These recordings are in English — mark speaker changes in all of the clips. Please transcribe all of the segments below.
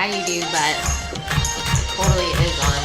Speaker 1: why you do, but totally is on.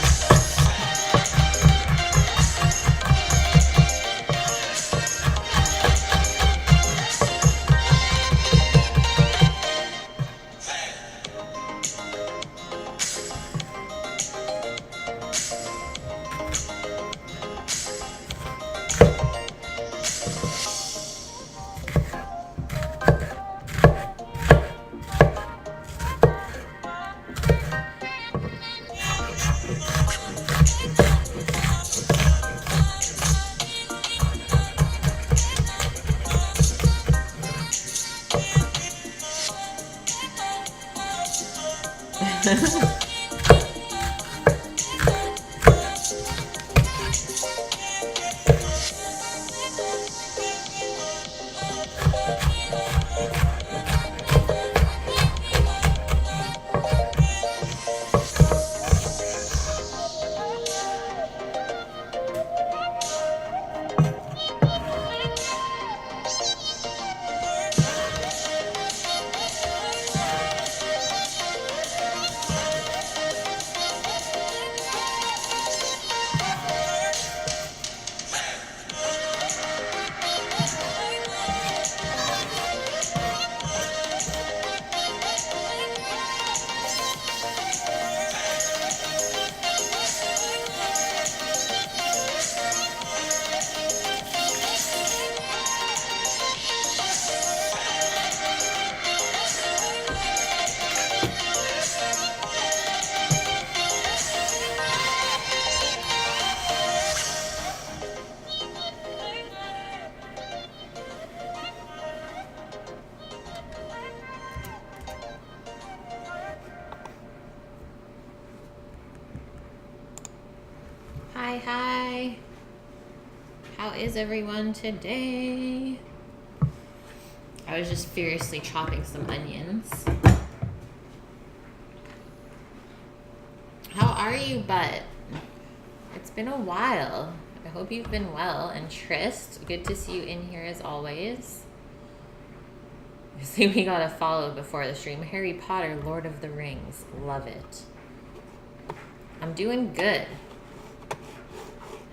Speaker 1: Hi. How is everyone today? I was just furiously chopping some onions. How are you, Butt? It's been a while. I hope you've been well. And Trist, good to see you in here as always. I see we got a follow before the stream. Harry Potter, Lord of the Rings. Love it. I'm doing good.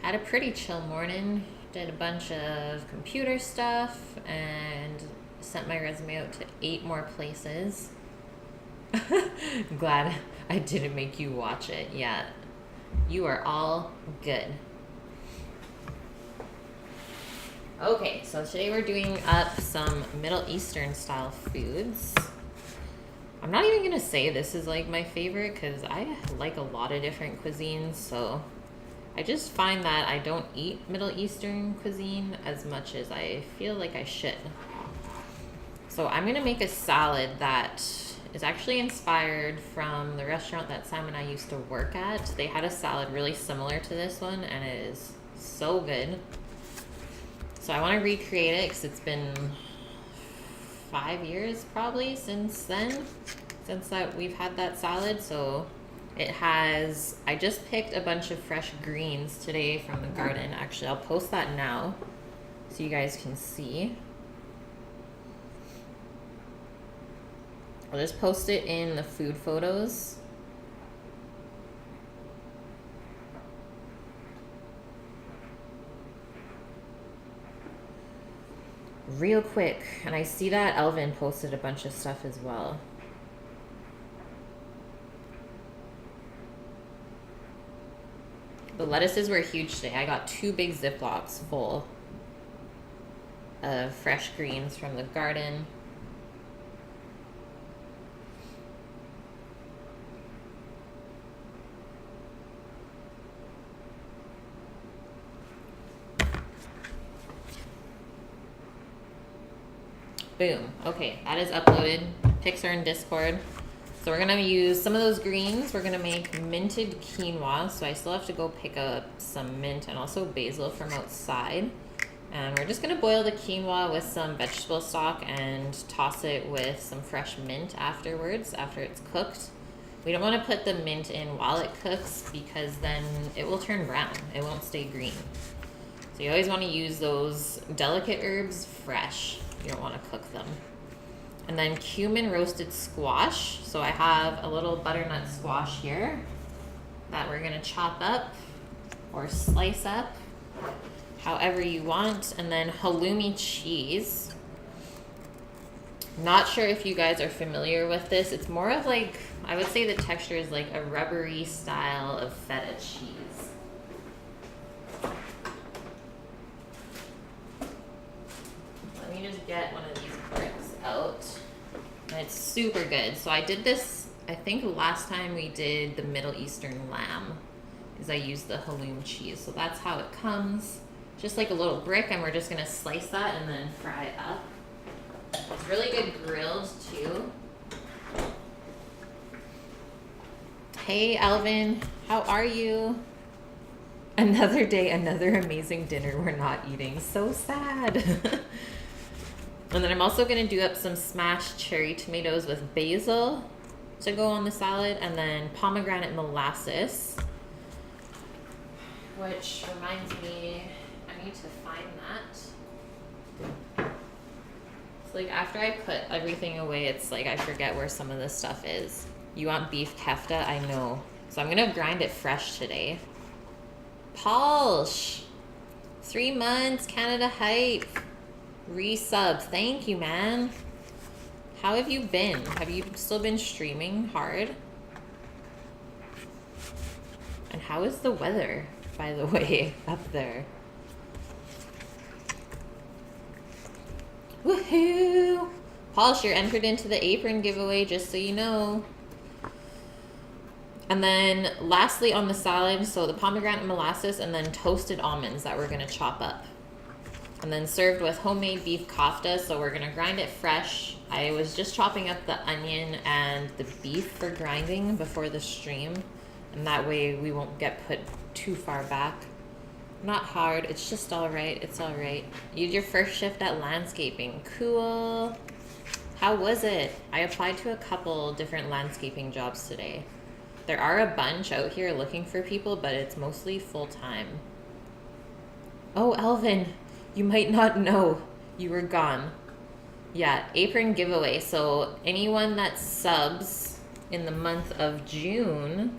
Speaker 1: Had a pretty chill morning. Did a bunch of computer stuff and sent my resume out to 8 more places. Glad I didn't make you watch it yet. You are all good. Okay, so today we're doing up some Middle Eastern style foods. I'm not even gonna say this is like my favorite because I like a lot of different cuisines, so I just find that I don't eat Middle Eastern cuisine as much as I feel like I should. So I'm gonna make a salad that is actually inspired from the restaurant that Sam and I used to work at. They had a salad really similar to this one and it is so good. So I want to recreate it because it's been 5 years probably since then, since that we've had that salad. So it has, I just picked a bunch of fresh greens today from the garden. Actually, I'll post that now so you guys can see. I'll just post it in the food photos. Real quick, and I see that Elvin posted a bunch of stuff as well. The lettuces were huge today. I got 2 big Ziplocs full of fresh greens from the garden. Boom. Okay, that is uploaded. Pics are in Discord. So we're going to use some of those greens. We're going to make minted quinoa. So I still have to go pick up some mint and also basil from outside. And we're just going to boil the quinoa with some vegetable stock and toss it with some fresh mint afterwards, after it's cooked. We don't want to put the mint in while it cooks because then it will turn brown. It won't stay green. So you always want to use those delicate herbs fresh. You don't want to cook them. And And then cumin roasted squash. So I have a little butternut squash here that we're gonna chop up or slice up, however you want. And then halloumi cheese. Not sure if you guys are familiar with this. It's more of like, I would say the texture is like a rubbery style of feta cheese. Let me just get one of these bricks out. And it's super good. So I did this, I think last time we did the Middle Eastern lamb, is I used the halloum cheese. So that's how it comes. Just like a little brick, and we're just gonna slice that and then fry it up. It's really good grilled too. Hey Alvin, how are you? Another day, another amazing dinner we're not eating. So sad. And then I'm also gonna do up some smashed cherry tomatoes with basil to go on the salad, and then pomegranate molasses, which reminds me, I need to find that. It's like after I put everything away, it's like I forget where some of this stuff is. You want beef kefta? I know. So I'm gonna grind it fresh today. Paulsh, 3 months, Canada hype. Resub, thank you, man. How have you been? Have you still been streaming hard? And how is the weather, by the way, up there? Woohoo! Polish, you're entered into the apron giveaway, just so you know. And then lastly on the salad, so the pomegranate molasses and then toasted almonds that we're gonna chop up. And then served with homemade beef kofta, so we're gonna grind it fresh. I was just chopping up the onion and the beef for grinding before the stream, and that way we won't get put too far back. Not hard, it's just all right, it's all right. You did your first shift at landscaping, cool. How was it? I applied to a couple different landscaping jobs today. There are a bunch out here looking for people, but it's mostly full-time. Oh, Elvin, you might not know. You were gone. Yeah, apron giveaway. So anyone that subs in the month of June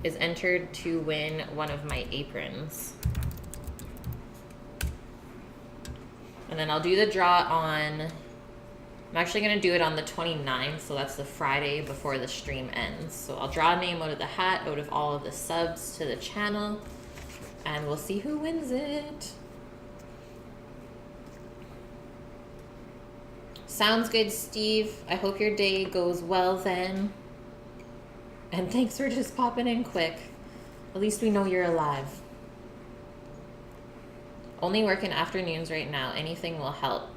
Speaker 1: is entered to win one of my aprons. And then I'll do the draw on, I'm actually going to do it on the 29th, so that's the Friday before the stream ends. So I'll draw a name out of the hat, out of all of the subs to the channel, and we'll see who wins it. Sounds good, Steve. I hope your day goes well then. And thanks for just popping in quick. At least we know you're alive. Only working afternoons right now. Anything will help.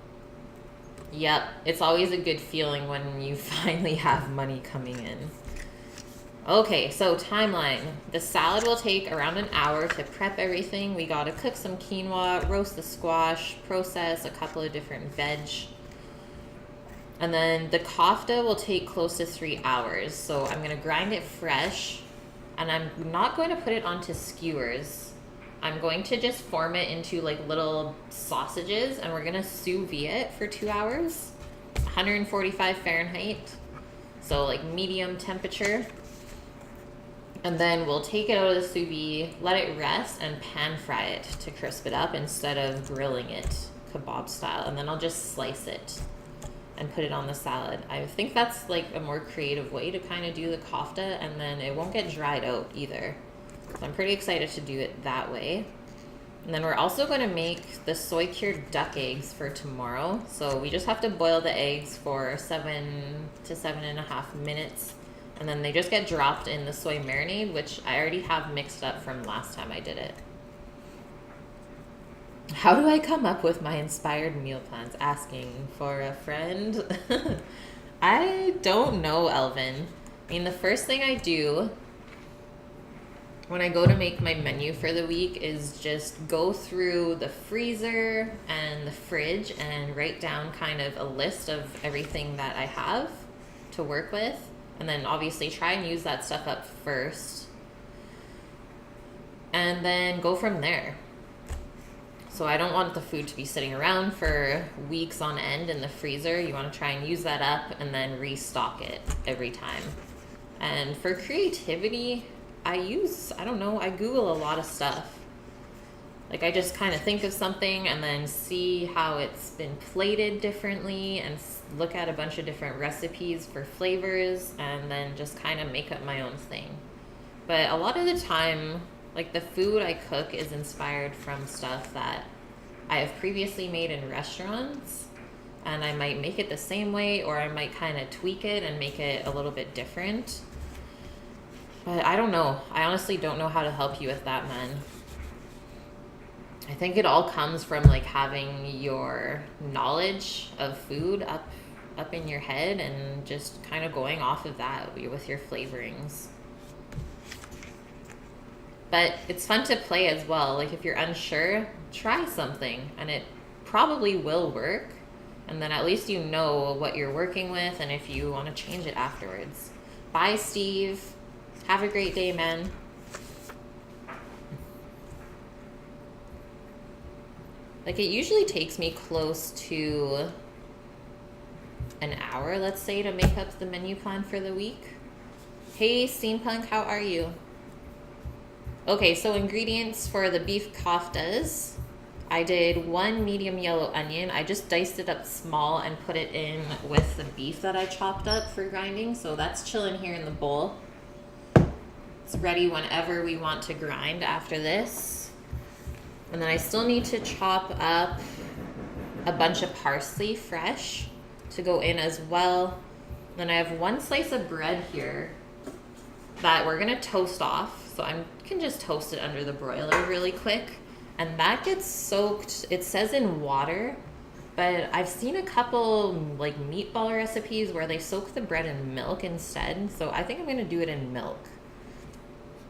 Speaker 1: Yep, it's always a good feeling when you finally have money coming in. Okay, so timeline. The salad will take around an hour to prep everything. We gotta cook some quinoa, roast the squash, process a couple of different veg. And then the kofta will take close to 3 hours. So I'm gonna grind it fresh, and I'm not going to put it onto skewers. I'm going to just form it into like little sausages, and we're gonna sous vide it for 2 hours, 145 Fahrenheit. So like medium temperature. And then we'll take it out of the sous vide, let it rest, and pan fry it to crisp it up instead of grilling it kebab style. And then I'll just slice it and put it on the salad. I think that's like a more creative way to kind of do the kofta, and then it won't get dried out either. So I'm pretty excited to do it that way. And then we're also going to make the soy cured duck eggs for tomorrow. So we just have to boil the eggs for 7 to 7.5 minutes. And then they just get dropped in the soy marinade, which I already have mixed up from last time I did it. How do I come up with my inspired meal plans? Asking for a friend. I don't know, Elvin. I mean, the first thing I do when I go to make my menu for the week is just go through the freezer and the fridge and write down kind of a list of everything that I have to work with. And then obviously try and use that stuff up first. And then go from there. So I don't want the food to be sitting around for weeks on end in the freezer. You want to try and use that up and then restock it every time. And for creativity, I don't know, I Google a lot of stuff. Like I just kind of think of something and then see how it's been plated differently and look at a bunch of different recipes for flavors and then just kind of make up my own thing. But a lot of the time, like the food I cook is inspired from stuff that I have previously made in restaurants, and I might make it the same way, or I might kind of tweak it and make it a little bit different. But I don't know. I honestly don't know how to help you with that, man. I think it all comes from like having your knowledge of food up in your head and just kind of going off of that with your flavorings. But it's fun to play as well. Like if you're unsure, try something and it probably will work. And then at least you know what you're working with and if you want to change it afterwards. Bye, Steve. Have a great day, man. Like it usually takes me close to an hour, let's say, to make up the menu plan for the week. Hey, Steampunk, how are you? Okay, so ingredients for the beef koftas. I did 1 medium yellow onion. I just diced it up small and put it in with the beef that I chopped up for grinding. So that's chilling here in the bowl. It's ready whenever we want to grind after this. And then I still need to chop up a bunch of parsley fresh to go in as well. Then I have 1 slice of bread here that we're gonna toast off. So I can just toast it under the broiler really quick. And that gets soaked, it says in water, but I've seen a couple like meatball recipes where they soak the bread in milk instead. So I think I'm gonna do it in milk.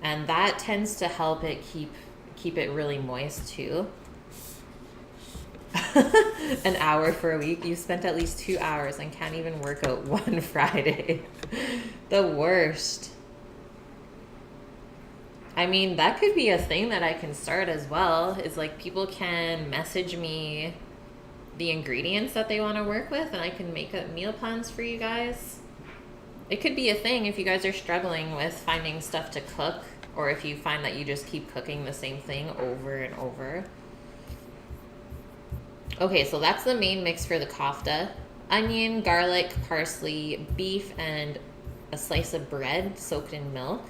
Speaker 1: And that tends to help it keep it really moist too. An hour for a week. You spent at least 2 hours and can't even work out one Friday. The worst. I mean, that could be a thing that I can start as well. Is like people can message me the ingredients that they want to work with and I can make up meal plans for you guys. It could be a thing if you guys are struggling with finding stuff to cook, or if you find that you just keep cooking the same thing over and over. Okay, so that's the main mix for the kofta. Onion, garlic, parsley, beef, and a slice of bread soaked in milk.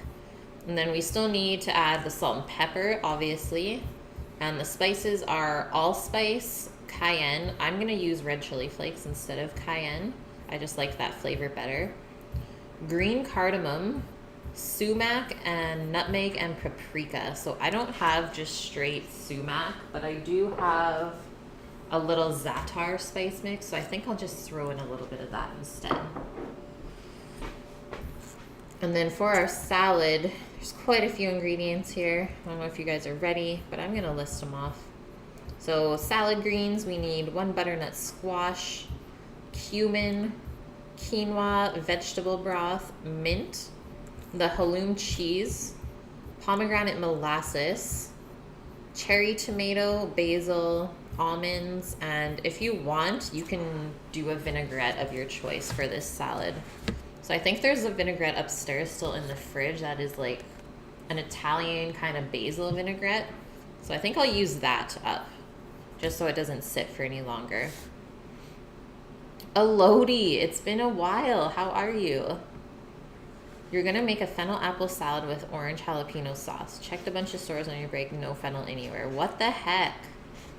Speaker 1: And then we still need to add the salt and pepper, obviously. And the spices are allspice, cayenne. I'm going to use red chili flakes instead of cayenne. I just like that flavor better. Green cardamom, sumac, and nutmeg and paprika. So I don't have just straight sumac, but I do have a little za'atar spice mix. So I think I'll just throw in a little bit of that instead. And then for our salad, there's quite a few ingredients here. I don't know if you guys are ready, but I'm gonna list them off. So salad greens, we need 1 butternut squash, cumin, quinoa, vegetable broth, mint, the halloum cheese, pomegranate molasses, cherry tomato, basil, almonds, and if you want, you can do a vinaigrette of your choice for this salad. So I think there's a vinaigrette upstairs still in the fridge that is like an Italian kind of basil vinaigrette. So I think I'll use that up just so it doesn't sit for any longer. Elodie, it's been a while. How are you? You're gonna make a fennel apple salad with orange jalapeno sauce. Checked a bunch of stores on your break, no fennel anywhere. What the heck?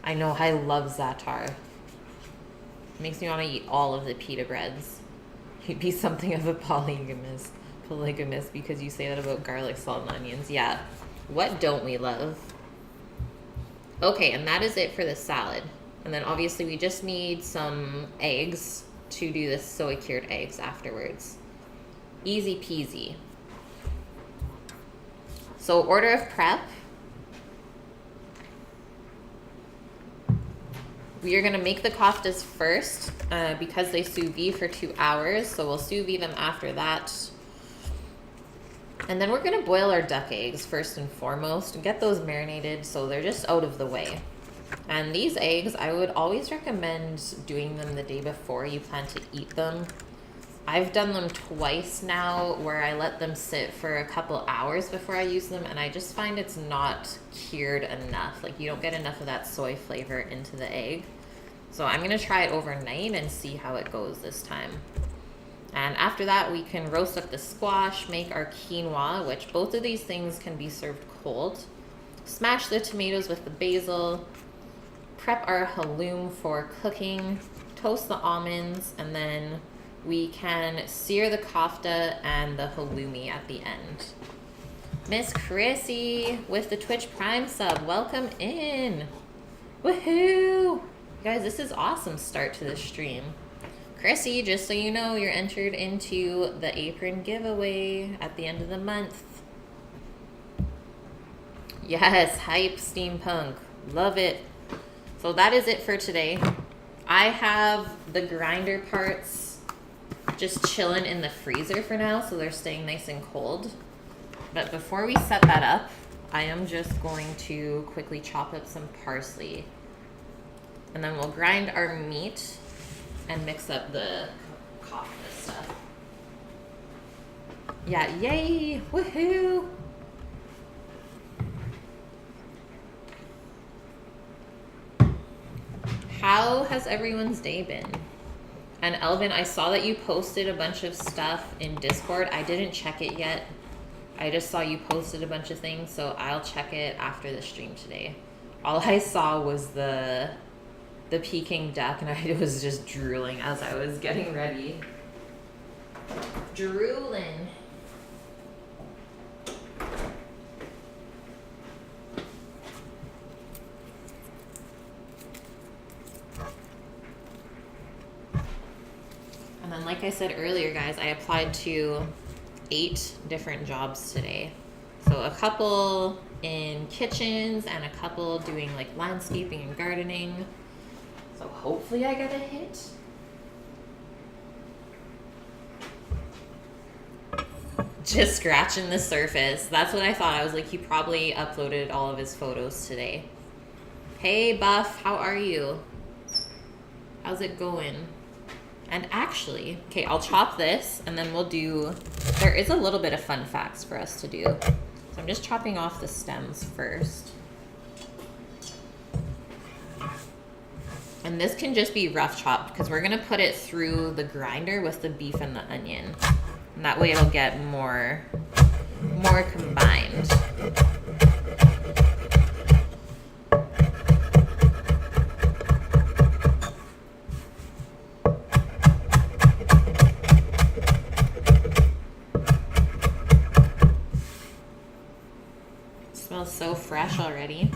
Speaker 1: I know, I love za'atar. It makes me want to eat all of the pita breads. You'd be something of a polygamist because you say that about garlic, salt, and onions. Yeah, what don't we love? Okay, and that is it for the salad. And then obviously we just need some eggs to do the soy cured eggs afterwards. Easy peasy. So order of prep. We are going to make the koftas first because they sous vide for 2 hours. So we'll sous vide them after that. And then we're going to boil our duck eggs first and foremost and get those marinated so they're just out of the way. And these eggs, I would always recommend doing them the day before you plan to eat them. I've done them twice now where I let them sit for a couple hours before I use them, and I just find it's not cured enough. Like, you don't get enough of that soy flavor into the egg. So I'm gonna try it overnight and see how it goes this time. And after that, we can roast up the squash, make our quinoa, which both of these things can be served cold. Smash the tomatoes with the basil, prep our halloum for cooking, toast the almonds, and then we can sear the kefta and the halloumi at the end. Miss Chrissy with the Twitch Prime sub, welcome in. Woohoo! Guys, this is awesome start to the stream. Chrissy, just so you know, you're entered into the apron giveaway at the end of the month. Yes, hype steampunk. Love it. So that is it for today. I have the grinder parts just chilling in the freezer for now, so they're staying nice and cold. But before we set that up, I am just going to quickly chop up some parsley. And then we'll grind our meat and mix up the kefta stuff. Yeah, yay! Woohoo! How has everyone's day been? And Elvin, I saw that you posted a bunch of stuff in Discord. I didn't check it yet. I just saw you posted a bunch of things, so I'll check it after the stream today. All I saw was the Peking duck, and I was just drooling as I was getting ready. Drooling. And then, like I said earlier, guys, I applied to 8 different jobs today. So a couple in kitchens and a couple doing like landscaping and gardening. So hopefully I get a hit. Just scratching the surface. That's what I thought. I was like, he probably uploaded all of his photos today. Hey, Buff, how are you? How's it going? And actually, okay, I'll chop this and then we'll do, there is a little bit of fun facts for us to do. So I'm just chopping off the stems first. And this can just be rough chopped because we're gonna put it through the grinder with the beef and the onion. And that way it'll get more combined. It smells so fresh already.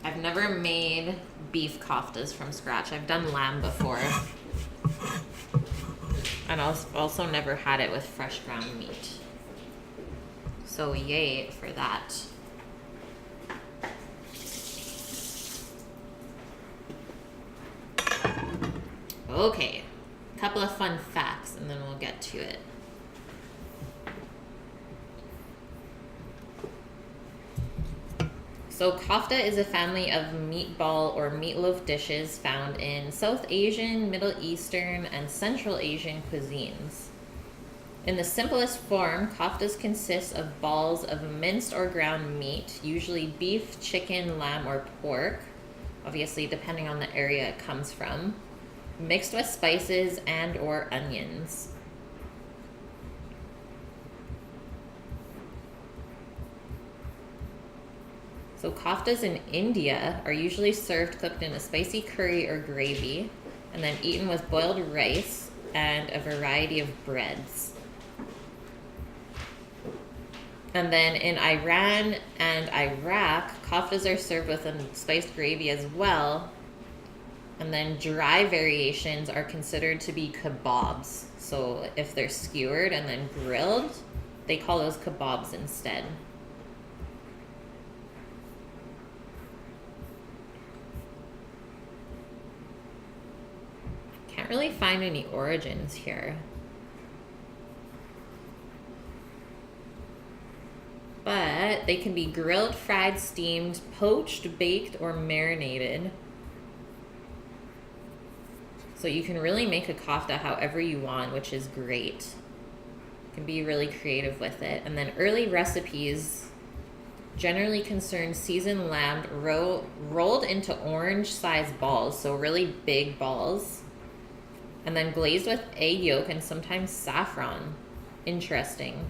Speaker 1: I've never made beef keftas from scratch. I've done lamb before. And I've also never had it with fresh ground meat. So yay for that. Okay, a couple of fun facts and then we'll get to it. So kefta is a family of meatball or meatloaf dishes found in South Asian, Middle Eastern, and Central Asian cuisines. In the simplest form, keftas consist of balls of minced or ground meat, usually beef, chicken, lamb, or pork, obviously depending on the area it comes from, mixed with spices and or onions. So keftas in India are usually served cooked in a spicy curry or gravy and then eaten with boiled rice and a variety of breads. And then in Iran and Iraq, keftas are served with a spiced gravy as well. And then dry variations are considered to be kebabs. So if they're skewered and then grilled, they call those kebabs instead. Can't really find any origins here. But it. They can be grilled, fried, steamed, poached, baked, or marinated. So you can really make a kofta however you want, which is great. You can be really creative with it. And then early recipes generally concern seasoned lamb rolled into orange-sized balls, so really big balls. And then glazed with egg yolk and sometimes saffron. Interesting.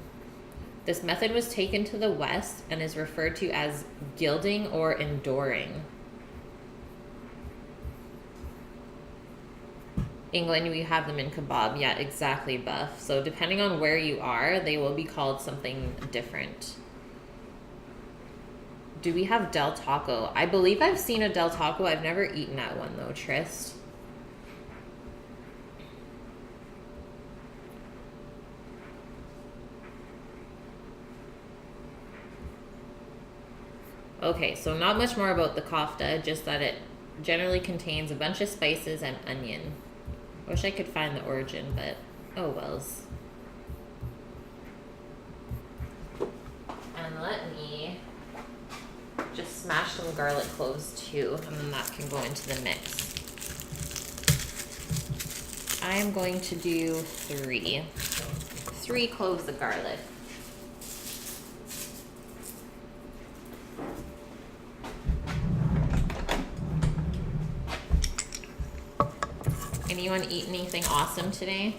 Speaker 1: This method was taken to the West and is referred to as gilding or enduring. England, we have them in kebab. Yeah, exactly, Buff. So depending on where you are, they will be called something different. Do we have Del Taco? I believe I've seen a Del Taco. I've never eaten at one though, Trist. Okay, so not much more about the kofta, just that it generally contains a bunch of spices and onion. Wish I could find the origin, but oh wells. And let me just smash some garlic cloves too, and then that can go into the mix. I am going to do 3 cloves of garlic. Anyone eat anything awesome today?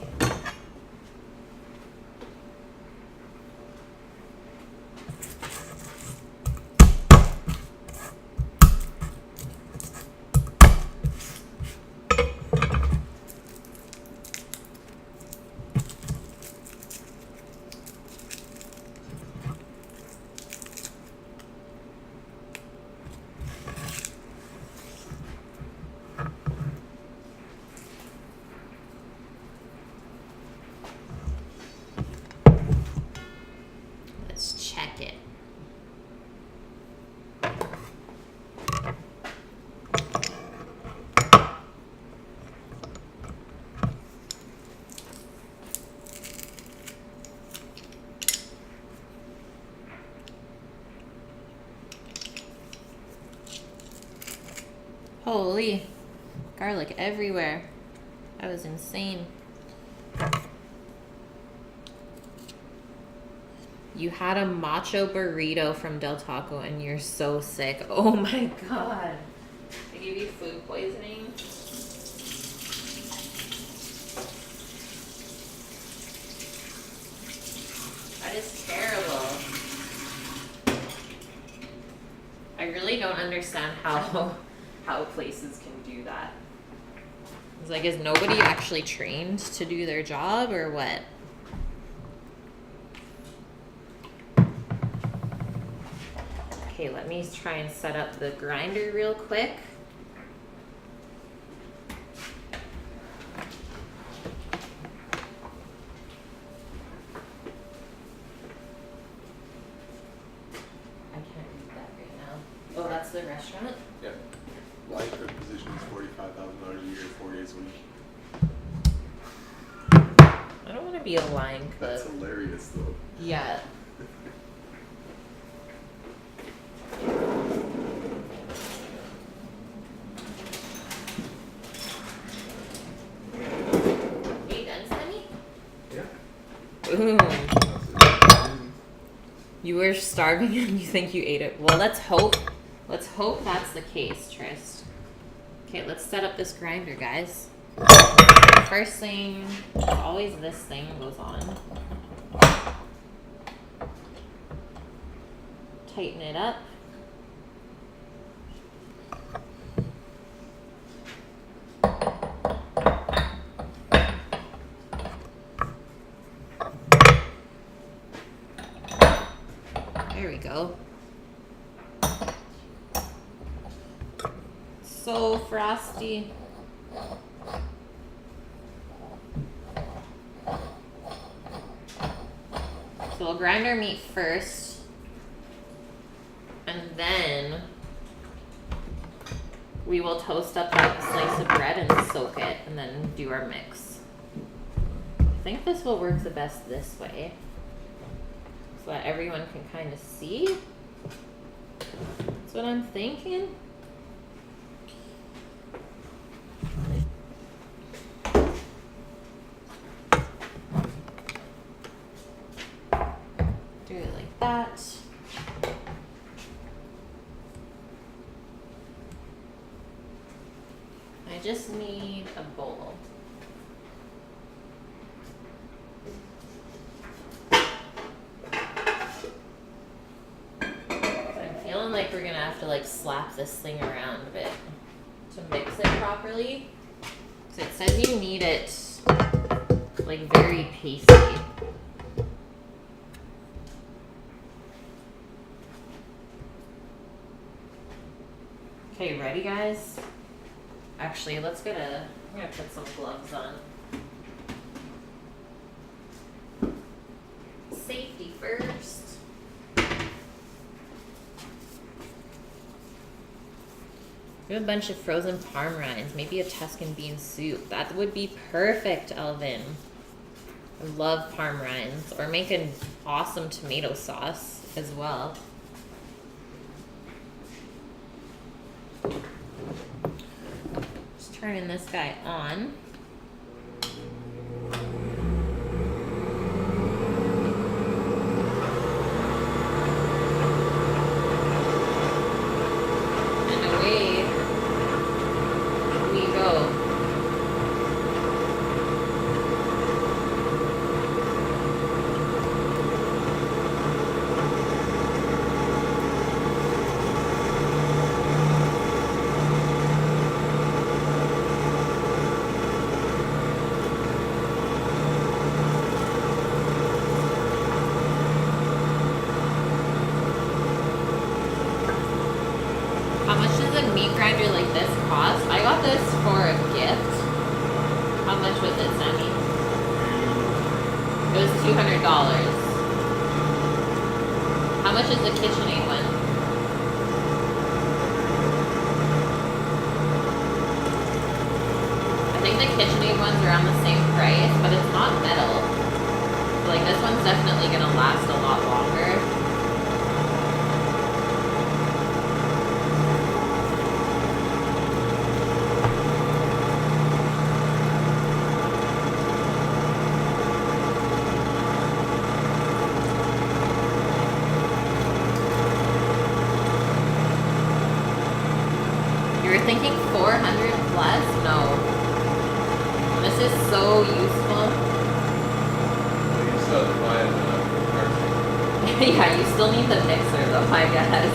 Speaker 1: Holy, garlic everywhere. That was insane. You had a macho burrito from Del Taco and you're so sick. Oh my god. They gave you food poisoning? That is terrible. I really don't understand how places can do that. It's like, is nobody actually trained to do their job or what? Okay, let me try and set up the grinder real quick. I can't read that right now. Oh, that's the restaurant?
Speaker 2: Yeah. Line cook position is $45,000 a year, 4 days a week.
Speaker 1: I don't want to be a line cook.
Speaker 2: That's hilarious, though.
Speaker 1: Yeah. Are you done, Sammy?
Speaker 2: Yeah.
Speaker 1: Ooh. You were starving and you think you ate it. Well, let's hope that's the case, Trist. Okay, let's set up this grinder, guys. First thing, always this thing goes on. Tighten it up. There we go. So frosty. So we'll grind our meat first, and then we will toast up that slice of bread and soak it, and then do our mix. I think this will work the best this way, so that everyone can kind of see. That's what I'm thinking. Do it like that. I just need a bowl. I'm feeling like we're gonna have to like slap this thing around a bit to mix it properly. So it says you need it like very pasty. Okay, ready guys? Actually, I'm gonna put some gloves on. Safety first. We have a bunch of frozen parm rinds, maybe a Tuscan bean soup. That would be perfect, Elvin. I love parm rinds. Or make an awesome tomato sauce as well. Just turning this guy on. And away we go. How much does a meat grinder like this cost? I got this for a gift. How much was it, Sammy? It was $200. How much is the KitchenAid one? I think the KitchenAid one's around the same price, but it's not metal. So, like, this one's definitely gonna last a lot longer. You're thinking 400 plus? No. This is so useful.
Speaker 2: You still have to buy it
Speaker 1: Yeah, you still need the mixer though, I guess.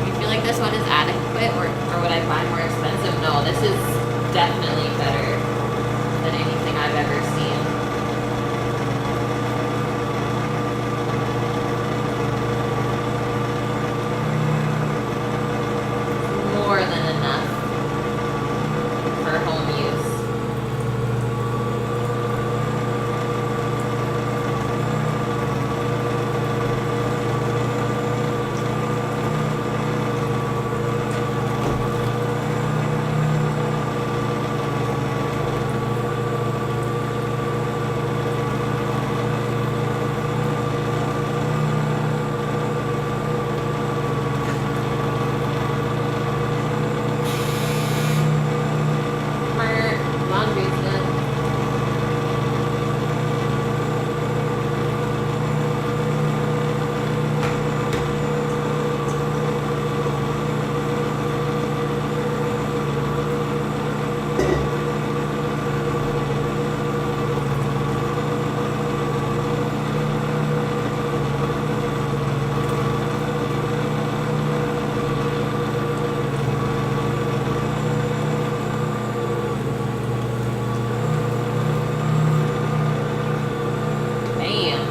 Speaker 1: You feel like this one is adequate or would I buy more expensive? No, this is definitely better than anything I've ever seen. More than enough for home use. Laundry's done. Bam.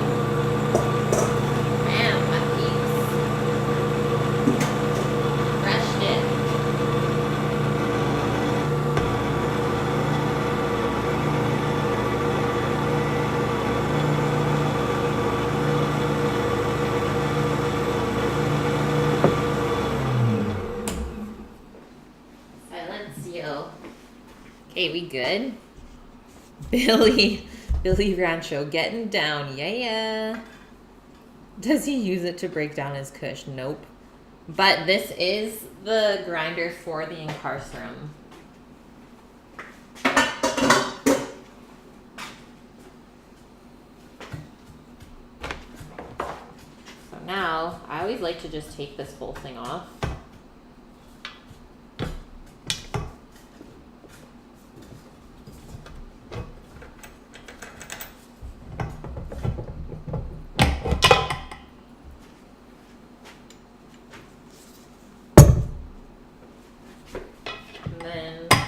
Speaker 1: Bam, my peeps. Brushed it. Silencio. Okay, we good? Billy Billy Rancho getting down. Yeah. Does he use it to break down his kush? Nope. But this is the grinder for the incarcerum. So now, I always like to just take this whole thing off.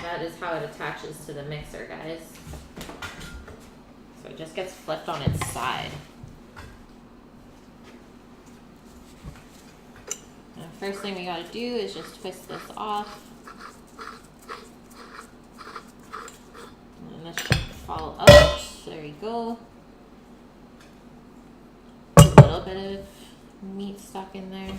Speaker 1: That is how it attaches to the mixer, guys. So it just gets flipped on its side. And the first thing we gotta do is just twist this off. And then this should fall out. There you go. A little bit of meat stuck in there.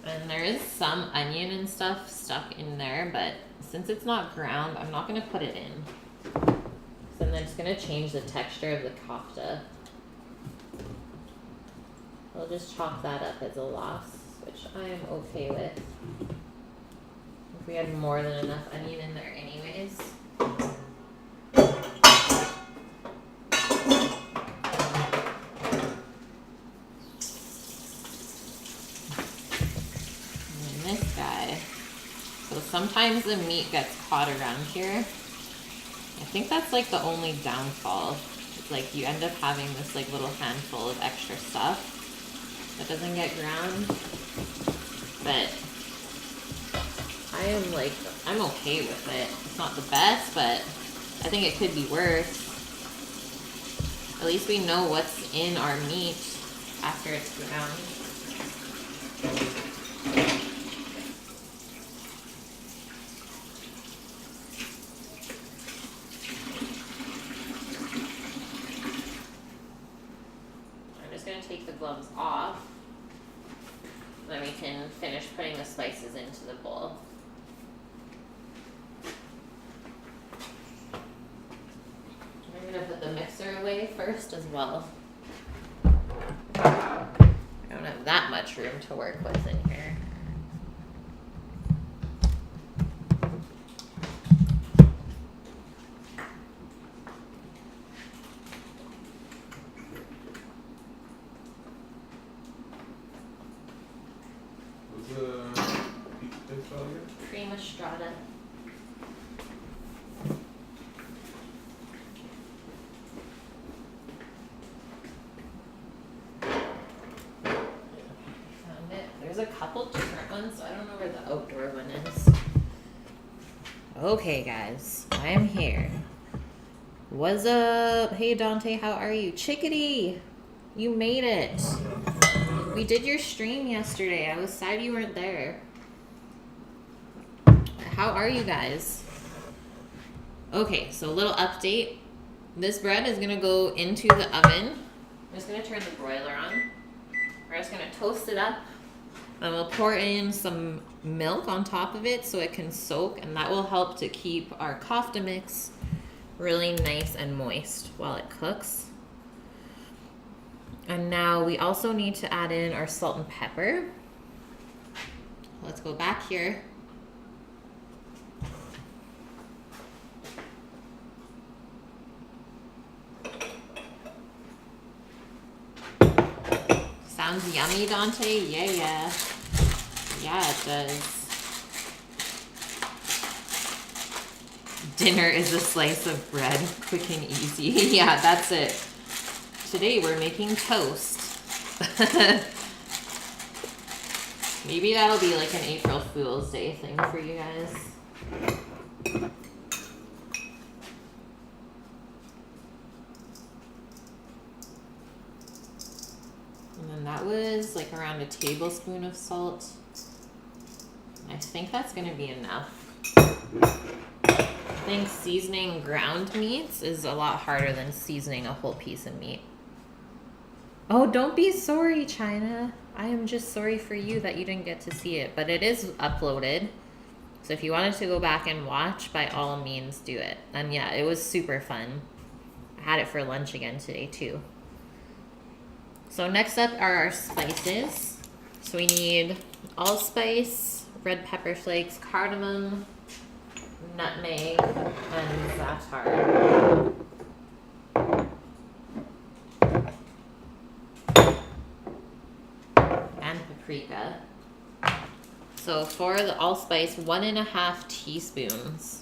Speaker 1: And there is some onion and stuff stuck in there, but since it's not ground, I'm not going to put it in. So then it's going to change the texture of the kefta. We'll just chalk that up as a loss, which I am okay with. If we had more than enough onion in there anyways. Sometimes the meat gets caught around here. I think that's like the only downfall. It's like you end up having this like little handful of extra stuff that doesn't get ground. But I'm okay with it. It's not the best, but I think it could be worse. At least we know what's in our meat after it's ground. Take the gloves off, then we can finish putting the spices into the bowl. I'm going to put the mixer away first as well. I don't have that much room to work with in here. Prima strata. Found it. There's a couple different ones, so I don't know where the outdoor one is. Okay, guys, I am here. What's up? Hey, Dante, how are you? Chickadee, you made it. We did your stream yesterday. I was sad you weren't there. How are you guys? Okay, so a little update. This bread is gonna go into the oven. I'm just gonna turn the broiler on. We're just gonna toast it up. And we'll pour in some milk on top of it so it can soak, and that will help to keep our kefta mix really nice and moist while it cooks. And now we also need to add in our salt and pepper. Let's go back here. Sounds yummy, Dante? Yeah. Yeah, it does. Dinner is a slice of bread, quick and easy. Yeah, that's it. Today we're making toast. Maybe that'll be like an April Fool's Day thing for you guys. And then that was like around a tablespoon of salt. I think that's gonna be enough. I think seasoning ground meats is a lot harder than seasoning a whole piece of meat. Oh, don't be sorry, China. I am just sorry for you that you didn't get to see it, but it is uploaded. So if you wanted to go back and watch, by all means do it. And yeah, it was super fun. I had it for lunch again today too. So next up are our spices. So we need allspice, red pepper flakes, cardamom, nutmeg, and za'atar. And paprika. So for the allspice, 1.5 teaspoons.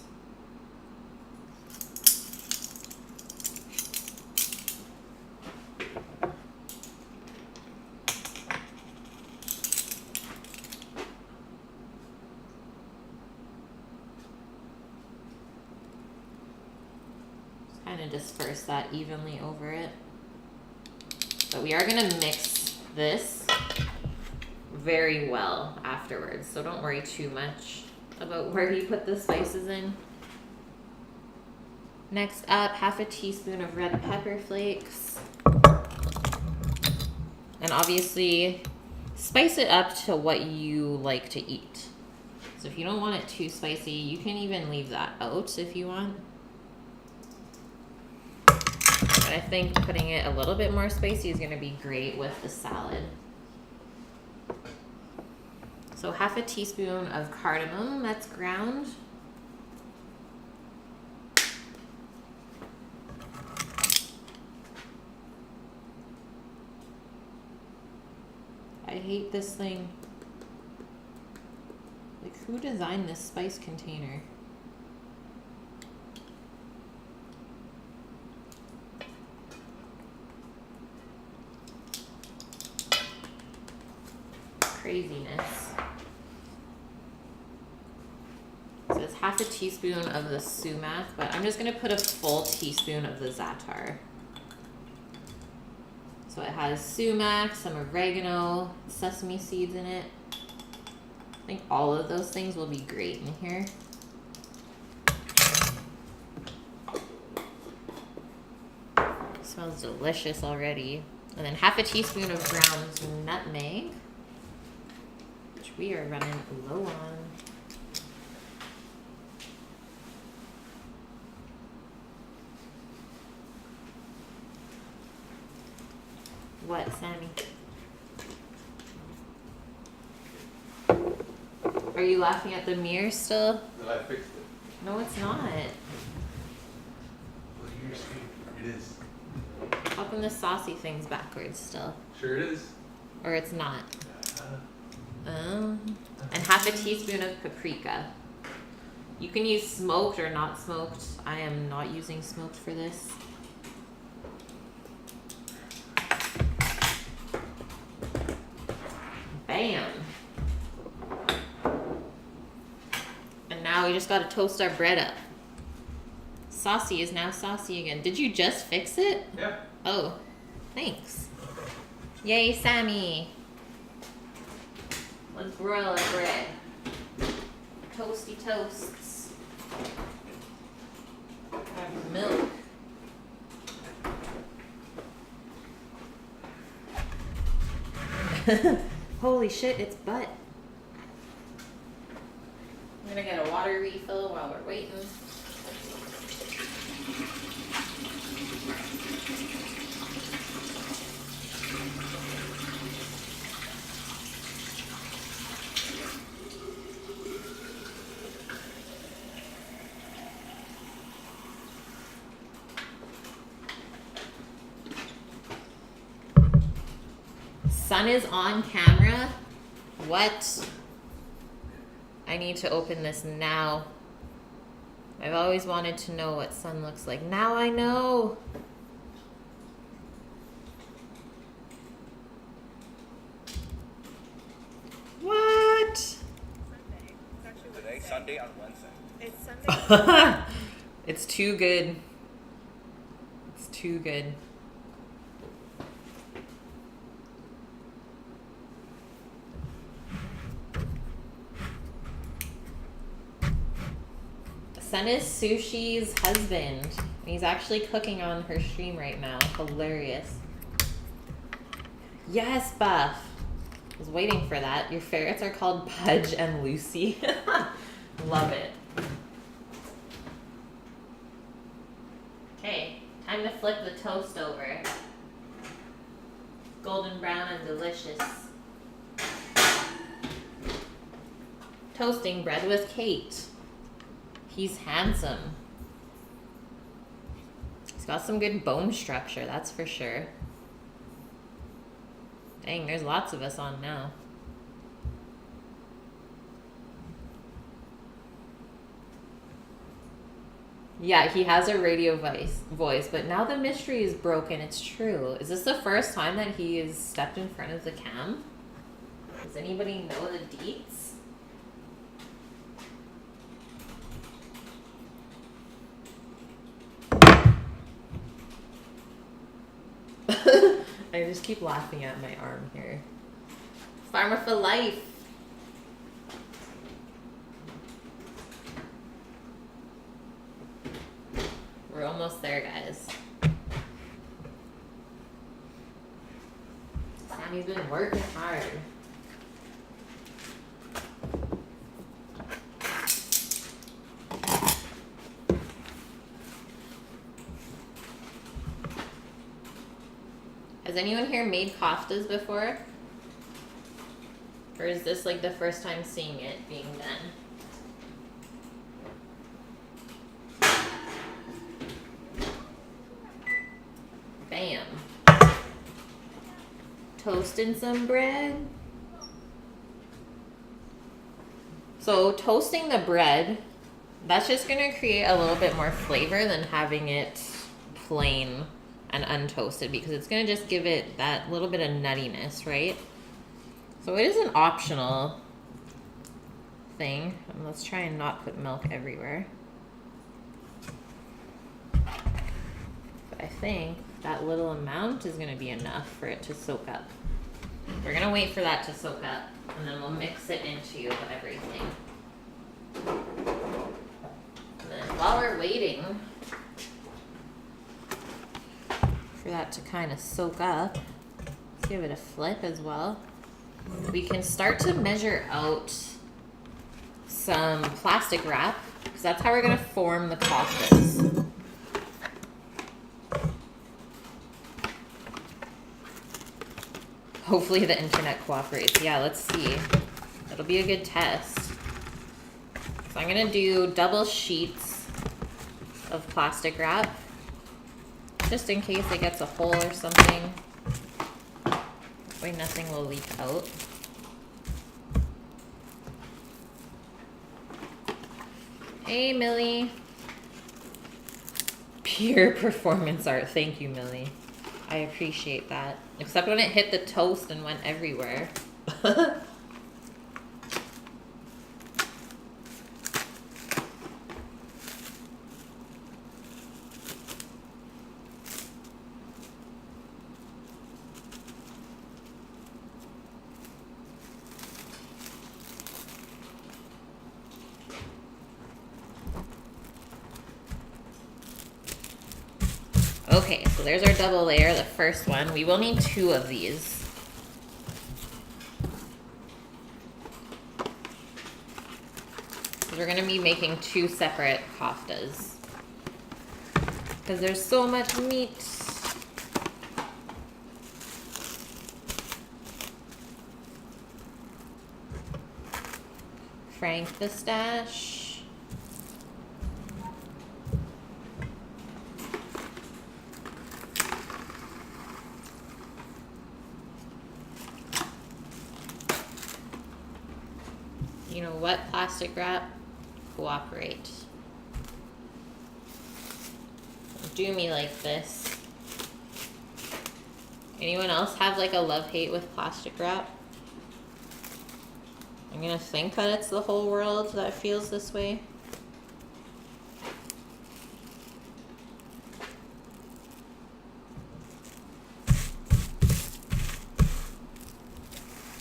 Speaker 1: Just kind of disperse that evenly over it. But we are going to mix this very well afterwards, so don't worry too much about where you put the spices in. Next up, 1/2 teaspoon of red pepper flakes. And obviously, spice it up to what you like to eat. So if you don't want it too spicy, you can even leave that out if you want. But I think putting it a little bit more spicy is going to be great with the salad. So 1/2 teaspoon of cardamom that's ground. I hate this thing. Like, who designed this spice container? Craziness. So it's 1/2 teaspoon of the sumac, but I'm just gonna put a full teaspoon of the za'atar. So it has sumac, some oregano, sesame seeds in it. I think all of those things will be great in here. Smells delicious already. And then 1/2 teaspoon of ground nutmeg, which we are running low on. What, Sammy? Are you laughing at the mirror still?
Speaker 2: That I fixed it.
Speaker 1: No, it's not.
Speaker 2: Well, you're saying it is.
Speaker 1: How come the saucy thing's backwards still?
Speaker 2: Sure it is.
Speaker 1: Or it's not? And 1/2 teaspoon of paprika. You can use smoked or not smoked. I am not using smoked for this. Bam. And now we just gotta toast our bread up. Saucy is now saucy again. Did you just fix it?
Speaker 2: Yeah.
Speaker 1: Oh, thanks. Yay, Sammy. Let's broil our bread. Toasty toasts. Have milk. Holy shit, it's butt. I'm gonna get a water refill while we're waiting. Sun is on camera. What? I need to open this now. I've always wanted to know what sun looks like. Now I know. What?
Speaker 3: Today, Sunday on Wednesday.
Speaker 4: It's Sunday.
Speaker 1: It's too good. It's too good. Sun is Sushi's husband. He's actually cooking on her stream right now. Hilarious. Yes, Buff. I was waiting for that. Your ferrets are called Pudge and Lucy. Love it. Okay, time to flip the toast over. Golden brown and delicious. Toasting bread with Kate. He's handsome. He's got some good bone structure, that's for sure. Dang, there's lots of us on now. Yeah, he has a radio voice, but now the mystery is broken. It's true. Is this the first time that he has stepped in front of the cam? Does anybody know the deets? I just keep laughing at my arm here. Farmer for life. We're almost there, guys. Sammy's been working hard. Has anyone here made koftas before? Or is this like the first time seeing it being done? Bam. Toasting some bread. So toasting the bread, that's just gonna create a little bit more flavor than having it plain and untoasted, because it's gonna just give it that little bit of nuttiness, right? So it is an optional thing. And let's try and not put milk everywhere. But I think that little amount is gonna be enough for it to soak up. We're gonna wait for that to soak up, and then we'll mix it into everything. And then while we're waiting for that to kind of soak up, let's give it a flip as well. We can start to measure out some plastic wrap, because that's how we're going to form the koftas. Hopefully the internet cooperates. Yeah, let's see. It'll be a good test. So I'm going to do double sheets of plastic wrap, just in case it gets a hole or something. That way nothing will leak out. Hey, Millie. Pure performance art. Thank you, Millie. I appreciate that. Except when it hit the toast and went everywhere. Okay, so there's our double layer, the first one. We will need 2 of these. We're going to be making 2 separate koftas, because there's so much meat. Frank the stash. You know what, plastic wrap? Cooperate. Don't do me like this. Anyone else have like a love-hate with plastic wrap? I'm gonna think that it's the whole world that feels this way.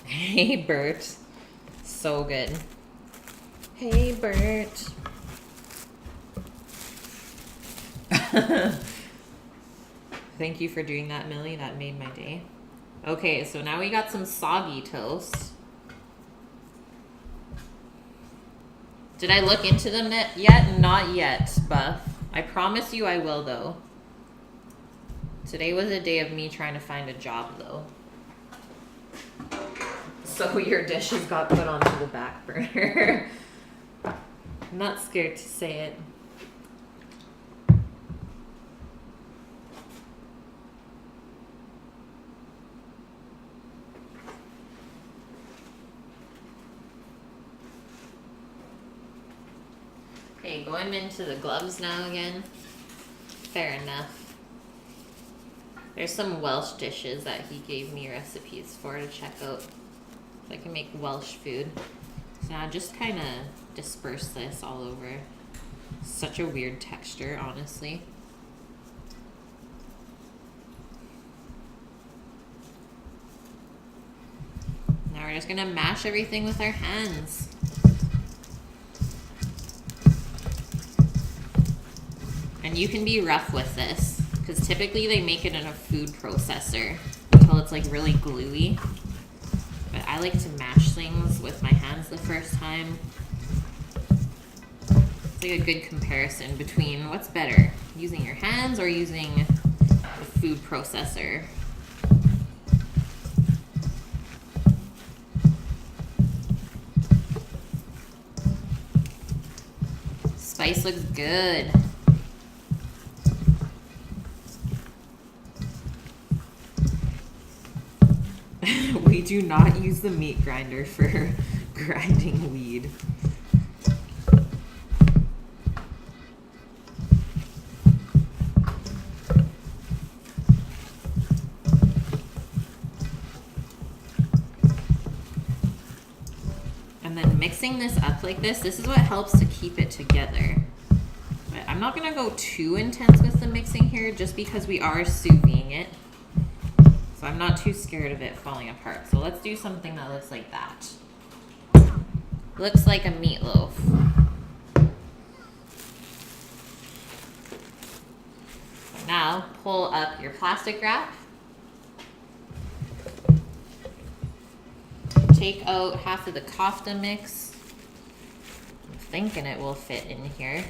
Speaker 1: Hey, Bert. So good. Hey, Bert. Thank you for doing that, Millie. That made my day. Okay, so now we got some soggy toast. Did I look into them yet? Not yet, Buff. I promise you I will, though. Today was a day of me trying to find a job, though. So your dishes got put onto the back burner. I'm not scared to say it. Okay, going into the gloves now again. Fair enough. There's some Welsh dishes that he gave me recipes for to check out. So I can make Welsh food. So now just kind of disperse this all over. Such a weird texture, honestly. Now we're just gonna mash everything with our hands. And you can be rough with this, because typically they make it in a food processor until it's like really gluey. But I like to mash things with my hands the first time. It's like a good comparison between what's better, using your hands or using a food processor. Spice looks good. We do not use the meat grinder for grinding weed. And then mixing this up like this is what helps to keep it together. But I'm not gonna go too intense with the mixing here just because we are sous videing it. So I'm not too scared of it falling apart. So let's do something that looks like that. Looks like a meatloaf. Now pull up your plastic wrap. Take out half of the kefta mix. I'm thinking it will fit in here.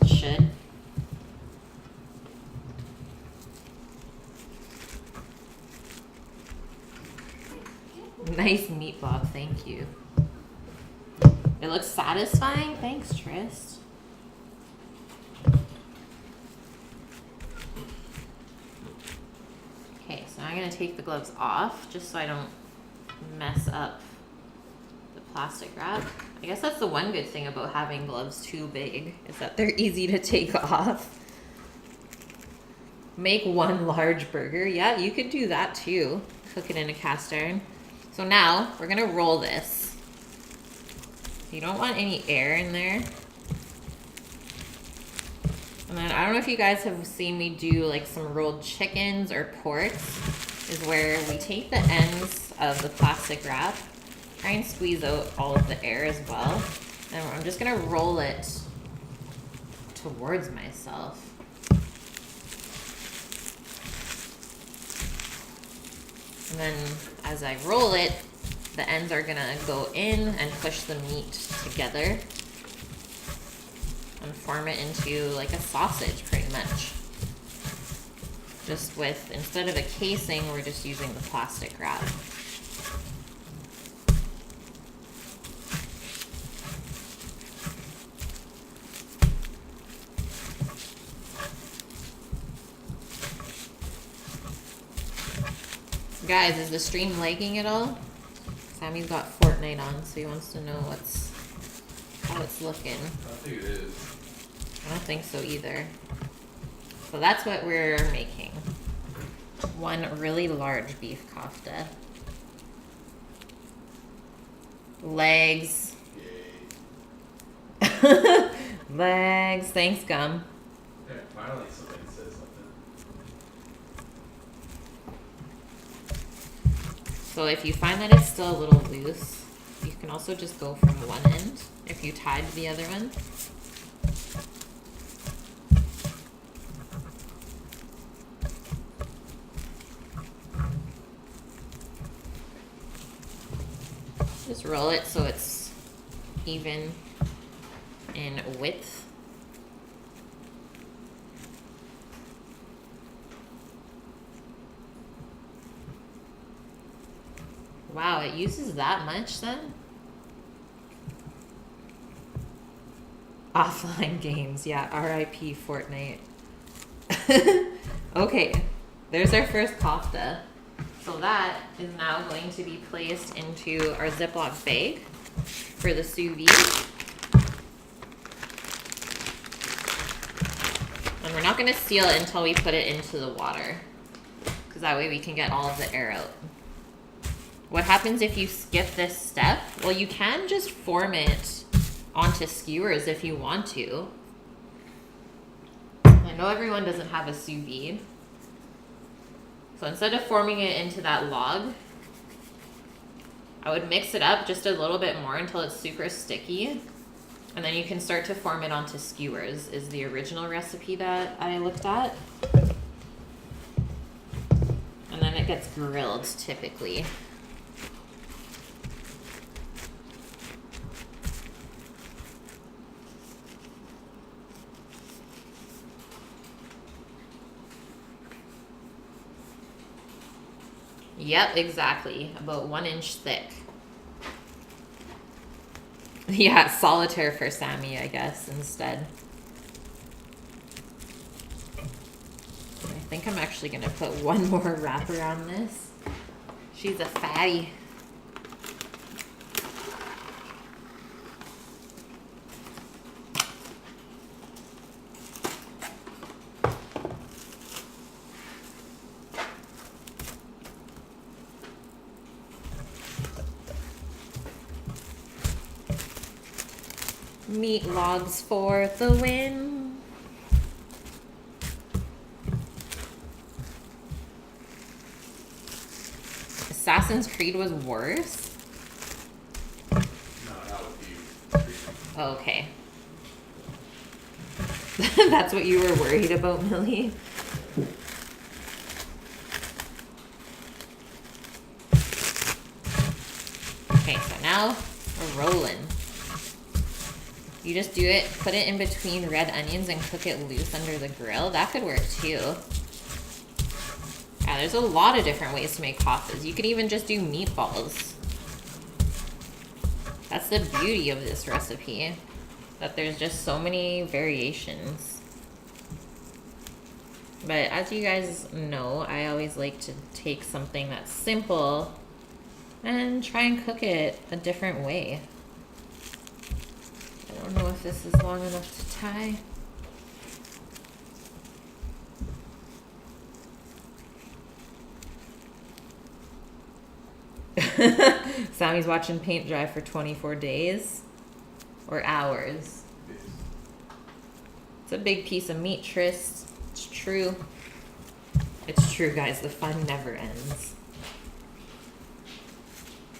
Speaker 1: It should. Nice meat bob, thank you. It looks satisfying. Thanks, Trist. Okay, so now I'm gonna take the gloves off just so I don't mess up the plastic wrap. I guess that's the one good thing about having gloves too big, is that they're easy to take off. Make one large burger. Yeah, you could do that too. Cook it in a cast iron. So now we're gonna roll this. You don't want any air in there. And then I don't know if you guys have seen me do like some rolled chickens or porks, is where we take the ends of the plastic wrap, try and squeeze out all of the air as well. And I'm just gonna roll it towards myself. And then as I roll it, the ends are gonna go in and push the meat together and form it into like a sausage pretty much. Just with, instead of a casing, we're just using the plastic wrap. Guys, is the stream lagging at all? Sammy's got Fortnite on, so he wants to know how it's looking.
Speaker 2: I think it is.
Speaker 1: I don't think so either. So that's what we're making. One really large beef kofta. Legs.
Speaker 2: Yay.
Speaker 1: Legs. Thanks, Gum.
Speaker 2: Yeah, finally somebody says something.
Speaker 1: So if you find that it's still a little loose, you can also just go from one end if you tied the other one. Just roll it so it's even. in width. Wow, it uses that much then? Offline games, yeah, RIP Fortnite. Okay, there's our first kofta. So that is now going to be placed into our Ziploc bag for the sous vide. And we're not going to seal it until we put it into the water, because that way we can get all of the air out. What happens if you skip this step? Well, you can just form it onto skewers if you want to. I know everyone doesn't have a sous vide. So instead of forming it into that log, I would mix it up just a little bit more until it's super sticky. And then you can start to form it onto skewers, is the original recipe that I looked at. And then it gets grilled typically. Yep, exactly. About 1 inch thick. Yeah, solitaire for Sammy, I guess, instead. I think I'm actually going to put one more wrapper on this. She's a fatty. Meat logs for the win. Assassin's Creed was worse?
Speaker 2: No, that would be.
Speaker 1: Oh, okay. That's what you were worried about, Millie? Okay, so now we're rolling. You just do it, put it in between red onions and cook it loose under the grill. That could work too. Yeah, there's a lot of different ways to make koftas. You could even just do meatballs. That's the beauty of this recipe, that there's just so many variations. But as you guys know, I always like to take something that's simple and try and cook it a different way. I don't know if this is long enough to tie. Sammy's watching paint dry for 24 days or hours. It's a big piece of meat, Tris. It's true. It's true, guys. The fun never ends.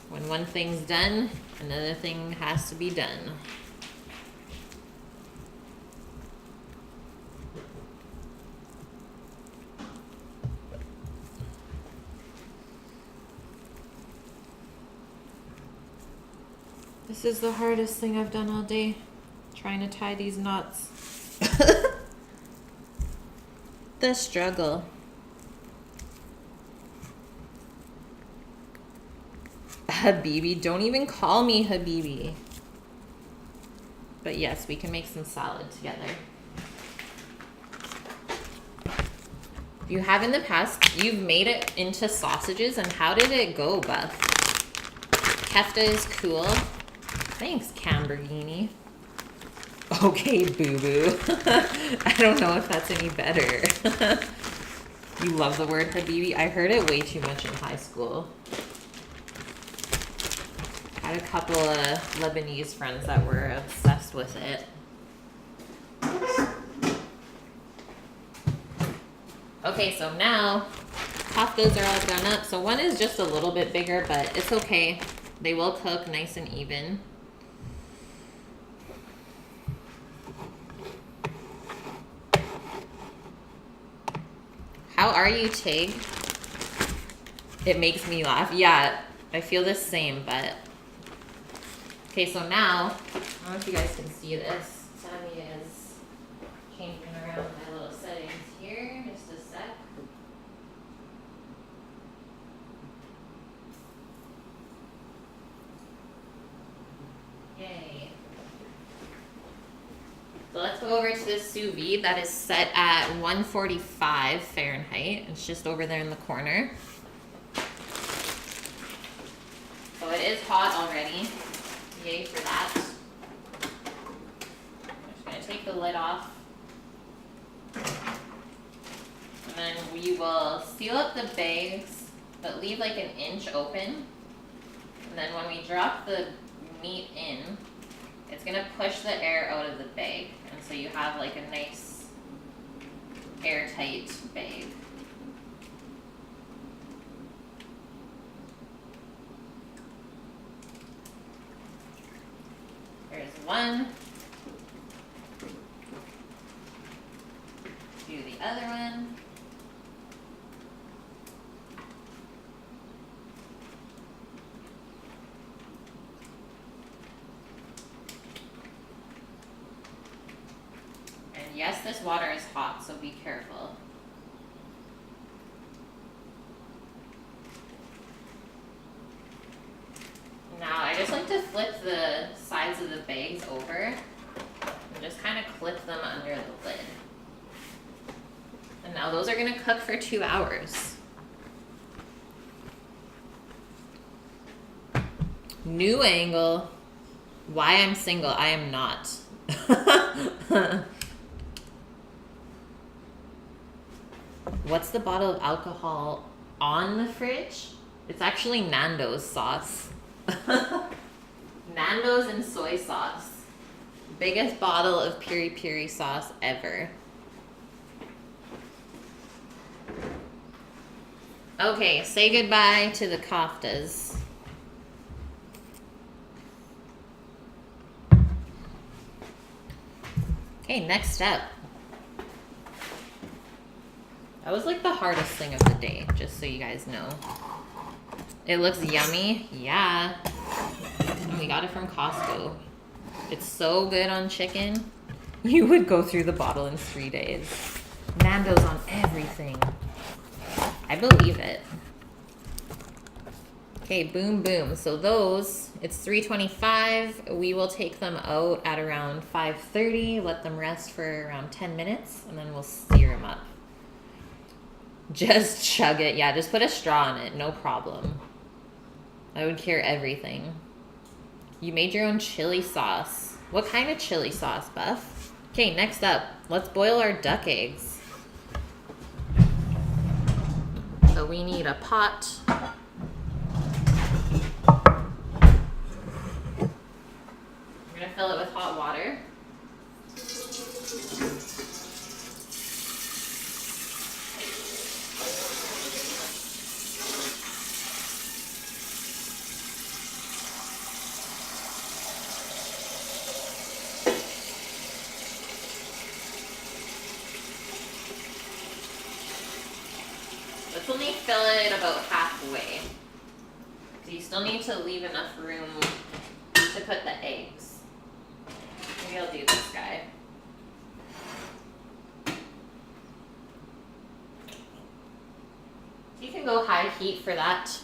Speaker 1: When one thing's done, another thing has to be done. This is the hardest thing I've done all day, trying to tie these knots. The struggle. Habibi, don't even call me Habibi. But yes, we can make some salad together. If you have in the past, you've made it into sausages, and how did it go, Buff? Kefta is cool. Thanks, Camberghini. Okay, boo-boo. I don't know if that's any better. You love the word Habibi? I heard it way too much in high school. Had a couple of Lebanese friends that were obsessed with it. Okay, so now koftas are all done up. So one is just a little bit bigger, but it's okay. They will cook nice and even. How are you, Tig? It makes me laugh. Yeah, I feel the same, but... Okay, so now, I don't know if you guys can see this. So let's go over to the sous vide that is set at 145 Fahrenheit. It's just over there in the corner. So it is hot already. Yay for that. I'm just going to take the lid off. And then we will seal up the bags, but leave like an inch open. And then when we drop the meat in, it's going to push the air out of the bag. And so you have like a nice airtight bag. There's one. Do the other one. And yes, this water is hot, so be careful. Now, I just like to flip the sides of the bags over and just kind of clip them under the lid. And now those are going to cook for 2 hours. New angle. Why I'm single. I am not. What's the bottle of alcohol on the fridge? It's actually Nando's sauce. Nando's and soy sauce. Biggest bottle of piri piri sauce ever. Okay, say goodbye to the keftas. Okay, next up. That was like the hardest thing of the day, just so you guys know. It looks yummy. Yeah. And we got it from Costco. It's so good on chicken. You would go through the bottle in 3 days. Nando's on everything. I believe it. Okay, boom, boom. So those, it's 325. We will take them out at around 5:30. Let them rest for around 10 minutes, and then we'll sear them up. Just chug it. Yeah, just put a straw in it. No problem. I would cure everything. You made your own chili sauce. What kind of chili sauce, Buff? Okay, next up. Let's boil our duck eggs. So we need a pot. We're going to fill it with hot water. Let's only fill it about halfway. So you still need to leave enough room to put the eggs. Maybe I'll do this guy. You can go high heat for that.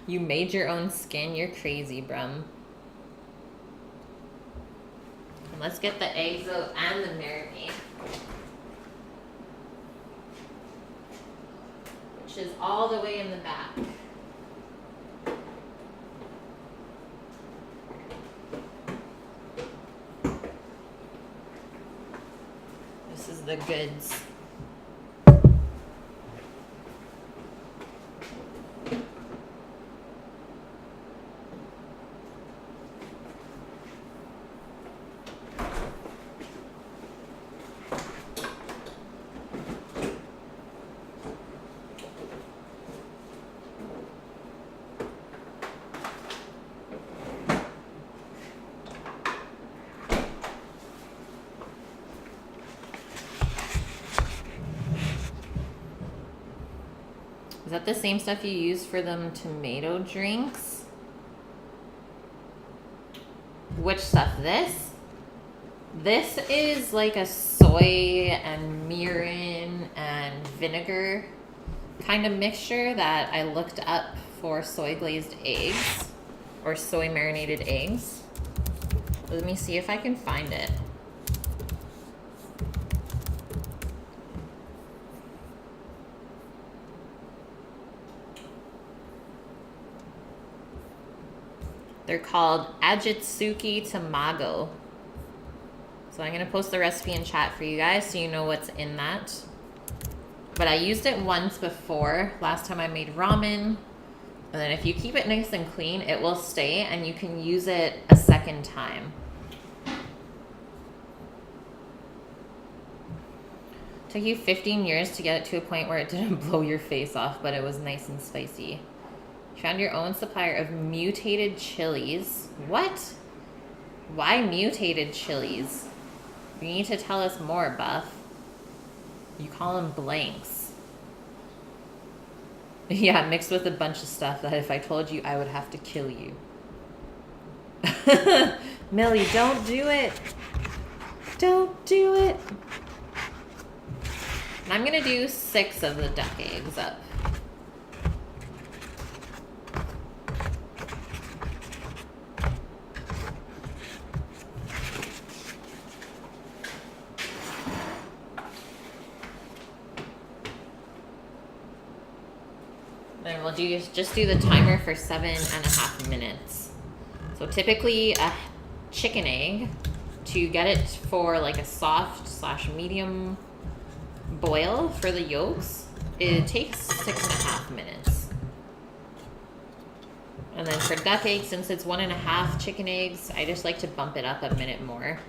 Speaker 1: You made your own skin. You're crazy, Brum. And let's get the eggs out and the marinade. Which is all the way in the back. This is the goods. Is that the same stuff you use for them tomato drinks? Which stuff? This? This is like a soy and mirin and vinegar kind of mixture that I looked up for soy glazed eggs. or soy marinated eggs. Let me see if I can find it. They're called Ajitsuki Tamago. So I'm going to post the recipe in chat for you guys so you know what's in that. But I used it once before, last time I made ramen. And then if you keep it nice and clean, it will stay and you can use it a second time. Took you 15 years to get it to a point where it didn't blow your face off, but it was nice and spicy. You found your own supplier of mutated chilies. What? Why mutated chilies? You need to tell us more, Buff. You call them blanks. Yeah, mixed with a bunch of stuff that if I told you, I would have to kill you. Millie, don't do it. Don't do it. And I'm going to do 6 of the duck eggs up. Then we'll just do the timer for 7.5 minutes. So typically a chicken egg, to get it for like a soft / medium boil for the yolks, it takes 6.5 minutes. And then for duck eggs, since it's 1.5 chicken eggs, I just like to bump it up a minute more.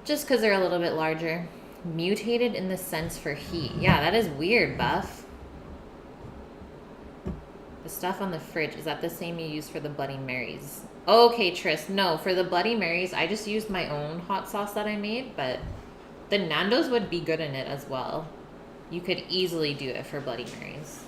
Speaker 1: Just because they're a little bit larger. Mutated in the sense for heat. Yeah, that is weird, Buff. The stuff on the fridge, is that the same you use for the Bloody Marys? Okay, Tris, no, for the Bloody Marys, I just used my own hot sauce that I made, but the Nando's would be good in it as well. You could easily do it for Bloody Marys.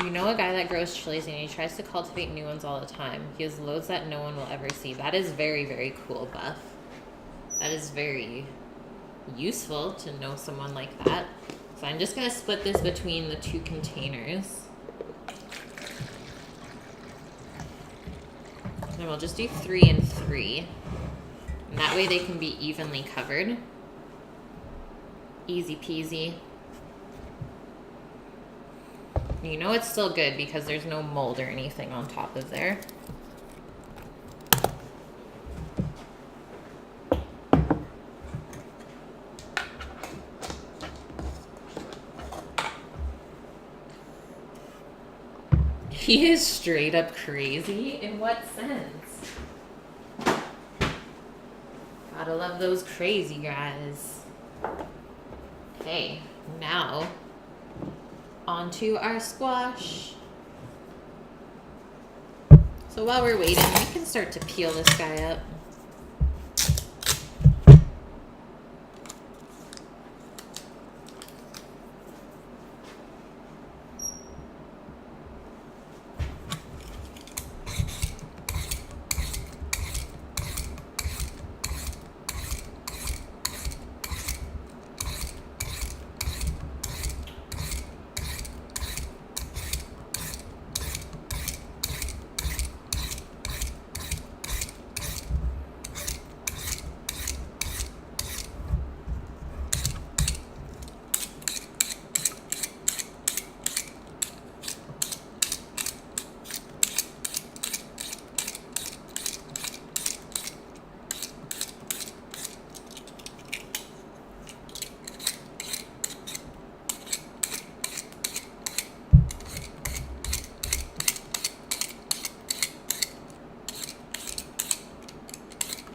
Speaker 1: You know a guy that grows chilies and he tries to cultivate new ones all the time. He has loads that no one will ever see. That is very, very cool, Buff. That is very useful to know someone like that. So I'm just going to split this between the 2 containers. And we'll just do 3 and 3. And that way they can be evenly covered. Easy peasy. You know it's still good because there's no mold or anything on top of there. He is straight up crazy? In what sense? Gotta love those crazy guys. Okay, now onto our squash. So while we're waiting, we can start to peel this guy up.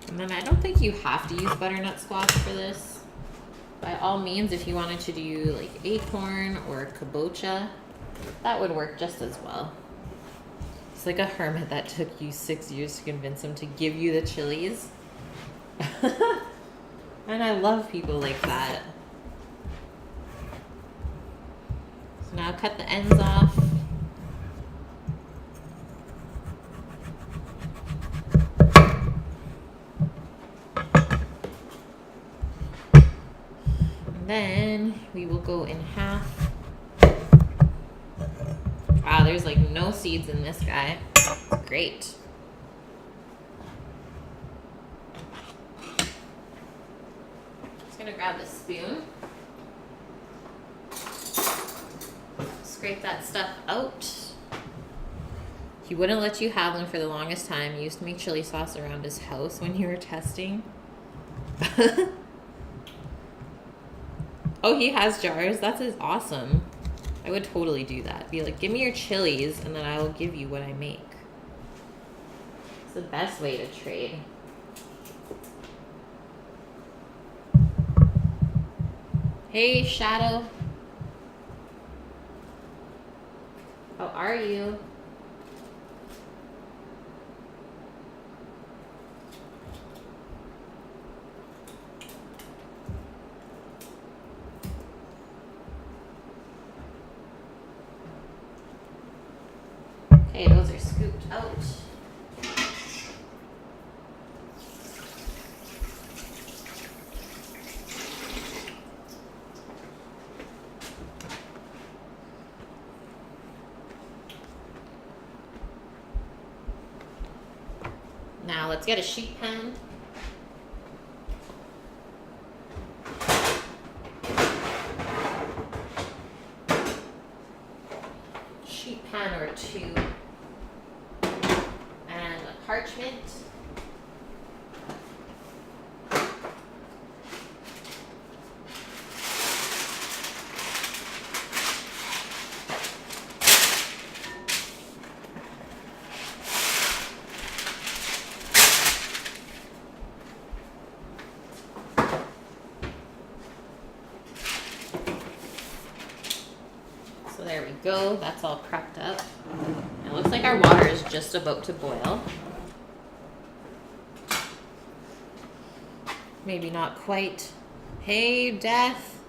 Speaker 1: And then I don't think you have to use butternut squash for this. By all means, if you wanted to do like acorn or kabocha, that would work just as well. It's like a hermit that took you 6 years to convince him to give you the chilies. And I love people like that. So now cut the ends off. then we will go in half. Wow, there's like no seeds in this guy. Great. Just gonna grab a spoon. Scrape that stuff out. He wouldn't let you have one for the longest time. He used to make chili sauce around his house when you were testing. Oh, he has jars? That's awesome. I would totally do that. Be like, give me your chilies, and then I will give you what I make. It's the best way to trade. Hey, Shadow. How are you? Okay, those are scooped out. Now let's get a sheet pan. Sheet pan or two. And a parchment. So there we go, that's all prepped up. It looks like our water is just about to boil. Maybe not quite. Hey, Death.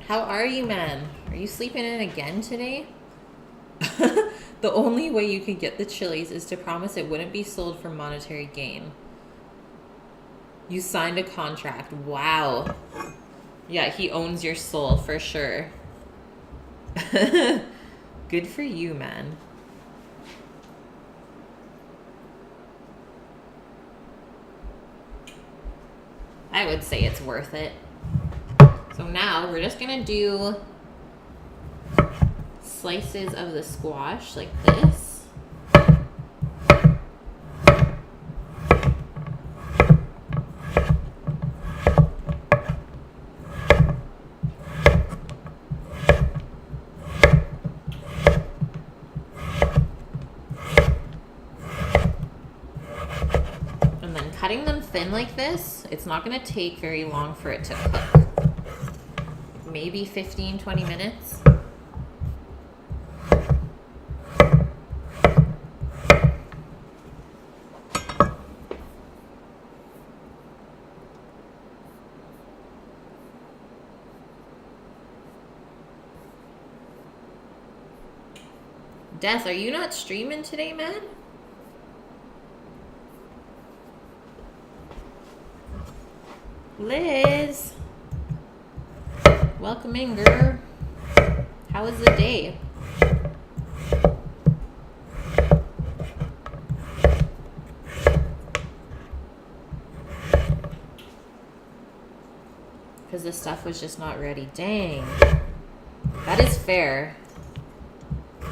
Speaker 1: How are you, man? Are you sleeping in again today? The only way you could get the chilies is to promise it wouldn't be sold for monetary gain. You signed a contract. Wow. Yeah, he owns your soul for sure. Good for you, man. I would say it's worth it. So now we're just gonna do slices of the squash like this. Cutting them thin like this, it's not going to take very long for it to cook. Maybe 15-20 minutes. Death, are you not streaming today, man? Liz, welcome in, girl. How was the day? Because the stuff was just not ready. Dang. That is fair. I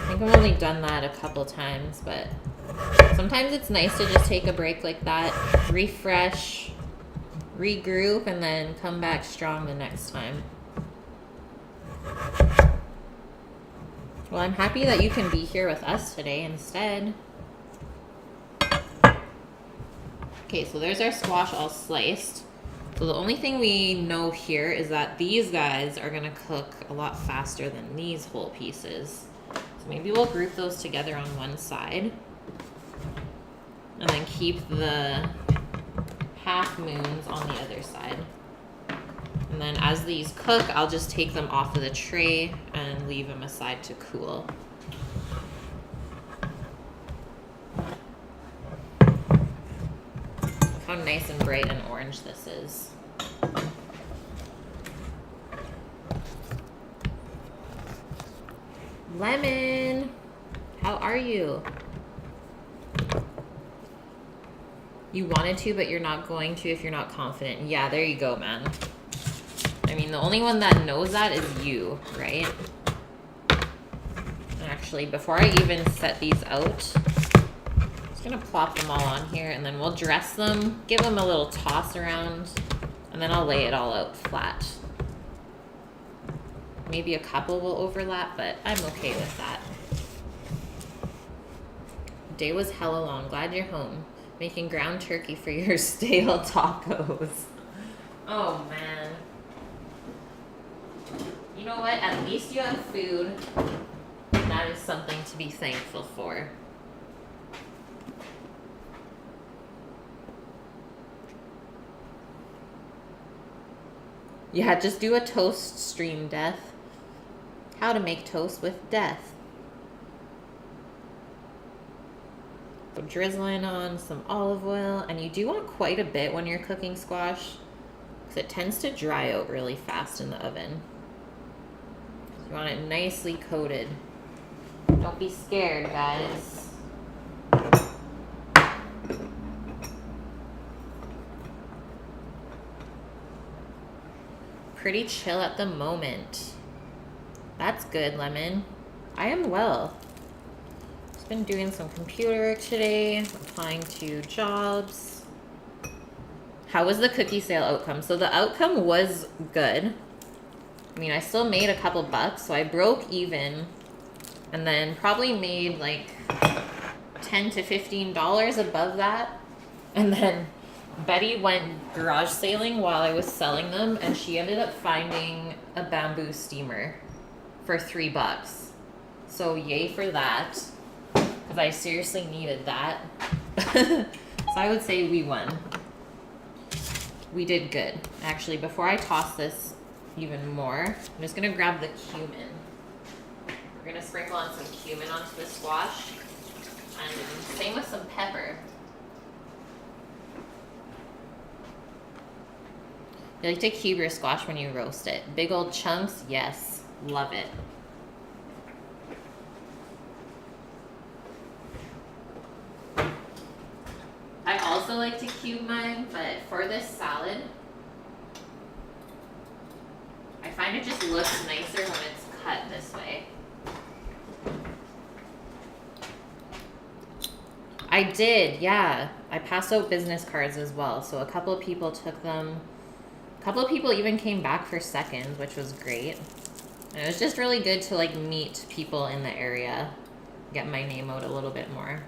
Speaker 1: think I've only done that a couple times, but sometimes it's nice to just take a break like that, refresh, regroup, and then come back strong the next time. Well, I'm happy that you can be here with us today instead. Okay, so there's our squash all sliced. So the only thing we know here is that these guys are gonna cook a lot faster than these whole pieces. So maybe we'll group those together on one side. And then keep the half moons on the other side. And then as these cook, I'll just take them off of the tray and leave them aside to cool. how nice and bright and orange this is. Lemon, how are you? You wanted to, but you're not going to if you're not confident. Yeah, there you go, man. I mean, the only one that knows that is you, right? Actually, before I even set these out, I'm just gonna plop them all on here and then we'll dress them, give them a little toss around, and then I'll lay it all out flat. Maybe a couple will overlap, but I'm okay with that. Day was hella long. Glad you're home. Making ground turkey for your stale tacos. Oh, man. You know what? At least you have food. That is something to be thankful for. Yeah, just do a toast stream, Death. How to make toast with Death. So drizzling on some olive oil, and you do want quite a bit when you're cooking squash because it tends to dry out really fast in the oven. You want it nicely coated. Don't be scared, guys. Pretty chill at the moment. That's good, Lemon. I am well. Just been doing some computer work today, applying to jobs. How was the cookie sale outcome? So the outcome was good. I mean, I still made a couple bucks, so I broke even. And then probably made like $10 to $15 above that. And then Betty went garage sailing while I was selling them, and she ended up finding a bamboo steamer for $3. So yay for that, because I seriously needed that. So I would say we won. We did good. Actually, before I toss this even more, I'm just gonna grab the cumin. We're gonna sprinkle on some cumin onto the squash, and same with some pepper. You like to cube your squash when you roast it. Big old chunks, yes, love it. I also like to cube mine, but for this salad, I find it just looks nicer when it's cut this way. I did, yeah. I passed out business cards as well, so a couple of people took them. A couple of people even came back for seconds, which was great. And it was just really good to like meet people in the area, get my name out a little bit more.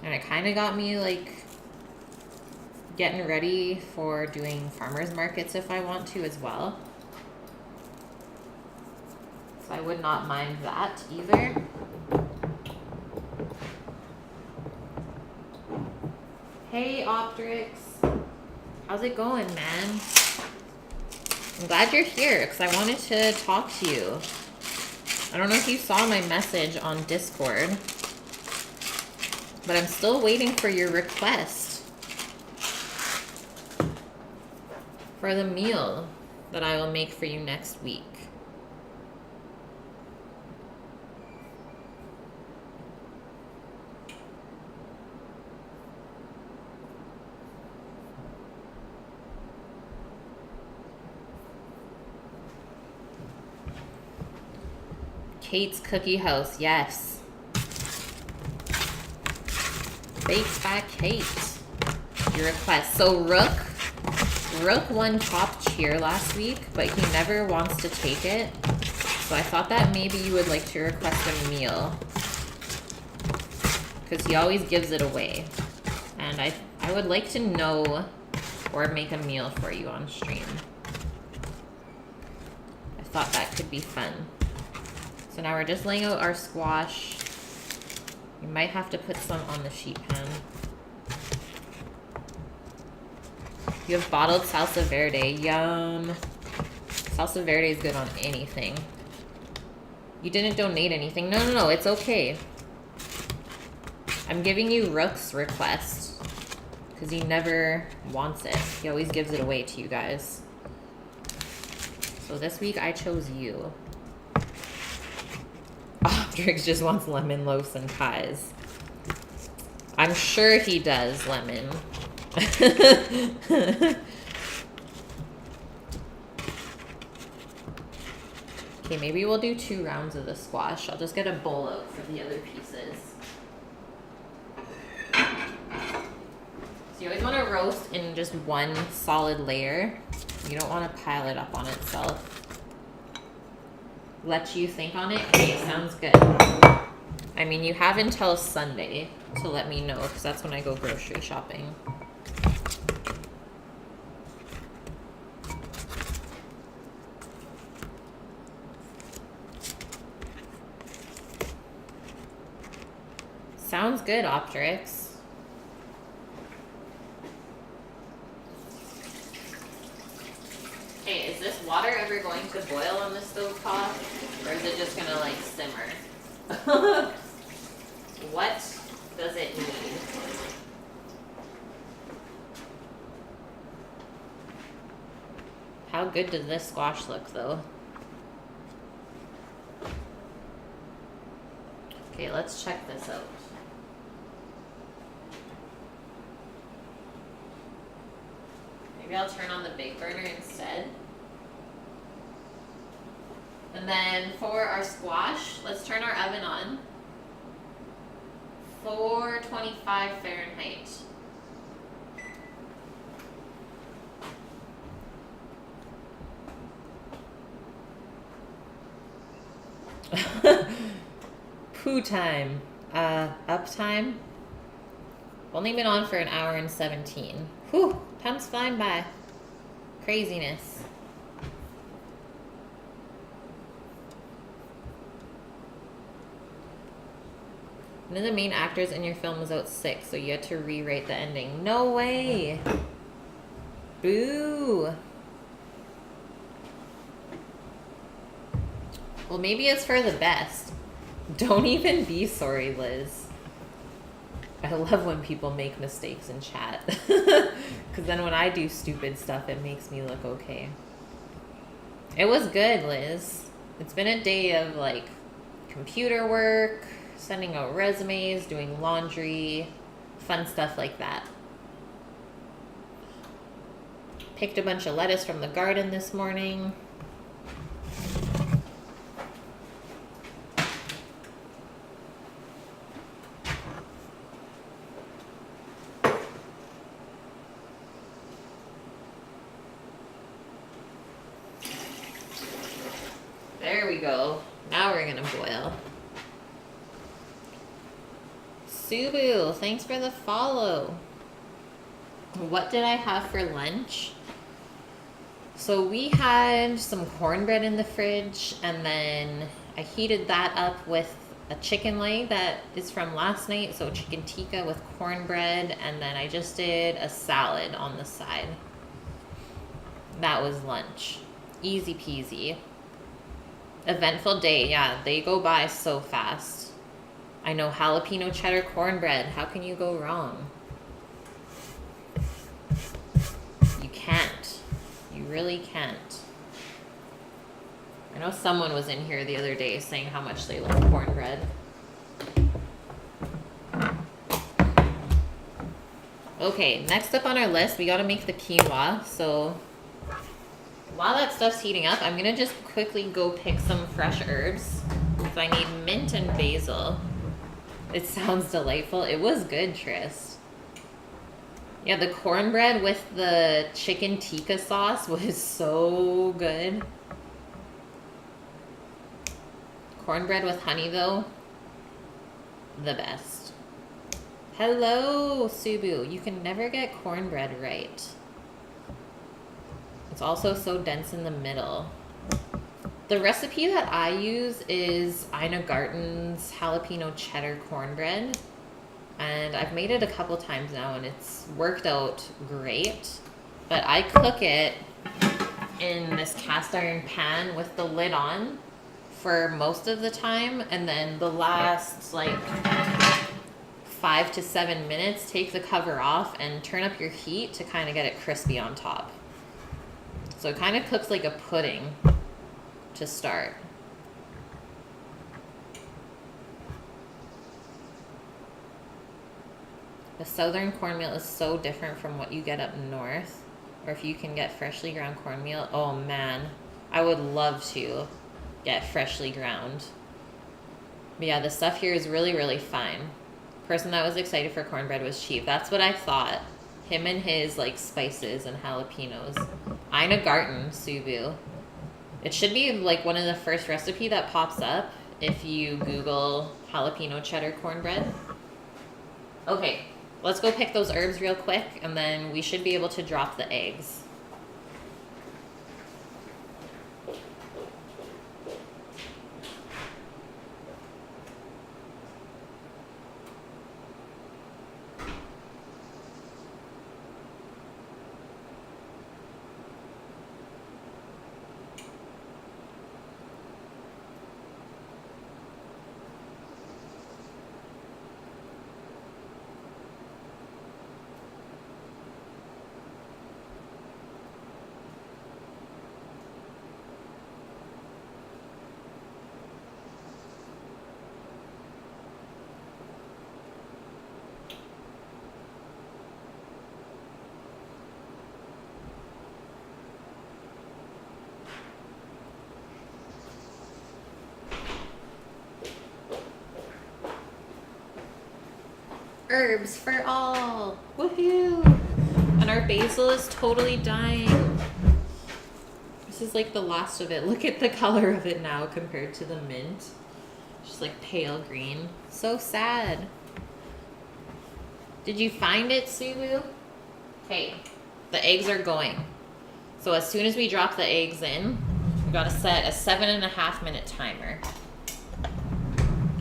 Speaker 1: And it kind of got me like getting ready for doing farmers markets if I want to as well. So I would not mind that either. Hey Optrix, how's it going, man? I'm glad you're here because I wanted to talk to you. I don't know if you saw my message on Discord, but I'm still waiting for your request for the meal that I will make for you next week. Kate's Cookie House, yes. Baked by Kate. Your request. So Rook won top cheer last week, but he never wants to take it. So I thought that maybe you would like to request a meal, because he always gives it away. And I would like to know or make a meal for you on stream. I thought that could be fun. So now we're just laying out our squash. You might have to put some on the sheet pan. You have bottled salsa verde. Yum. Salsa verde is good on anything. You didn't donate anything. No, it's okay. I'm giving you Rook's request. Because he never wants it. He always gives it away to you guys. So this week I chose you. Optrix just wants lemon loaves and pies. I'm sure he does, Lemon. Okay, maybe we'll do 2 rounds of the squash. I'll just get a bowl out for the other pieces. So you always want to roast in just one solid layer. You don't want to pile it up on itself. Let you think on it? Okay, sounds good. I mean, you have until Sunday to let me know, because that's when I go grocery shopping. Sounds good, Optrix. Hey, is this water ever going to boil on the stovetop? Or is it just gonna, like, simmer? What does it need? How good does this squash look, though? Okay, let's check this out. Maybe I'll turn on the big burner instead. And then for our squash, let's turn our oven on. 425 Fahrenheit. Poo time. Up time. Only been on for an hour and 17. Whew, time's flying by. Craziness. One of the main actors in your film was out sick, so you had to rewrite the ending. No way! Boo! Well, maybe it's for the best. Don't even be sorry, Liz. I love when people make mistakes in chat. Because then when I do stupid stuff, it makes me look okay. It was good, Liz. It's been a day of, like, computer work, sending out resumes, doing laundry, fun stuff like that. Picked a bunch of lettuce from the garden this morning. There we go. Now we're gonna boil. Subu, thanks for the follow. What did I have for lunch? So we had some cornbread in the fridge, and then I heated that up with a chicken leg that is from last night, so chicken tikka with cornbread, and then I just did a salad on the side. That was lunch. Easy peasy. Eventful day, yeah, they go by so fast. I know, jalapeno cheddar cornbread. How can you go wrong? You can't. You really can't. I know someone was in here the other day saying how much they love cornbread. Okay, next up on our list, we gotta make the quinoa. So while that stuff's heating up, I'm gonna just quickly go pick some fresh herbs. So I need mint and basil. It sounds delightful. It was good, Tris. Yeah, the cornbread with the chicken tikka sauce was so good. Cornbread with honey, though, the best. Hello, Subu. You can never get cornbread right. It's also so dense in the middle. The recipe that I use is Ina Garten's jalapeno cheddar cornbread. And I've made it a couple times now, and it's worked out great. But I cook it in this cast iron pan with the lid on for most of the time, and then the last like 5 to 7 minutes, take the cover off and turn up your heat to kind of get it crispy on top. So it kind of cooks like a pudding to start. The southern cornmeal is so different from what you get up north. Or if you can get freshly ground cornmeal, oh man, I would love to get freshly ground. But yeah, the stuff here is really, really fine. Person that was excited for cornbread was Chief. That's what I thought. Him and his like spices and jalapenos. Ina Garten, Subu. It should be like one of the first recipe that pops up if you Google jalapeno cheddar cornbread. Okay, let's go pick those herbs real quick, and then we should be able to drop the eggs. Herbs for all. Woohoo! And our basil is totally dying. This is like the last of it. Look at the color of it now compared to the mint. Just like pale green. So sad. Did you find it, Subu? Okay, the eggs are going. So as soon as we drop the eggs in, we gotta set a 7.5 minute timer.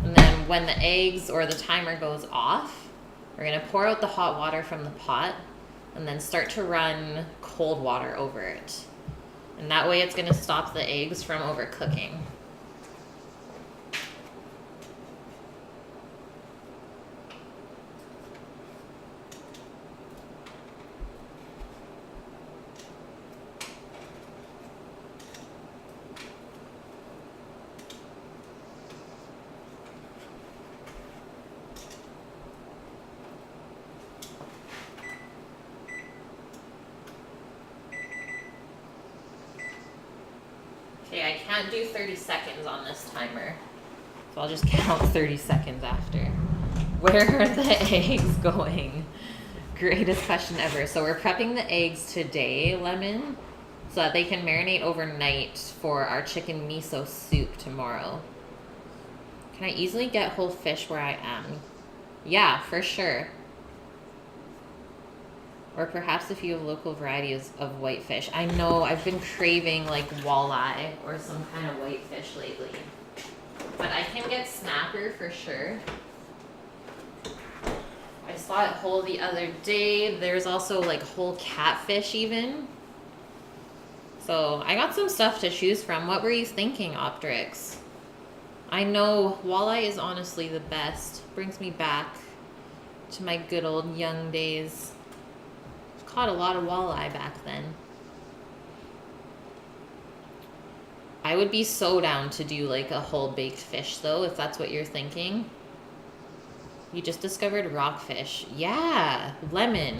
Speaker 1: And then when the eggs or the timer goes off, we're gonna pour out the hot water from the pot and then start to run cold water over it. And that way it's gonna stop the eggs from overcooking. Okay, I can't do 30 seconds on this timer. So I'll just count 30 seconds after. Where are the eggs going? Greatest question ever. So we're prepping the eggs today, Lemon, so that they can marinate overnight for our chicken miso soup tomorrow. Can I easily get whole fish where I am? Yeah, for sure. Or perhaps if you have local varieties of whitefish. I know, I've been craving like walleye or some kind of whitefish lately. But I can get snapper for sure. I saw it whole the other day. There's also like whole catfish even. So I got some stuff to choose from. What were you thinking, Optrix? I know walleye is honestly the best. Brings me back to my good old young days. Caught a lot of walleye back then. I would be so down to do like a whole baked fish though, if that's what you're thinking. You just discovered rockfish. Yeah, Lemon.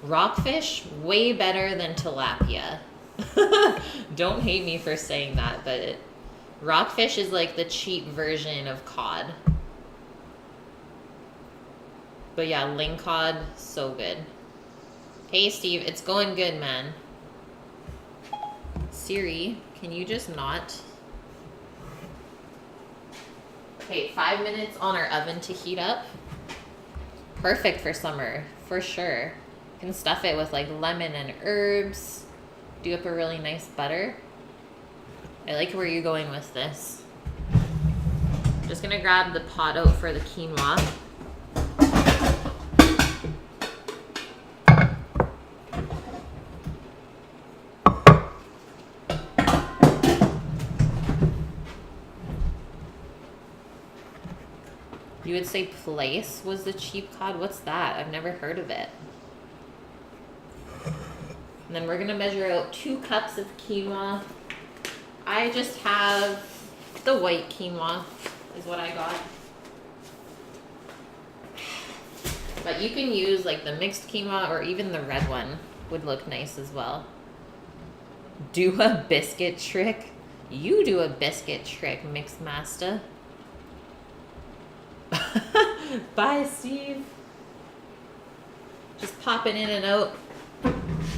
Speaker 1: Rockfish, way better than tilapia. Don't hate me for saying that, but rockfish is like the cheap version of cod. But yeah, lingcod, so good. Hey Steve, it's going good, man. Siri, can you just not? Okay, 5 minutes on our oven to heat up. Perfect for summer, for sure. You can stuff it with like lemon and herbs. Do up a really nice butter. I like where you're going with this. Just gonna grab the pot out for the quinoa. You would say Place was the cheap cod? What's that? I've never heard of it. And then we're gonna measure out 2 cups of quinoa. I just have the white quinoa is what I got. But you can use like the mixed quinoa or even the red one would look nice as well. Do a biscuit trick? You do a biscuit trick, Mixed Master. Bye, Steve. Just popping in and out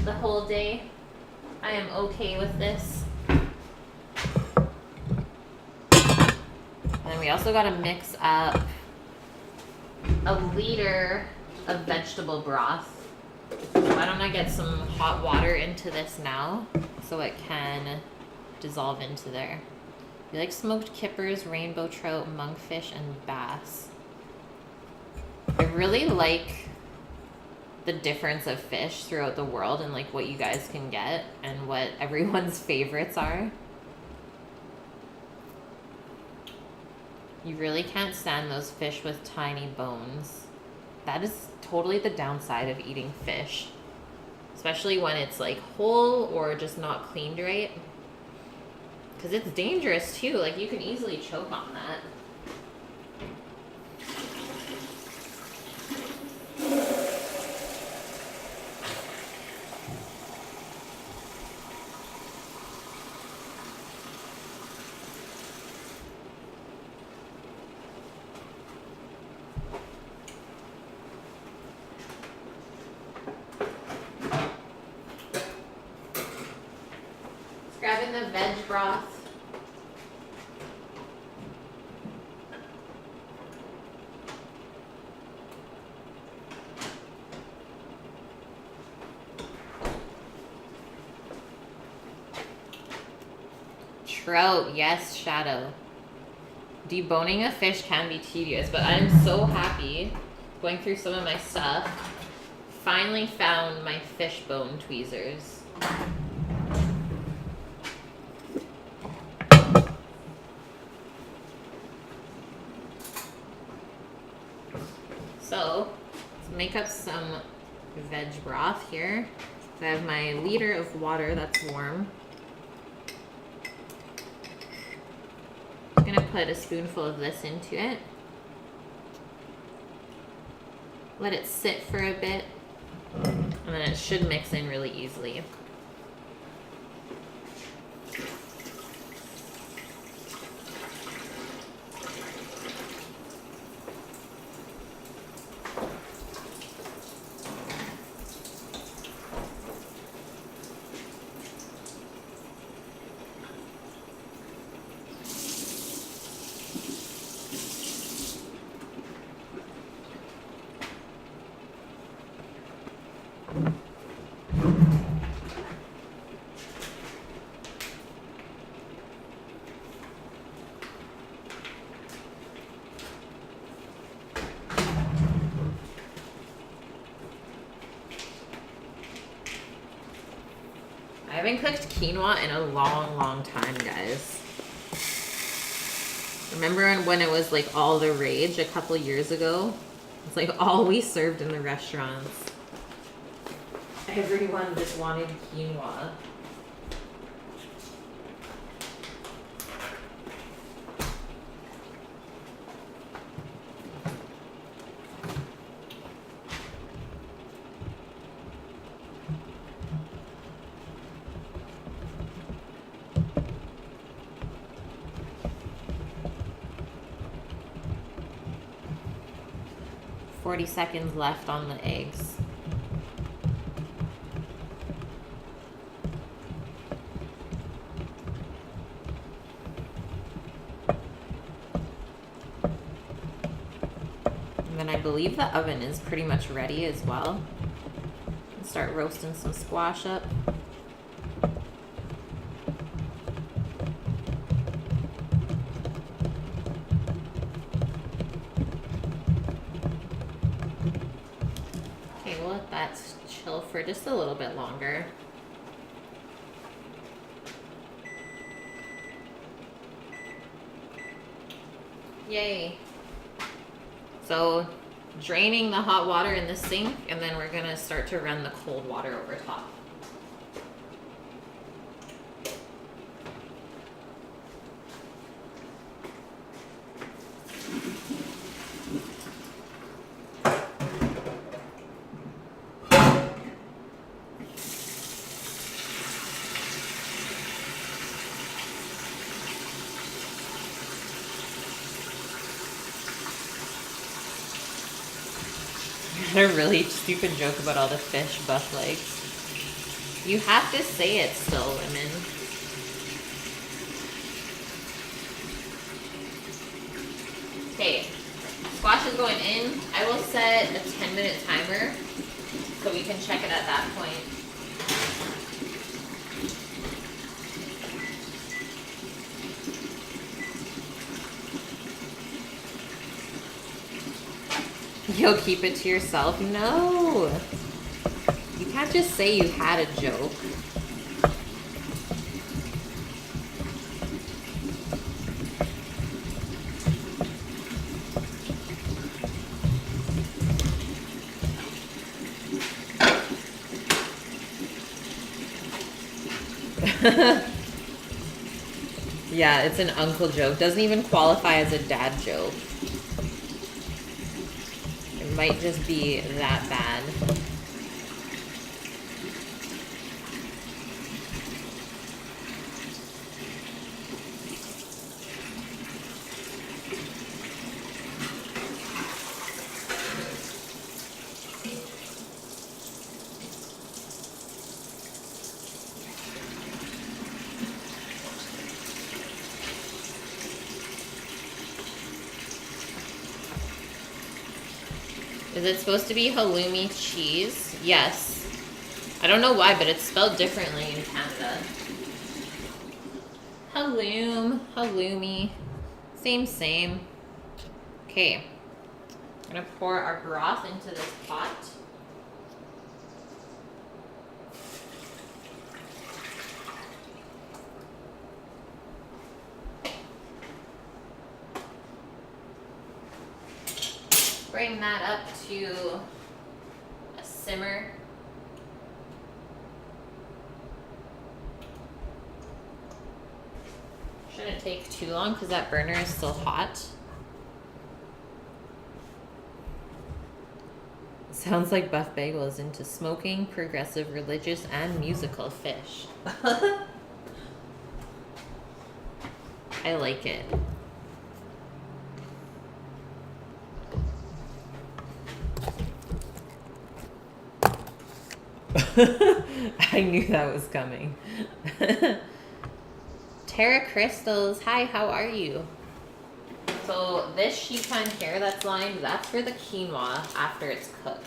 Speaker 1: the whole day. I am okay with this. And then we also gotta mix up a liter of vegetable broth. Why don't I get some hot water into this now so it can dissolve into there. We like smoked kippers, rainbow trout, monkfish, and bass. I really like the difference of fish throughout the world and like what you guys can get and what everyone's favorites are. You really can't stand those fish with tiny bones. That is totally the downside of eating fish, especially when it's like whole or just not cleaned right. Because it's dangerous too, like you can easily choke on that. Grabbing the veg broth. Trout, yes, Shadow. Deboning a fish can be tedious, but I'm so happy going through some of my stuff. Finally found my fish bone tweezers. So, let's make up some veg broth here. So I have my liter of water that's warm. I'm gonna put a spoonful of this into it. Let it sit for a bit, and then it should mix in really easily. I haven't cooked quinoa in a long time, guys. Remember when it was like all the rage a couple years ago? It's like all we served in the restaurants. Everyone just wanted quinoa. "40 seconds left on the eggs." And then I believe the oven is pretty much ready as well. Start roasting some squash up. Okay, we'll let that chill for just a little bit longer. Yay. So draining the hot water in the sink, and then we're gonna start to run the cold water over top. A really stupid joke about all the fish buff legs. You have to say it still, women. Okay, squash is going in. I will set a 10-minute timer so we can check it at that point. You'll keep it to yourself? No. You can't just say you had a joke. Yeah, it's an uncle joke. Doesn't even qualify as a dad joke. It might just be that bad. Is it supposed to be halloumi cheese? Yes. I don't know why, but it's spelled differently in Canada. Halloum, halloumi. Same. Okay. I'm gonna pour our broth into this pot. Bring that up to a simmer. Shouldn't take too long because that burner is still hot. Sounds like Buff Bagel is into smoking, progressive, religious, and musical fish. I like it. I knew that was coming. Terra Crystals, hi, how are you? So this sheet pan here that's lined, that's for the quinoa after it's cooked.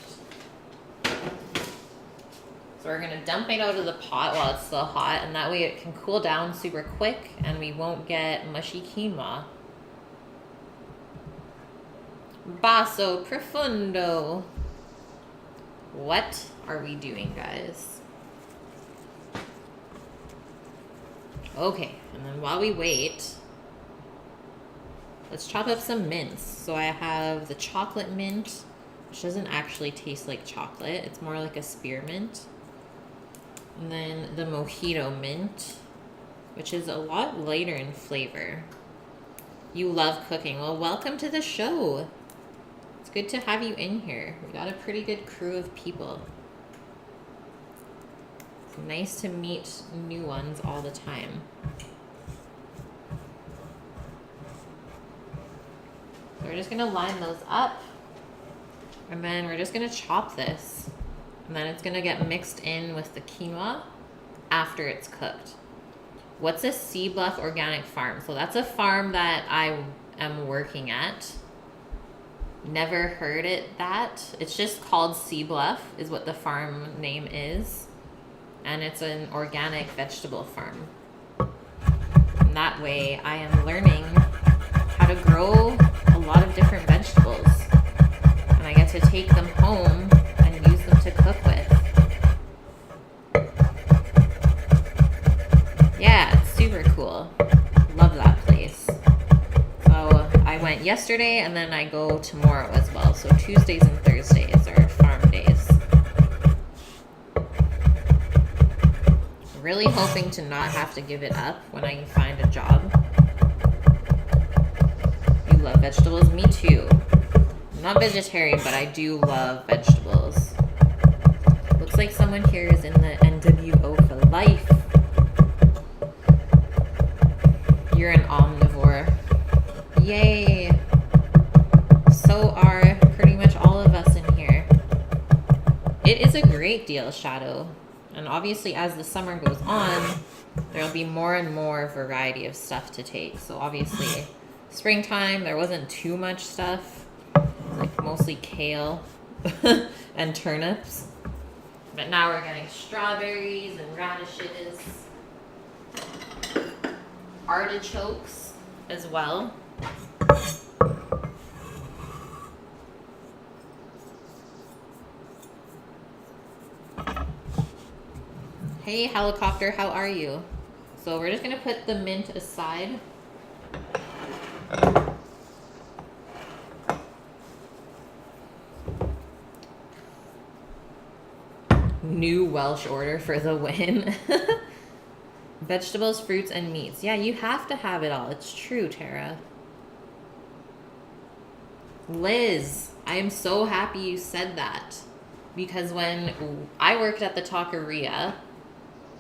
Speaker 1: So we're gonna dump it out of the pot while it's still hot, and that way it can cool down super quick and we won't get mushy quinoa. Basso profundo. What are we doing, guys? Okay, and then while we wait, let's chop up some mints. So I have the chocolate mint, which doesn't actually taste like chocolate. It's more like a spearmint. And then the mojito mint, which is a lot lighter in flavor. You love cooking. Well, welcome to the show. It's good to have you in here. We got a pretty good crew of people. It's nice to meet new ones all the time. So we're just gonna line those up, and then we're just gonna chop this, and then it's gonna get mixed in with the quinoa after it's cooked. What's a Sea Bluff organic farm? So that's a farm that I am working at. Never heard it that. It's just called Sea Bluff is what the farm name is. And it's an organic vegetable farm. And that way I am learning how to grow a lot of different vegetables. And I get to take them home and use them to cook with. Yeah, it's super cool. Love that place. So I went yesterday, and then I go tomorrow as well. So Tuesdays and Thursdays are farm days. Really hoping to not have to give it up when I find a job. You love vegetables? Me too. I'm not vegetarian, but I do love vegetables. Looks like someone here is in the NWO for life. You're an omnivore. Yay. So are pretty much all of us in here. It is a great deal, Shadow. And obviously as the summer goes on, there'll be more and more variety of stuff to take. So obviously springtime, there wasn't too much stuff. Like mostly kale and turnips. But now we're getting strawberries and radishes. Artichokes as well. Hey helicopter, how are you? So we're just gonna put the mint aside. New Welsh order for the win. Vegetables, fruits, and meats. Yeah, you have to have it all. It's true, Tara. Liz, I am so happy you said that. Because when I worked at the taqueria,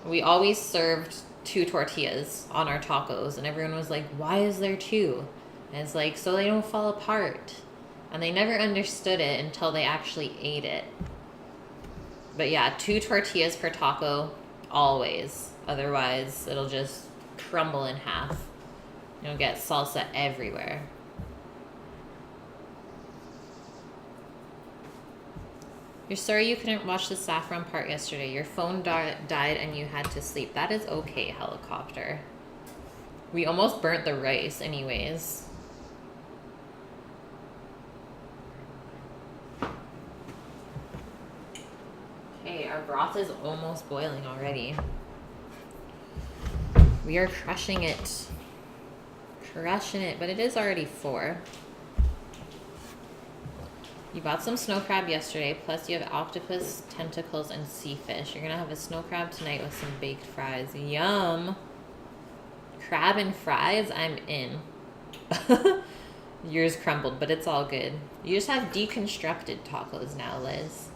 Speaker 1: we always served 2 tortillas on our tacos. And everyone was like, why is there 2? And it's like, so they don't fall apart. And they never understood it until they actually ate it. But yeah, 2 tortillas per taco, always. Otherwise, it'll just crumble in half. You'll get salsa everywhere. You're sorry you couldn't watch the saffron part yesterday. Your phone died and you had to sleep. That is okay, helicopter. We almost burnt the rice anyways. Okay, our broth is almost boiling already. We are crushing it. Crushing it, but it is already 4. You bought some snow crab yesterday, plus you have octopus, tentacles, and sea fish. You're gonna have a snow crab tonight with some baked fries. Yum! Crab and fries? I'm in. Yours crumbled, but it's all good. You just have deconstructed tacos now, Liz.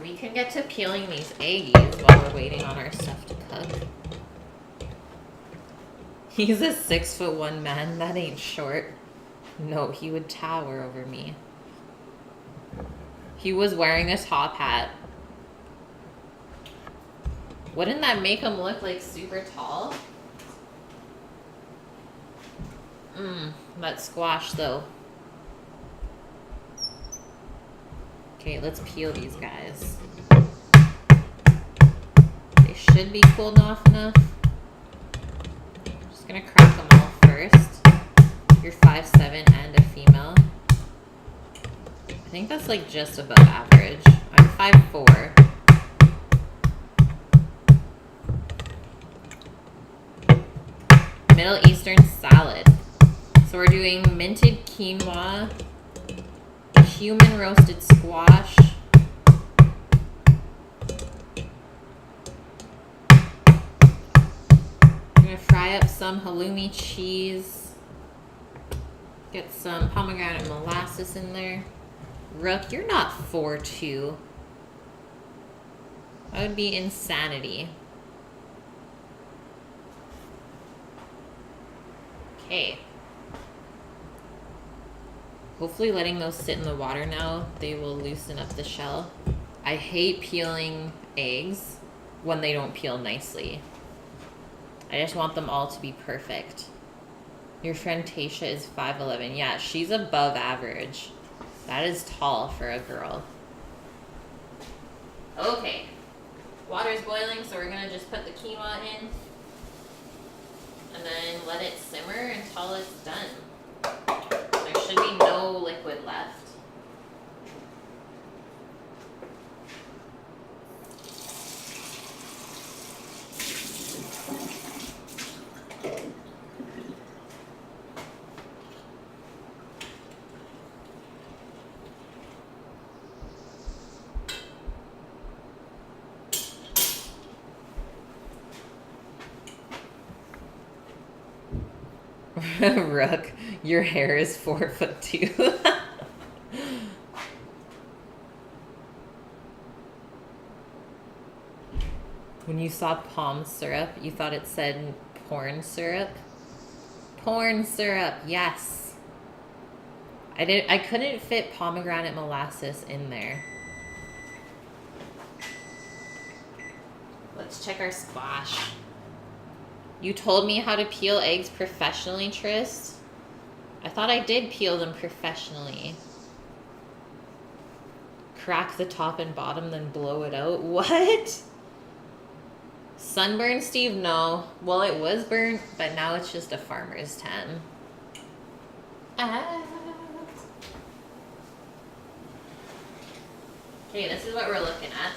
Speaker 1: We can get to peeling these eggies while we're waiting on our stuff to cook. He's a 6'1" man. That ain't short. No, he would tower over me. He was wearing a top hat. Wouldn't that make him look like super tall? That squash though. Okay, let's peel these guys. They should be cooled off enough. Just gonna crack them all first. You're 5'7" and a female. I think that's like just above average. I'm 5'4". Middle Eastern salad. So we're doing minted quinoa, cumin roasted squash, I'm gonna fry up some halloumi cheese, get some pomegranate molasses in there. Rook, you're not 4'2". That would be insanity. Okay. Hopefully letting those sit in the water now, they will loosen up the shell. I hate peeling eggs when they don't peel nicely. I just want them all to be perfect. Your friend Tasha is 5'11". Yeah, she's above average. That is tall for a girl. Okay. Water's boiling, so we're gonna just put the quinoa in. And then let it simmer until it's done. There should be no liquid left. Rook, your hair is 4'2". When you saw palm syrup, you thought it said porn syrup? Porn syrup, yes. I couldn't fit pomegranate molasses in there. Let's check our squash. You told me how to peel eggs professionally, Trist. I thought I did peel them professionally. Crack the top and bottom, then blow it out. What? Sunburn, Steve? No. Well, it was burnt, but now it's just a farmer's tan. Ah. Okay, this is what we're looking at.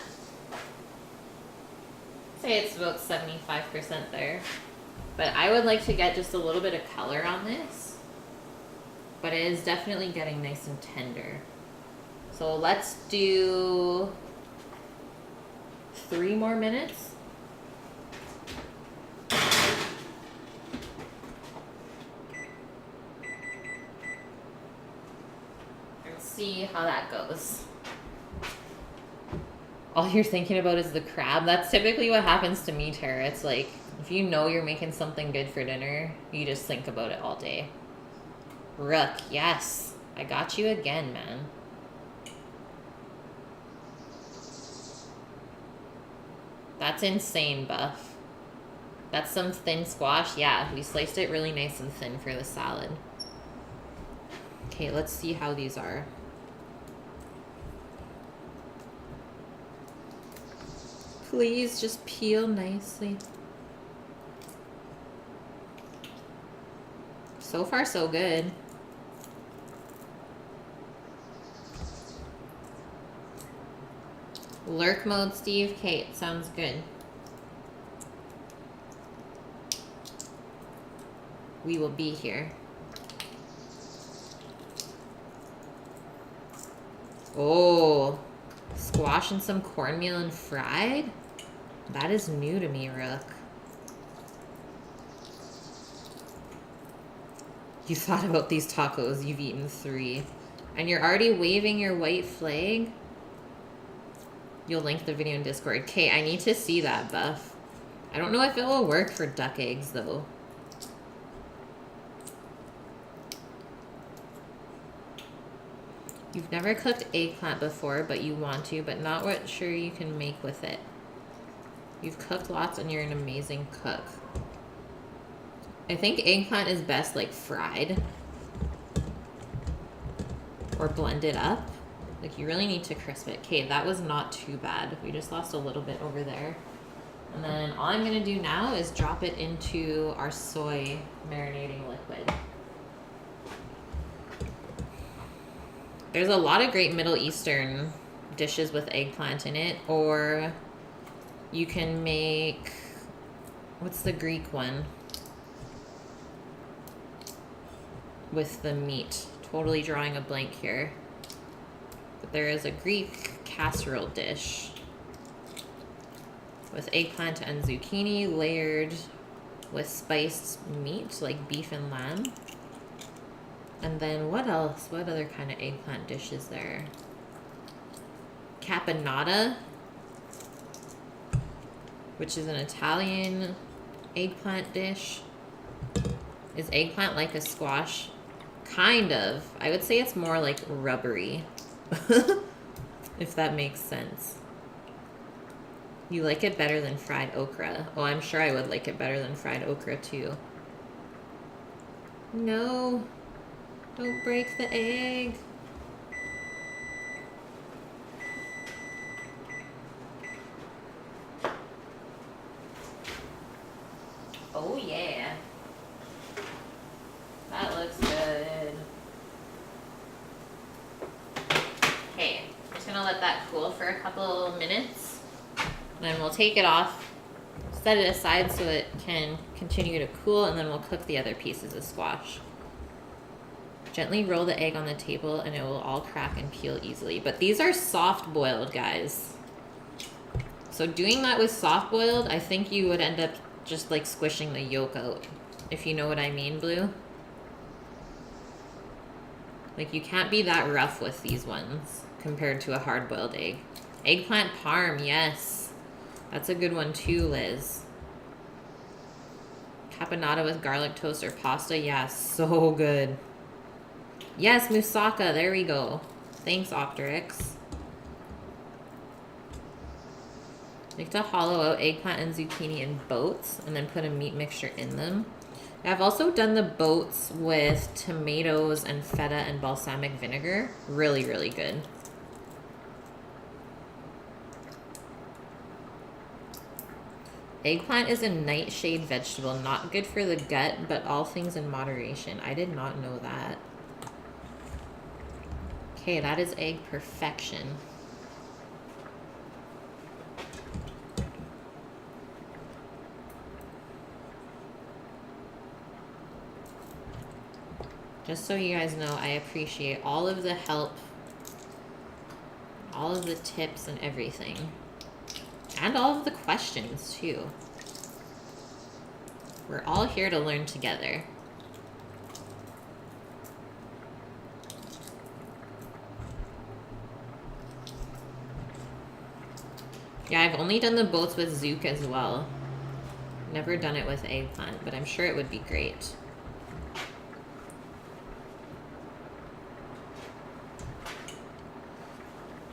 Speaker 1: Say it's about 75% there. But I would like to get just a little bit of color on this. But it is definitely getting nice and tender. So let's do 3 more minutes. And see how that goes. All you're thinking about is the crab. That's typically what happens to me, Tara. It's like, if you know you're making something good for dinner, you just think about it all day. Rook, yes. I got you again, man. That's insane, Buff. That's some thin squash. Yeah, we sliced it really nice and thin for the salad. Okay, let's see how these are. Please just peel nicely. So far, so good. Lurk mode, Steve. Kate, sounds good. We will be here. Oh, squash and some cornmeal and fried? That is new to me, Rook. You thought about these tacos, you've eaten 3. And you're already waving your white flag? You'll link the video in Discord. Okay, I need to see that, Buff. I don't know if it will work for duck eggs, though. You've never cooked eggplant before, but you want to, but not what sure you can make with it. You've cooked lots and you're an amazing cook. I think eggplant is best like fried or blended up. Like you really need to crisp it. Okay, that was not too bad. We just lost a little bit over there. And then all I'm gonna do now is drop it into our soy marinating liquid. There's a lot of great Middle Eastern dishes with eggplant in it, or you can make, what's the Greek one? With the meat. Totally drawing a blank here. But there is a Greek casserole dish with eggplant and zucchini layered with spiced meat, like beef and lamb. And then what else? What other kind of eggplant dish is there? Caponata, which is an Italian eggplant dish. Is eggplant like a squash? Kind of. I would say it's more like rubbery. If that makes sense. You like it better than fried okra. Oh, I'm sure I would like it better than fried okra too. No. Don't break the egg. gonna let that cool for a couple minutes. Then we'll take it off, set it aside so it can continue to cool, and then we'll cook the other pieces of squash. Gently roll the egg on the table and it will all crack and peel easily. But these are soft boiled, guys. So doing that with soft boiled, I think you would end up just like squishing the yolk out. If you know what I mean, Blue. Like you can't be that rough with these ones compared to a hard boiled egg. Eggplant parm, yes. That's a good one too, Liz. Caponata with garlic toast or pasta, yeah, so good. Yes, moussaka, there we go. Thanks, Opterix. Like to hollow out eggplant and zucchini in boats and then put a meat mixture in them. I've also done the boats with tomatoes and feta and balsamic vinegar. Really, really good. Eggplant is a nightshade vegetable, not good for the gut, but all things in moderation. I did not know that. Okay, that is egg perfection. Just so you guys know, I appreciate all of the help, all of the tips and everything. And all of the questions, too. We're all here to learn together. Yeah, I've only done the boats with zouk as well. Never done it with eggplant, but I'm sure it would be great.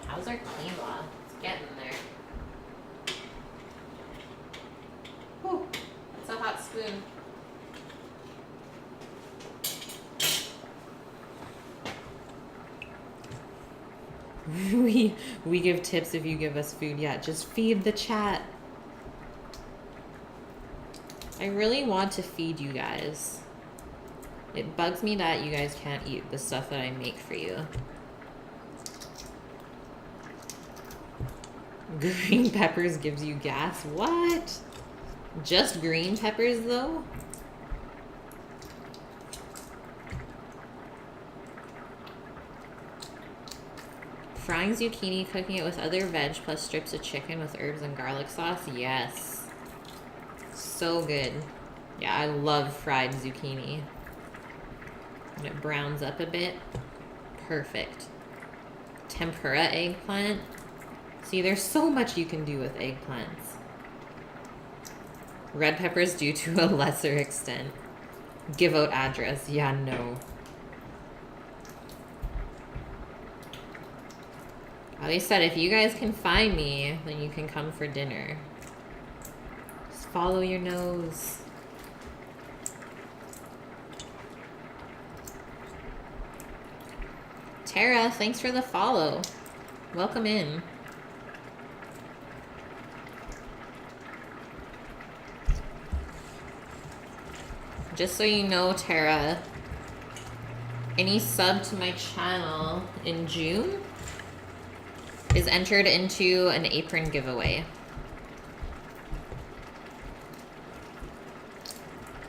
Speaker 1: How's our quinoa? It's getting there. Whew, that's a hot spoon. We give tips if you give us food. Yeah, just feed the chat. I really want to feed you guys. It bugs me that you guys can't eat the stuff that I make for you. Green peppers gives you gas? What? Just green peppers though? Frying zucchini, cooking it with other veg, plus strips of chicken with herbs and garlic sauce. Yes. So good. Yeah, I love fried zucchini. When it browns up a bit. Perfect. Tempura eggplant. See, there's so much you can do with eggplants. Red peppers do to a lesser extent. Give out address. Yeah, no. They said if you guys can find me, then you can come for dinner. Just follow your nose. Tara, thanks for the follow. Welcome in. Just so you know, Tara, any sub to my channel in June is entered into an apron giveaway.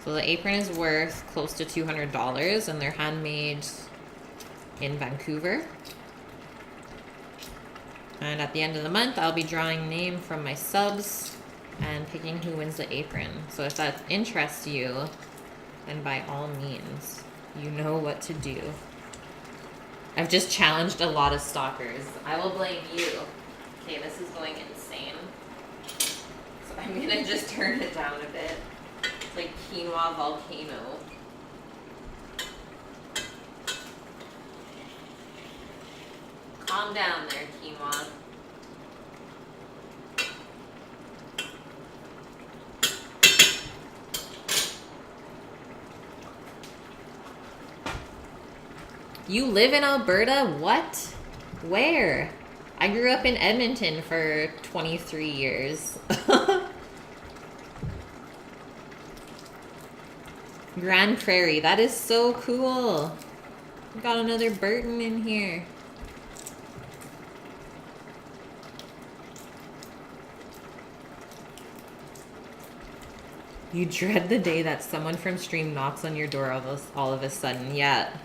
Speaker 1: So the apron is worth close to $200 and they're handmade in Vancouver. And at the end of the month, I'll be drawing name from my subs and picking who wins the apron. So if that interests you, then by all means, you know what to do. I've just challenged a lot of stalkers. I will blame you. Okay, this is going insane. So I'm gonna just turn it down a bit. It's like quinoa volcano. Calm down there, quinoa. You live in Alberta? What? Where? I grew up in Edmonton for 23 years. Grand Prairie. That is so cool. We got another Burton in here. You dread the day that someone from stream knocks on your door all of a sudden. Yeah.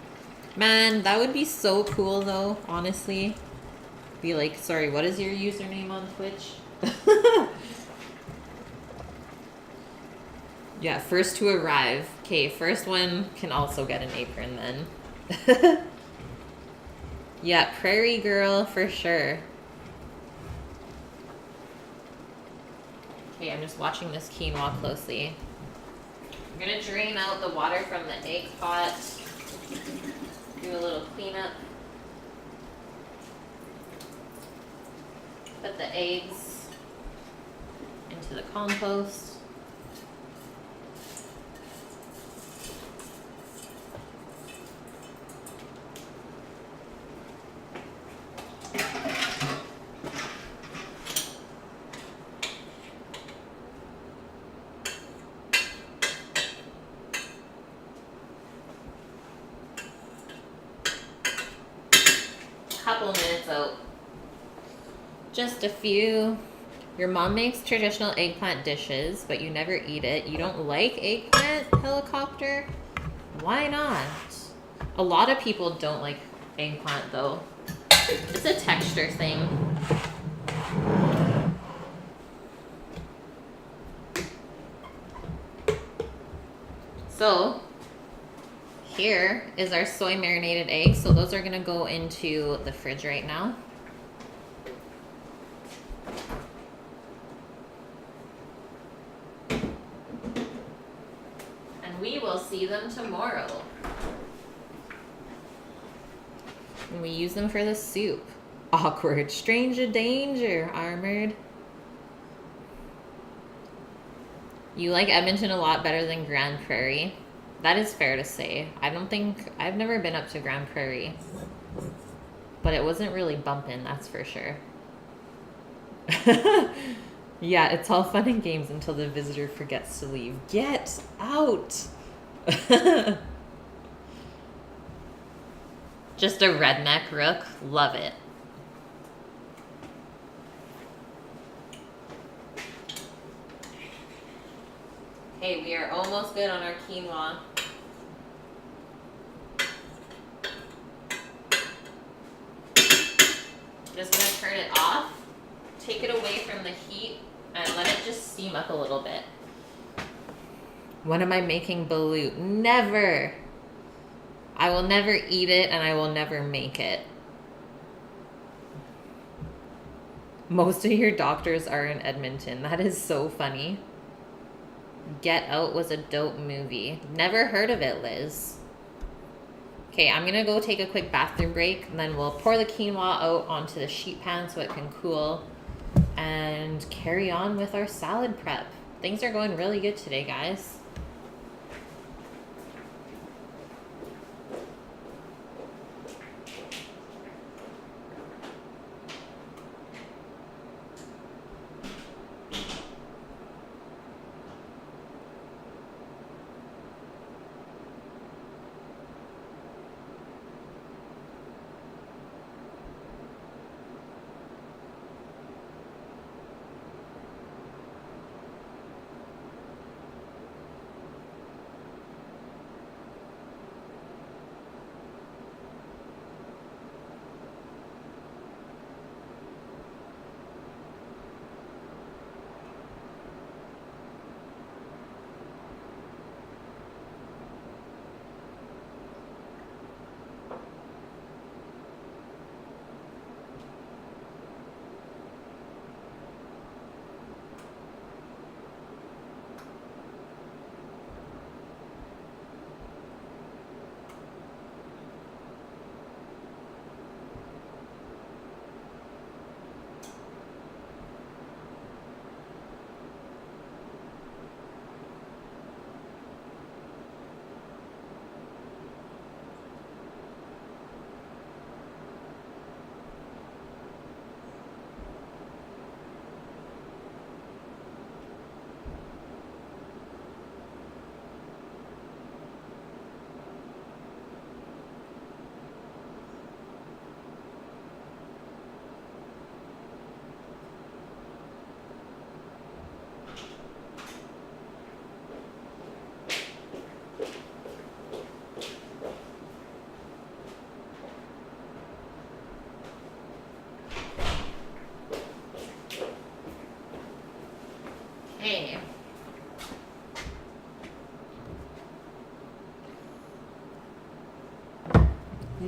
Speaker 1: Man, that would be so cool though, honestly. Be like, sorry, what is your username on Twitch? Yeah, first to arrive. Okay, first one can also get an apron then. Yeah, prairie girl for sure. Okay, I'm just watching this quinoa closely. I'm gonna drain out the water from the egg pot. Do a little cleanup. Put the eggs into the compost. Couple minutes out. Just a few. Your mom makes traditional eggplant dishes, but you never eat it. You don't like eggplant, helicopter? Why not? A lot of people don't like eggplant though. It's a texture thing. So, here is our soy marinated eggs. So those are gonna go into the fridge right now. And we will see them tomorrow. And we use them for the soup. Awkward, stranger danger, Armored. You like Edmonton a lot better than Grand Prairie. That is fair to say. I've never been up to Grand Prairie. But it wasn't really bumping, that's for sure. Yeah, it's all fun and games until the visitor forgets to leave. Get out! Just a redneck rook. Love it. Okay, we are almost good on our quinoa. Just gonna turn it off, take it away from the heat, and let it just steam up a little bit. When am I making balut? Never! I will never eat it and I will never make it. Most of your doctors are in Edmonton. That is so funny. Get Out was a dope movie. Never heard of it, Liz. Okay, I'm gonna go take a quick bathroom break, and then we'll pour the quinoa out onto the sheet pan so it can cool, and carry on with our salad prep. Things are going really good today, guys.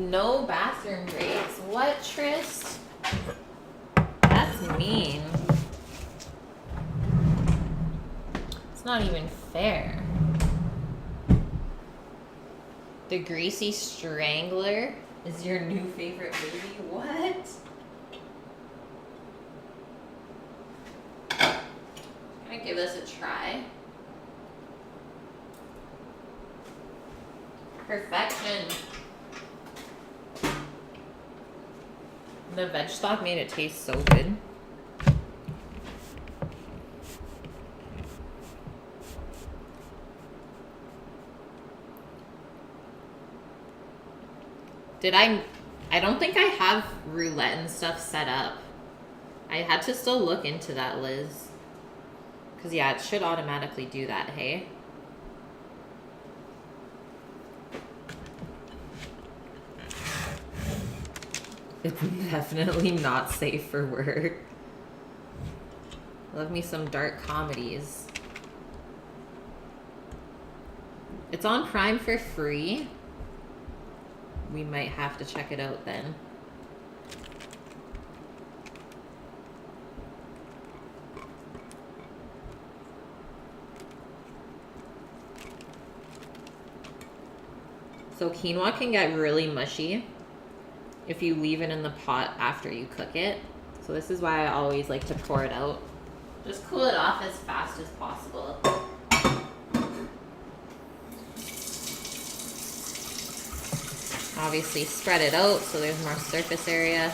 Speaker 1: No bathroom breaks. What, Trist? That's mean. It's not even fair. The Greasy Strangler is your new favorite movie? What? I'm gonna give this a try. Perfection. The veg stock made it taste so good. I don't think I have roulette and stuff set up. I had to still look into that, Liz. Because, yeah, it should automatically do that, hey? It's definitely not safe for work. Love me some dark comedies. It's on Prime for free. We might have to check it out then. So quinoa can get really mushy if you leave it in the pot after you cook it. So this is why I always like to pour it out. Just cool it off as fast as possible. Obviously spread it out so there's more surface area.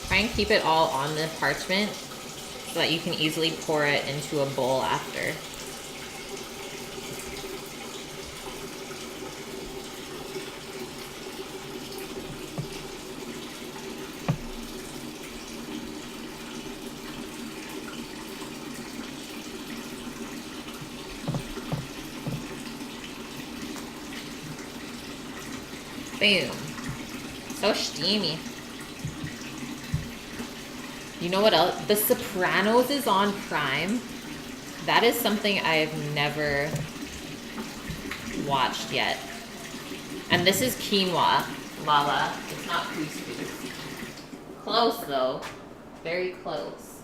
Speaker 1: Try and keep it all on the parchment so that you can easily pour it into a bowl after. Boom. So steamy. You know what else? The Sopranos is on Prime. That is something I've never watched yet. And this is quinoa, Lala. It's not couscous. Close though. Very close.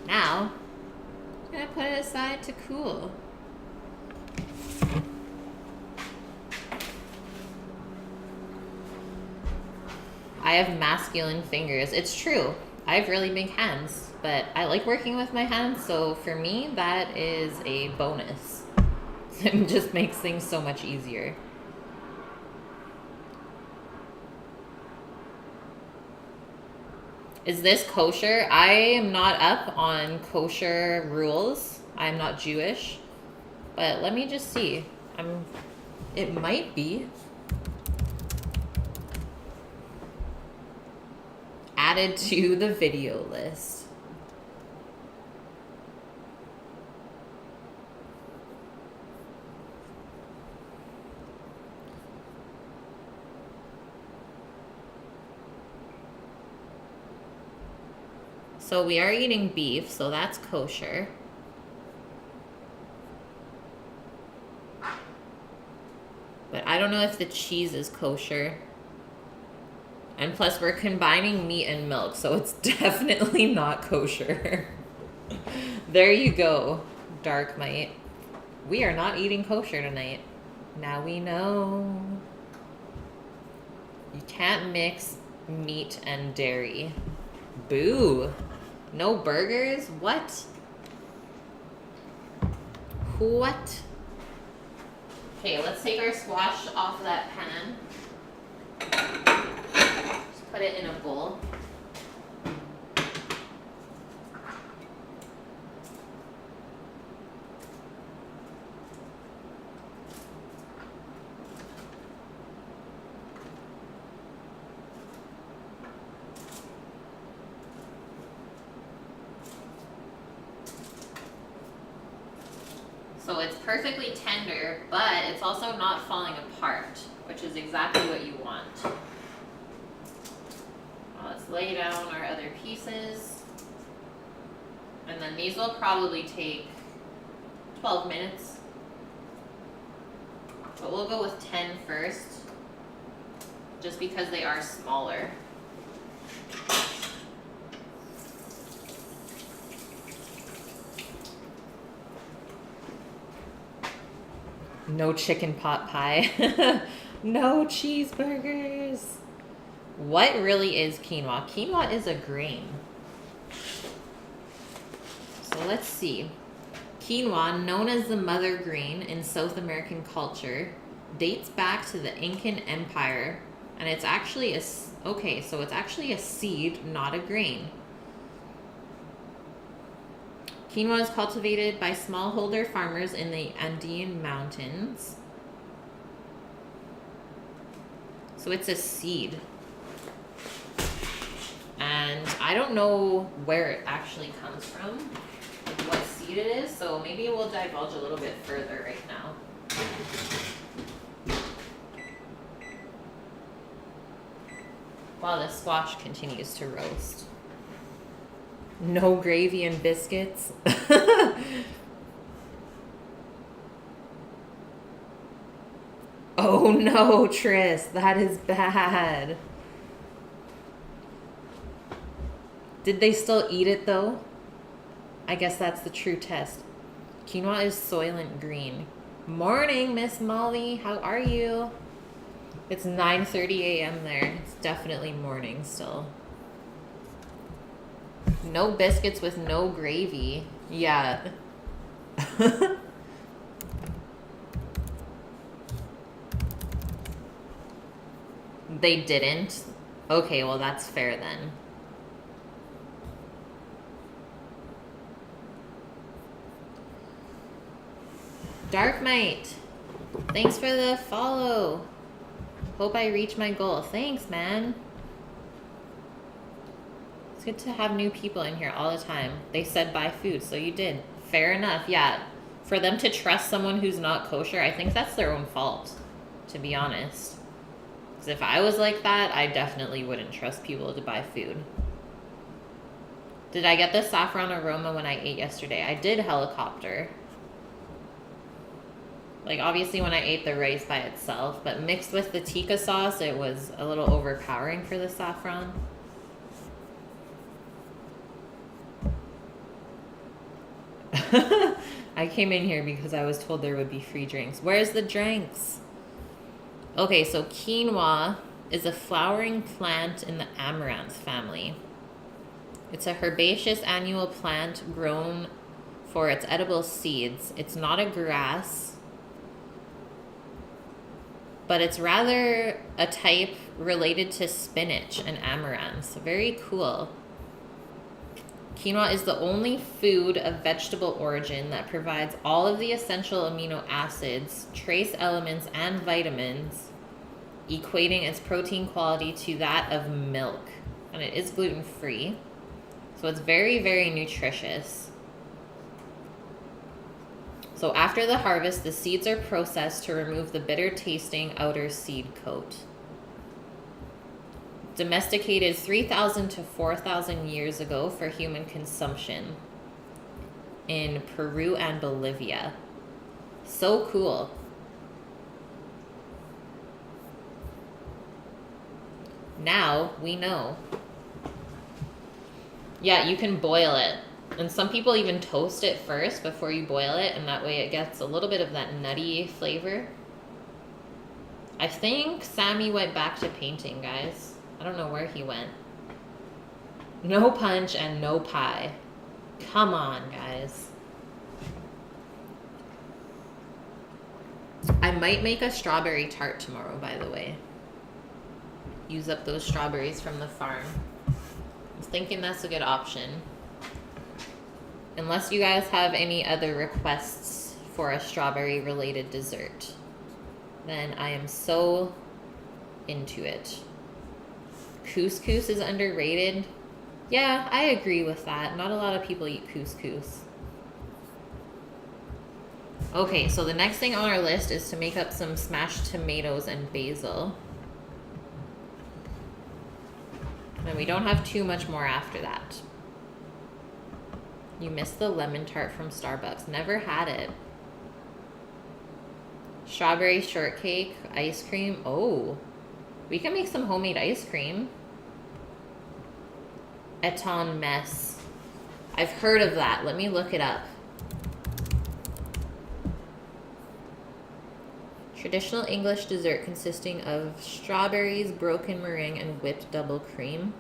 Speaker 1: Now, I'm gonna put it aside to cool. I have masculine fingers. It's true. I have really big hands, but I like working with my hands, so for me, that is a bonus. It just makes things so much easier. Is this kosher? I am not up on kosher rules. I'm not Jewish, but let me just see. It might be. Added to the video list. So we are eating beef, so that's kosher. But I don't know if the cheese is kosher. And plus, we're combining meat and milk, so it's definitely not kosher. There you go, Dark Mite. We are not eating kosher tonight. Now we know. You can't mix meat and dairy. Boo. No burgers? What? What? Okay, let's take our squash off that pan. Put it in a bowl. So it's perfectly tender, but it's also not falling apart, which is exactly what you want. Let's lay down our other pieces. And then these will probably take 12 minutes. But we'll go with 10 first, just because they are smaller. No chicken pot pie. No cheeseburgers. What really is quinoa? Quinoa is a grain. So let's see. Quinoa, known as the mother grain in South American culture, dates back to the Incan Empire, and it's actually it's actually a seed, not a grain. Quinoa is cultivated by smallholder farmers in the Andean mountains. So it's a seed. And I don't know where it actually comes from, like what seed it is, so maybe we'll divulge a little bit further right now. While the squash continues to roast. No gravy and biscuits. Oh no, Tris, that is bad. Did they still eat it though? I guess that's the true test. Quinoa is soylent green. Morning, Miss Molly. How are you? It's 9:30 a.m. there. It's definitely morning still. No biscuits with no gravy. Yeah. They didn't? Okay, well that's fair then. Darkmite, thanks for the follow. Hope I reach my goal. Thanks, man. It's good to have new people in here all the time. They said buy food, so you did. Fair enough, yeah. For them to trust someone who's not kosher, I think that's their own fault, to be honest. Because if I was like that, I definitely wouldn't trust people to buy food. Did I get the saffron aroma when I ate yesterday? I did helicopter. Like, obviously when I ate the rice by itself, but mixed with the tikka sauce, it was a little overpowering for the saffron. I came in here because I was told there would be free drinks. Where's the drinks? Okay, so quinoa is a flowering plant in the amaranth family. It's a herbaceous annual plant grown for its edible seeds. It's not a grass, but it's rather a type related to spinach and amaranth. So very cool. Quinoa is the only food of vegetable origin that provides all of the essential amino acids, trace elements, and vitamins, equating its protein quality to that of milk. And it is gluten-free, so it's very, very nutritious. So after the harvest, the seeds are processed to remove the bitter-tasting outer seed coat. Domesticated 3,000 to 4,000 years ago for human consumption in Peru and Bolivia. So cool. Now we know. Yeah, you can boil it. And some people even toast it first before you boil it, and that way it gets a little bit of that nutty flavor. I think Sammy went back to painting, guys. I don't know where he went. No punch and no pie. Come on, guys. I might make a strawberry tart tomorrow, by the way. Use up those strawberries from the farm. I was thinking that's a good option. Unless you guys have any other requests for a strawberry related dessert, then I am so into it. Couscous is underrated. Yeah, I agree with that. Not a lot of people eat couscous. Okay, so the next thing on our list is to make up some smashed tomatoes and basil. And we don't have too much more after that. You missed the lemon tart from Starbucks. Never had it. Strawberry shortcake, ice cream. Oh, we can make some homemade ice cream. Eton mess. I've heard of that. Let me look it up. Traditional English dessert consisting of strawberries, broken meringue, and whipped double cream.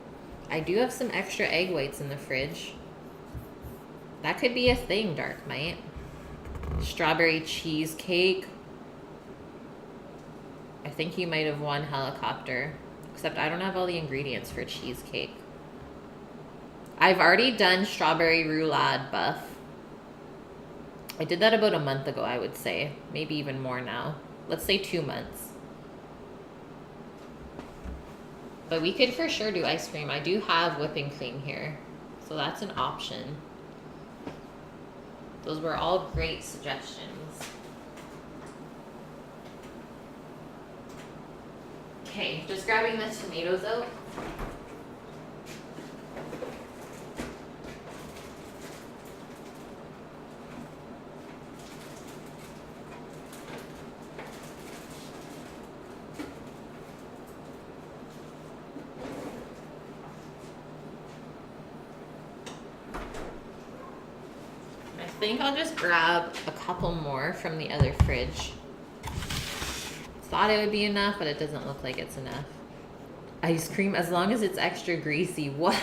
Speaker 1: I do have some extra egg whites in the fridge. That could be a thing, Dark Mite. Strawberry cheesecake. I think you might have won helicopter. Except I don't have all the ingredients for cheesecake. I've already done strawberry roulade buff. I did that about a month ago, I would say. Maybe even more now. Let's say 2 months. But we could for sure do ice cream. I do have whipping cream here. So that's an option. Those were all great suggestions. Okay, just grabbing the tomatoes out. I think I'll just grab a couple more from the other fridge. Thought it would be enough, but it doesn't look like it's enough. Ice cream, as long as it's extra greasy. What?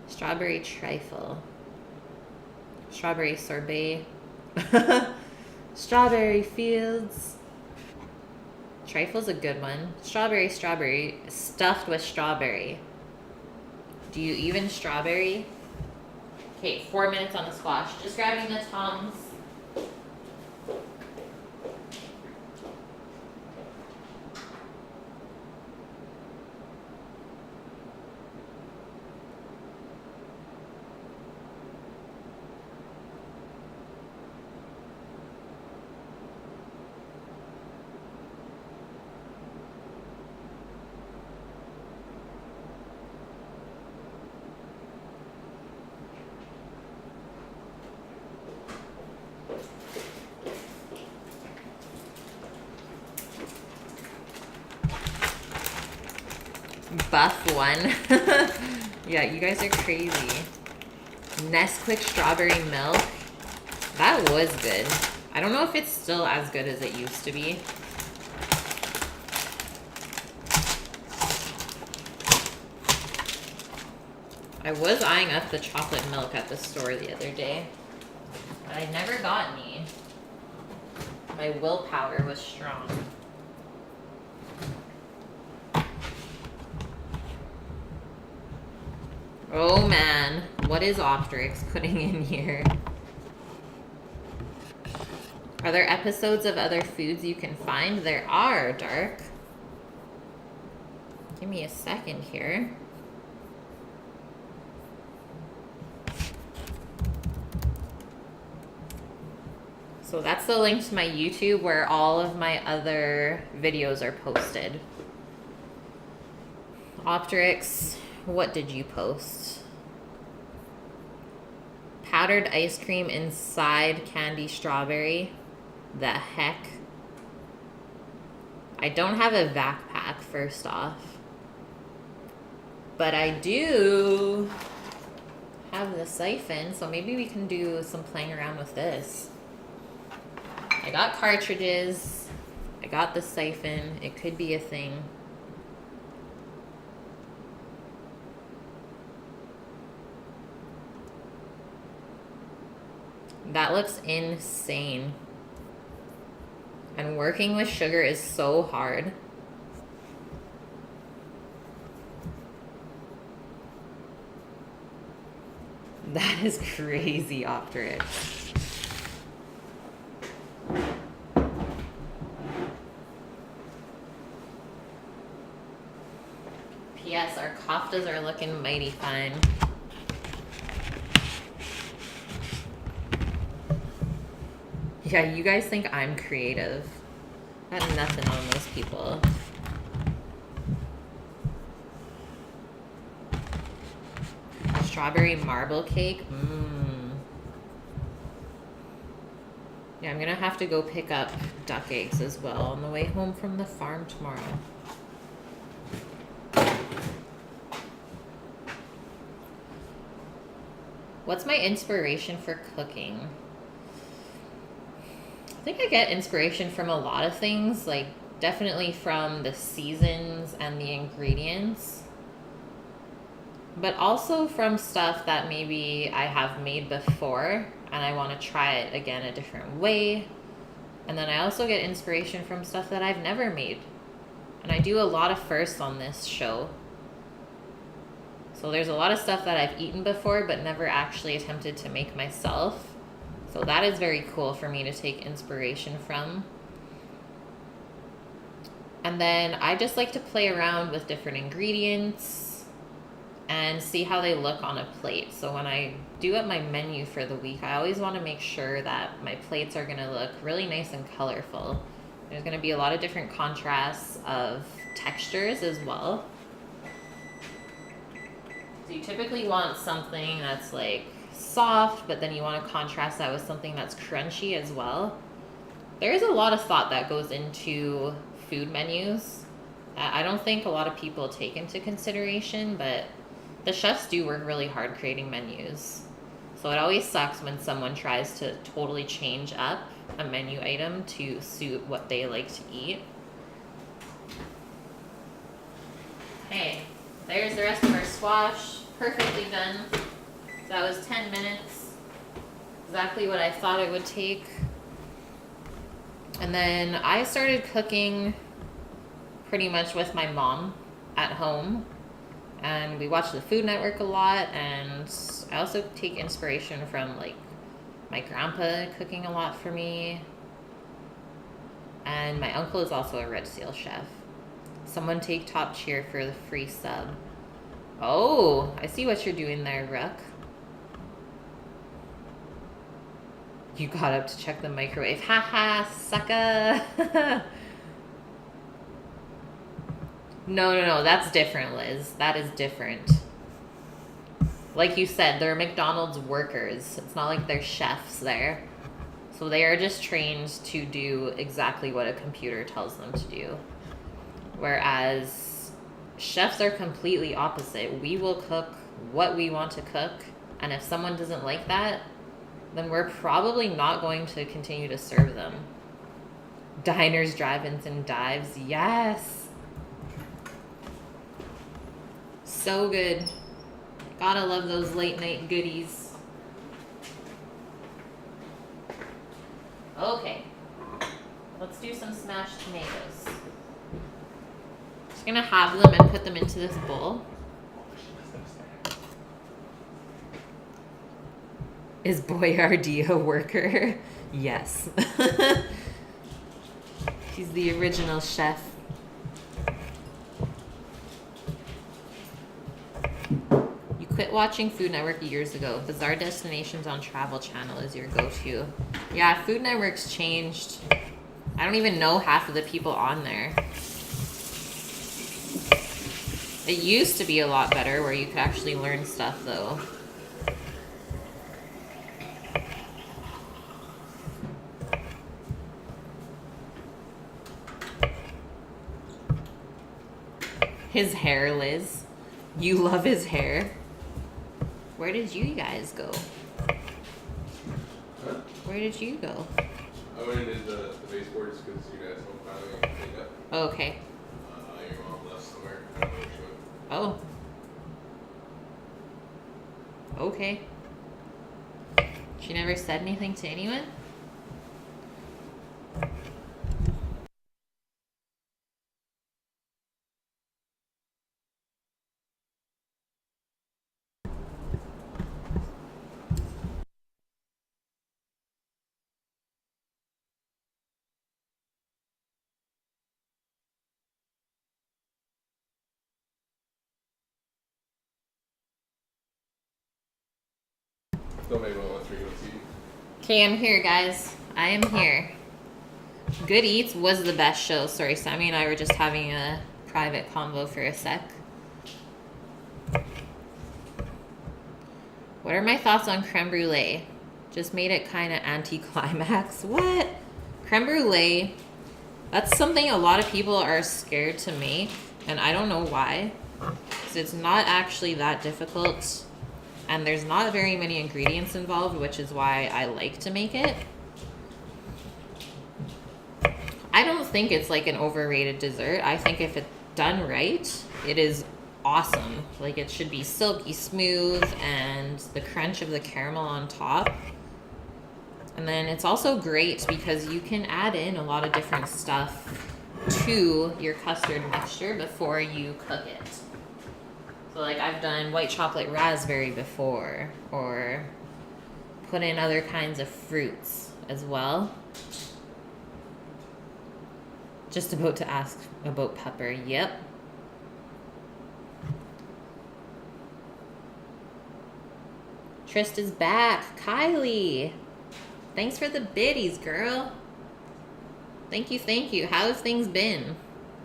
Speaker 1: Strawberry trifle. Strawberry sorbet. Strawberry fields. Trifle's a good one. Strawberry, strawberry, stuffed with strawberry. Do you even strawberry? Okay, 4 minutes on the squash. Just grabbing the tongs. Buff one. Yeah, you guys are crazy. Nesquik strawberry milk. That was good. I don't know if it's still as good as it used to be. I was eyeing up the chocolate milk at the store the other day, but I never got any. My willpower was strong. Oh man, what is Optrix putting in here? Are there episodes of other foods you can find? There are, Dark. Give me a second here. So that's the link to my YouTube where all of my other videos are posted. Optrix. What did you post? Powdered ice cream inside candy strawberry. The heck? I don't have a vac pack, first off. But I do have the siphon, so maybe we can do some playing around with this. I got cartridges. I got the siphon. It could be a thing. That looks insane. And working with sugar is so hard. That is crazy, Optrix. P.S. Our koftas are looking mighty fine. Yeah, you guys think I'm creative. Got nothing on those people. Strawberry marble cake. Mmm. Yeah, I'm gonna have to go pick up duck eggs as well on the way home from the farm tomorrow. What's my inspiration for cooking? I think I get inspiration from a lot of things, like definitely from the seasons and the ingredients, but also from stuff that maybe I have made before and I want to try it again a different way. And then I also get inspiration from stuff that I've never made. And I do a lot of firsts on this show. So there's a lot of stuff that I've eaten before but never actually attempted to make myself. So that is very cool for me to take inspiration from. And then I just like to play around with different ingredients and see how they look on a plate. So when I do up my menu for the week, I always want to make sure that my plates are going to look really nice and colorful. There's going to be a lot of different contrasts of textures as well. So you typically want something that's like soft, but then you want to contrast that with something that's crunchy as well. There is a lot of thought that goes into food menus that I don't think a lot of people take into consideration, but the chefs do work really hard creating menus. So it always sucks when someone tries to totally change up a menu item to suit what they like to eat. Hey, there's the rest of our squash. Perfectly done. So that was 10 minutes. Exactly what I thought it would take. And then I started cooking pretty much with my mom at home. And we watch the Food Network a lot. And I also take inspiration from like my grandpa cooking a lot for me. And my uncle is also a Red Seal chef. Someone take top cheer for the free sub. Oh, I see what you're doing there, Rook. You got up to check the microwave. Haha, sucker. No, that's different, Liz. That is different. Like you said, they're McDonald's workers. It's not like they're chefs there. So they are just trained to do exactly what a computer tells them to do. Whereas chefs are completely opposite. We will cook what we want to cook, and if someone doesn't like that, then we're probably not going to continue to serve them. Diners, drive-ins, and dives. Yes. So good. Gotta love those late night goodies. Okay. Let's do some smashed tomatoes. Just gonna have them and put them into this bowl. Is Boyardee a worker? Yes. He's the original chef. You quit watching Food Network years ago. Bizarre Destinations on Travel Channel is your go-to. Yeah, Food Network's changed. I don't even know half of the people on there. It used to be a lot better where you could actually learn stuff though. His hair, Liz. You love his hair. Where did you guys go?
Speaker 2: Huh?
Speaker 1: Where did you go?
Speaker 2: I went and did the baseboards because you guys don't finally cleaned up.
Speaker 1: Okay.
Speaker 2: Your mom left somewhere. I don't know where she went.
Speaker 1: Oh. Okay. She never said anything to anyone?
Speaker 2: Don't make one once we go see.
Speaker 1: Okay, I'm here, guys. I am here. Good Eats was the best show. Sorry, Sammy and I were just having a private convo for a sec. What are my thoughts on creme brulee? Just made it kind of anticlimax. What? Creme brulee. That's something a lot of people are scared to make, and I don't know why. Because it's not actually that difficult, and there's not very many ingredients involved, which is why I like to make it. I don't think it's like an overrated dessert. I think if it's done right, it is awesome. Like, it should be silky smooth and the crunch of the caramel on top. And then it's also great because you can add in a lot of different stuff to your custard mixture before you cook it. So like I've done white chocolate raspberry before, or put in other kinds of fruits as well. Just about to ask about pepper. Yep. Trista's back. Kylie. Thanks for the biddies, girl. Thank you, thank you. How have things been?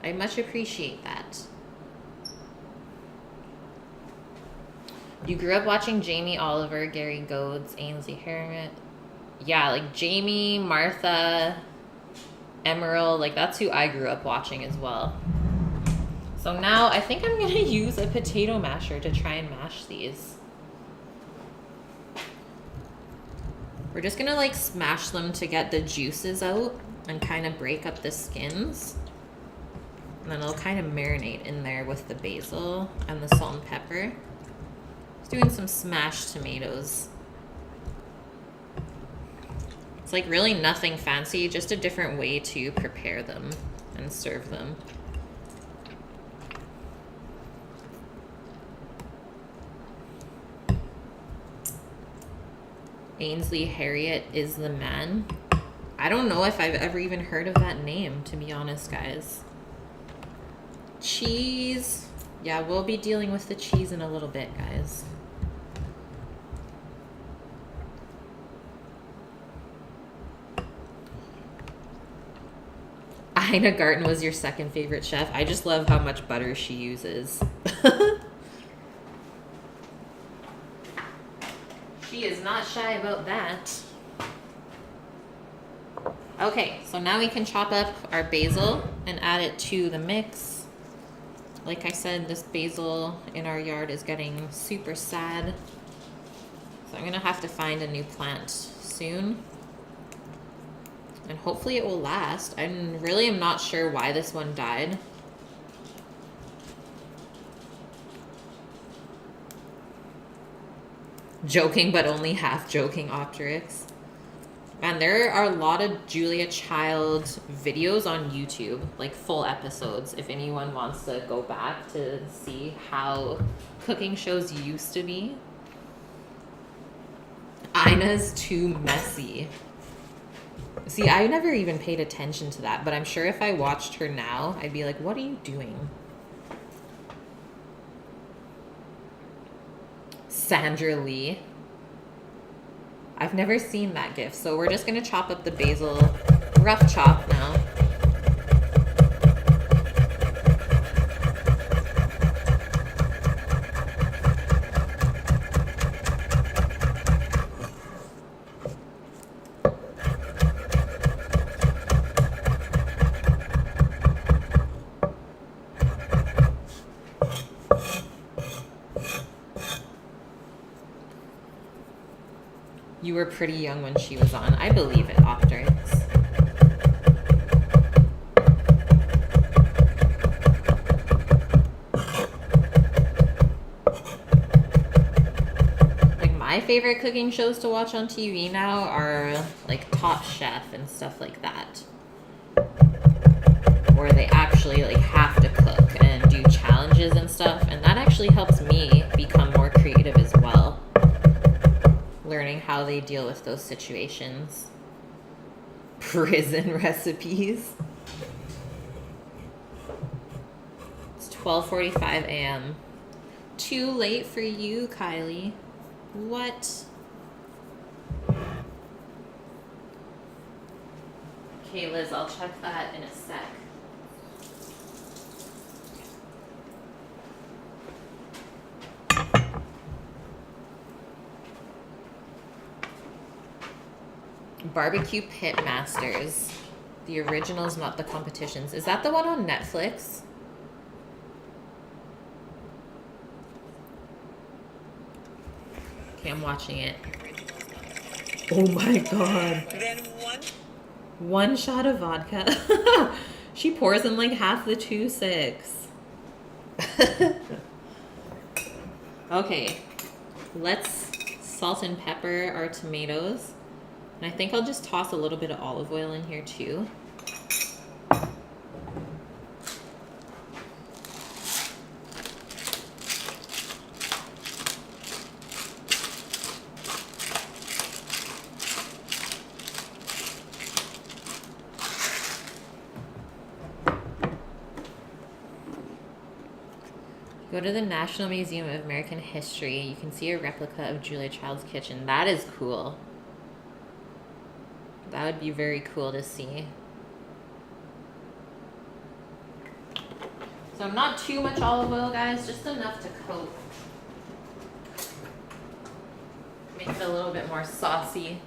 Speaker 1: I much appreciate that. You grew up watching Jamie Oliver, Gary Goads, Ainsley Harriman. Yeah, like Jamie, Martha, Emerald, like that's who I grew up watching as well. So now I think I'm gonna use a potato masher to try and mash these. We're just gonna like smash them to get the juices out and kind of break up the skins. And then it'll kind of marinate in there with the basil and the salt and pepper. Just doing some smashed tomatoes. It's like really nothing fancy, just a different way to prepare them and serve them. Ainsley Harriet is the man. I don't know if I've ever even heard of that name, to be honest, guys. Cheese. Yeah, we'll be dealing with the cheese in a little bit, guys. Ina Garten was your second favorite chef. I just love how much butter she uses. She is not shy about that. Okay, so now we can chop up our basil and add it to the mix. Like I said, this basil in our yard is getting super sad. So I'm gonna have to find a new plant soon. And hopefully it will last. I really am not sure why this one died. Joking, but only half joking, Optrix. And there are a lot of Julia Child videos on YouTube, like full episodes, if anyone wants to go back to see how cooking shows used to be. Ina's too messy. See, I never even paid attention to that, but I'm sure if I watched her now, I'd be like, what are you doing? Sandra Lee. I've never seen that gif, so we're just gonna chop up the basil, rough chop now. You were pretty young when she was on. I believe it, Optrix. Like, my favorite cooking shows to watch on TV now are like Top Chef and stuff like that, where they actually like have to cook and do challenges and stuff, and that actually helps me become more creative as well. Learning how they deal with those situations. Prison recipes. It's 12:45 a.m. Too late for you, Kylie. What? Okay, Liz, I'll check that in a sec. Barbecue Pit Masters. The originals, not the competitions. Is that the one on Netflix? Okay, I'm watching it. Oh my god.
Speaker 3: Then
Speaker 1: One shot of vodka. She pours in like half the 2.6. Okay, let's salt and pepper our tomatoes. And I think I'll just toss a little bit of olive oil in here too. Go to the National Museum of American History. You can see a replica of Julia Child's kitchen. That is cool. That would be very cool to see. So not too much olive oil, guys, just enough to coat. Make it a little bit more saucy.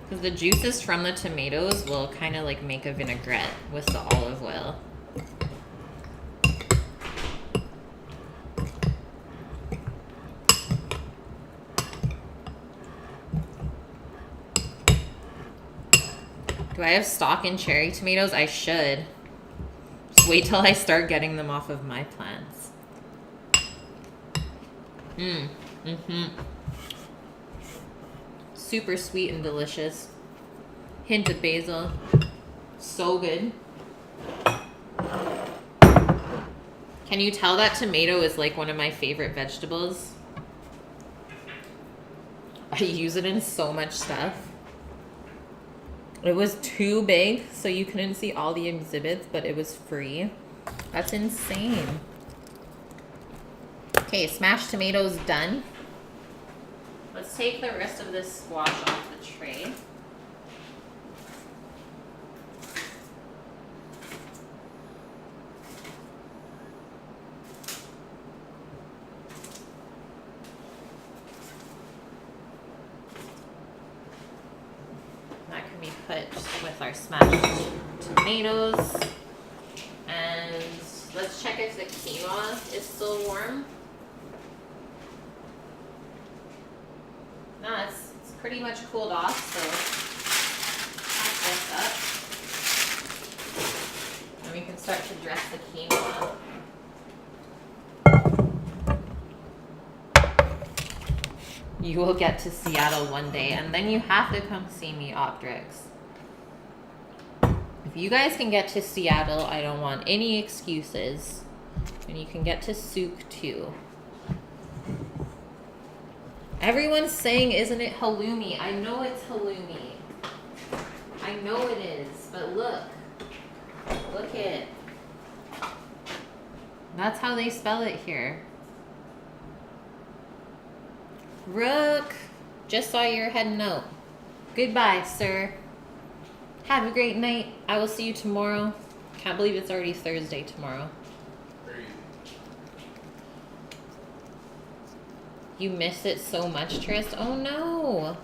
Speaker 1: Because the juices from the tomatoes will kind of like make a vinaigrette with the olive oil. Do I have stock in cherry tomatoes? I should. Just wait till I start getting them off of my plants. Super sweet and delicious. Hint of basil. So good. Can you tell that tomato is like one of my favorite vegetables? I use it in so much stuff. It was too big, so you couldn't see all the exhibits, but it was free. That's insane. Okay, smashed tomatoes done. Let's take the rest of this squash off the tray. That can be put with our smashed tomatoes. And let's check if the quinoa is still warm. No, it's pretty much cooled off, so pack this up. And we can start to dress the quinoa. You will get to Seattle one day, and then you have to come see me, Optrix. If you guys can get to Seattle, I don't want any excuses. And you can get to Souk too. Everyone's saying, isn't it halloumi? I know it's halloumi. I know it is, but look. Look it. That's how they spell it here. Rook, just saw your head note. Goodbye, sir. Have a great night. I will see you tomorrow. Can't believe it's already Thursday tomorrow.
Speaker 2: Very easy.
Speaker 1: You miss it so much, Trist. Oh no.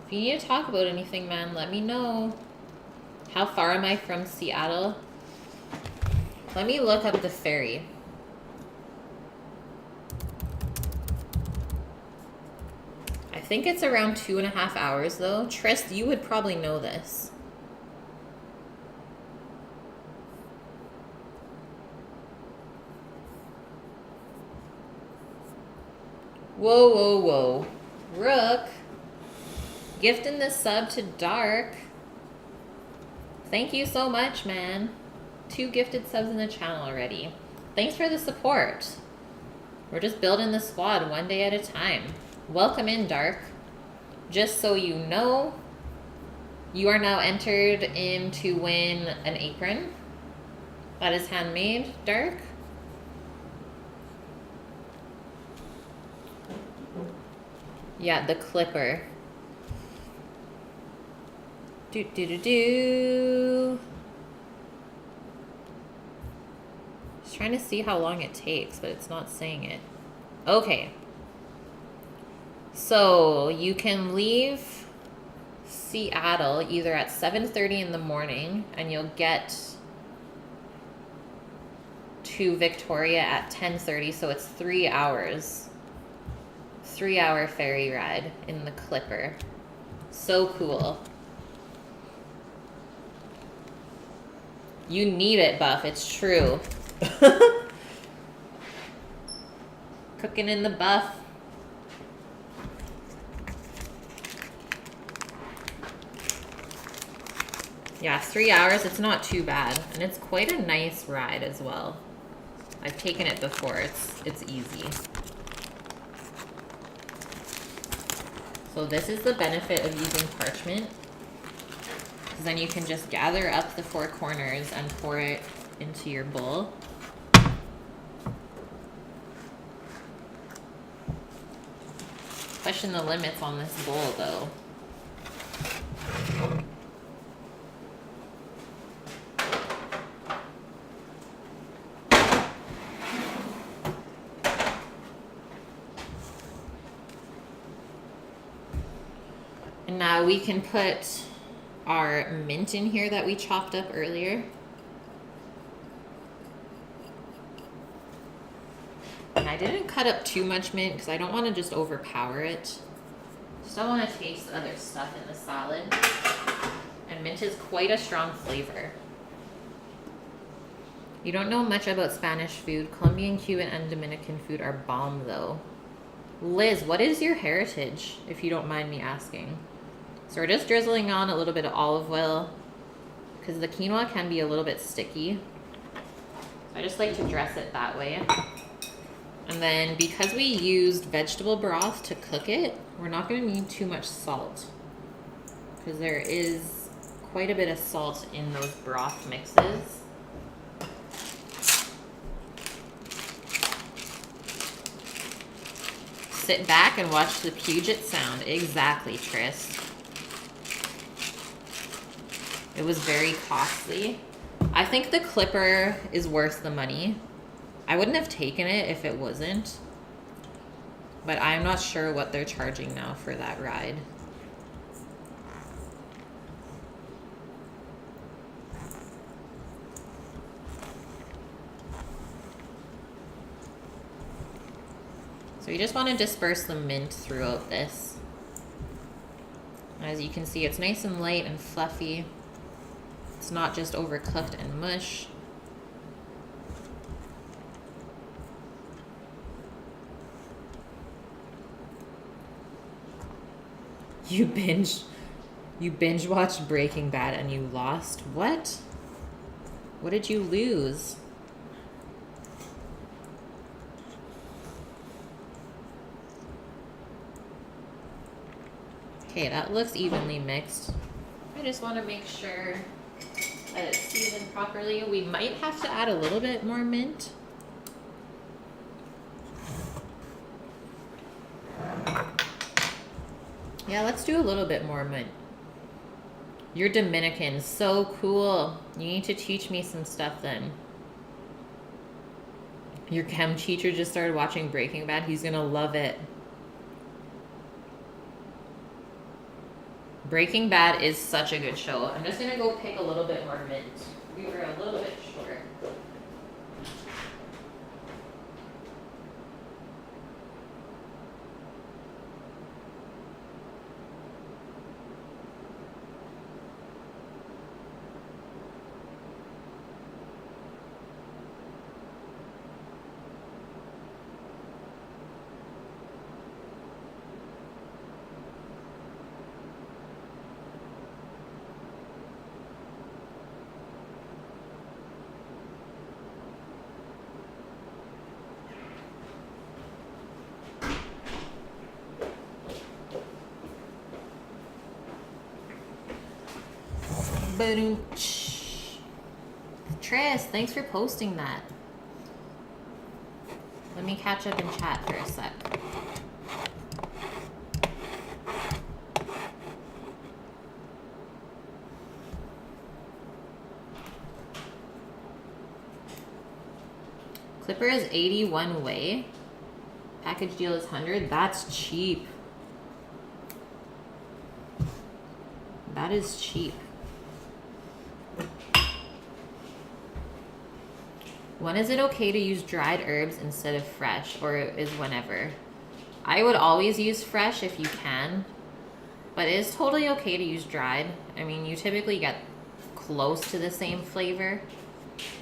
Speaker 1: If you need to talk about anything, man, let me know. How far am I from Seattle? Let me look up the ferry. I think it's around 2.5 hours though. Trist, you would probably know this. Whoa, whoa, whoa. Rook. Gifting the sub to Dark. Thank you so much, man. 2 gifted subs in the channel already. Thanks for the support. We're just building the squad one day at a time. Welcome in, Dark. Just so you know, you are now entered in to win an apron. That is handmade, Dark. Yeah, the clipper. Do. trying to see how long it takes, but it's not saying it. Okay. So you can leave Seattle either at 7:30 in the morning and you'll get to Victoria at 10:30, so it's 3 hours. 3-hour ferry ride in the Clipper. So cool. You need it, Buff. It's true. Cooking in the Buff. Yeah, 3 hours. It's not too bad. And it's quite a nice ride as well. I've taken it before. It's easy. So this is the benefit of using parchment. Because then you can just gather up the 4 corners and pour it into your bowl. Question the limits on this bowl though. And now we can put our mint in here that we chopped up earlier. And I didn't cut up too much mint because I don't want to just overpower it. Just don't want to taste other stuff in the salad. And mint is quite a strong flavor. You don't know much about Spanish food. Colombian, Cuban, and Dominican food are bomb though. Liz, what is your heritage, if you don't mind me asking? So we're just drizzling on a little bit of olive oil because the quinoa can be a little bit sticky. So I just like to dress it that way. And then because we used vegetable broth to cook it, we're not going to need too much salt because there is quite a bit of salt in those broth mixes. Sit back and watch the Puget Sound. Exactly, Tris. It was very costly. I think the Clipper is worth the money. I wouldn't have taken it if it wasn't. But I'm not sure what they're charging now for that ride. So you just want to disperse the mint throughout this. As you can see, it's nice and light and fluffy. It's not just overcooked and mush. You binge watched Breaking Bad and you lost? What? What did you lose? Okay, that looks evenly mixed. I just want to make sure that it's seasoned properly. We might have to add a little bit more mint. Yeah, let's do a little bit more mint. You're Dominican, so cool. You need to teach me some stuff then. Your chem teacher just started watching Breaking Bad. He's gonna love it. Breaking Bad is such a good show. I'm just gonna go pick a little bit more mint. We were a little bit short. Tris, thanks for posting that. Let me catch up in chat for a sec. Clipper is 81 way. Package deal is 100. That's cheap. That is cheap. When is it okay to use dried herbs instead of fresh, or is whenever? I would always use fresh if you can, but it is totally okay to use dried. I mean, you typically get close to the same flavor.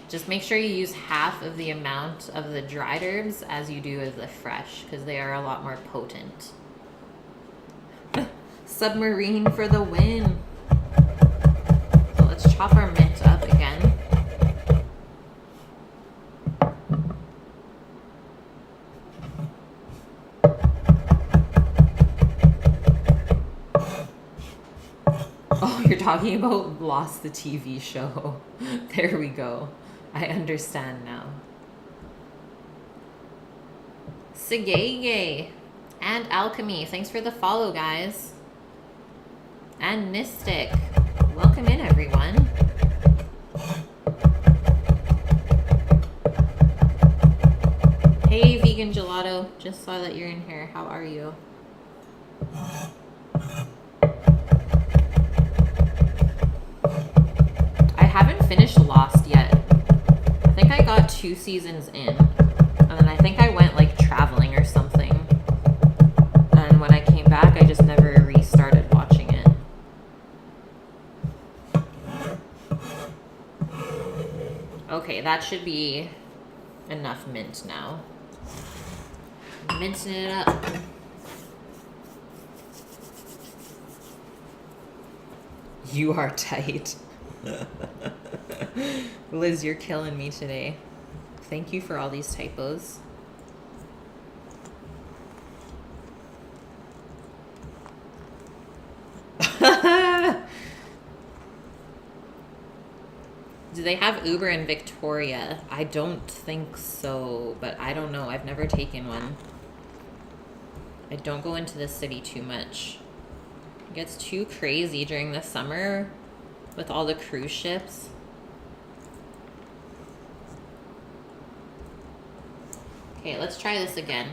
Speaker 1: Just make sure you use half of the amount of the dried herbs as you do as the fresh, because they are a lot more potent. Submarine for the win. So let's chop our mint up again. Oh, you're talking about Lost, the TV show. There we go. I understand now. Sigege and Alchemy, thanks for the follow, guys. And Mystic, welcome in, everyone. Hey, Vegan Gelato, just saw that you're in here. How are you? I haven't finished Lost yet. I think I got 2 seasons in, and then I think I went like traveling or something, and when I came back I just never restarted watching it. Okay, that should be enough mint now. Minting it up. You are tight. Liz, you're killing me today. Thank you for all these typos. Do they have Uber in Victoria? I don't think so, but I don't know. I've never taken one. I don't go into the city too much. It gets too crazy during the summer with all the cruise ships. Okay, let's try this again.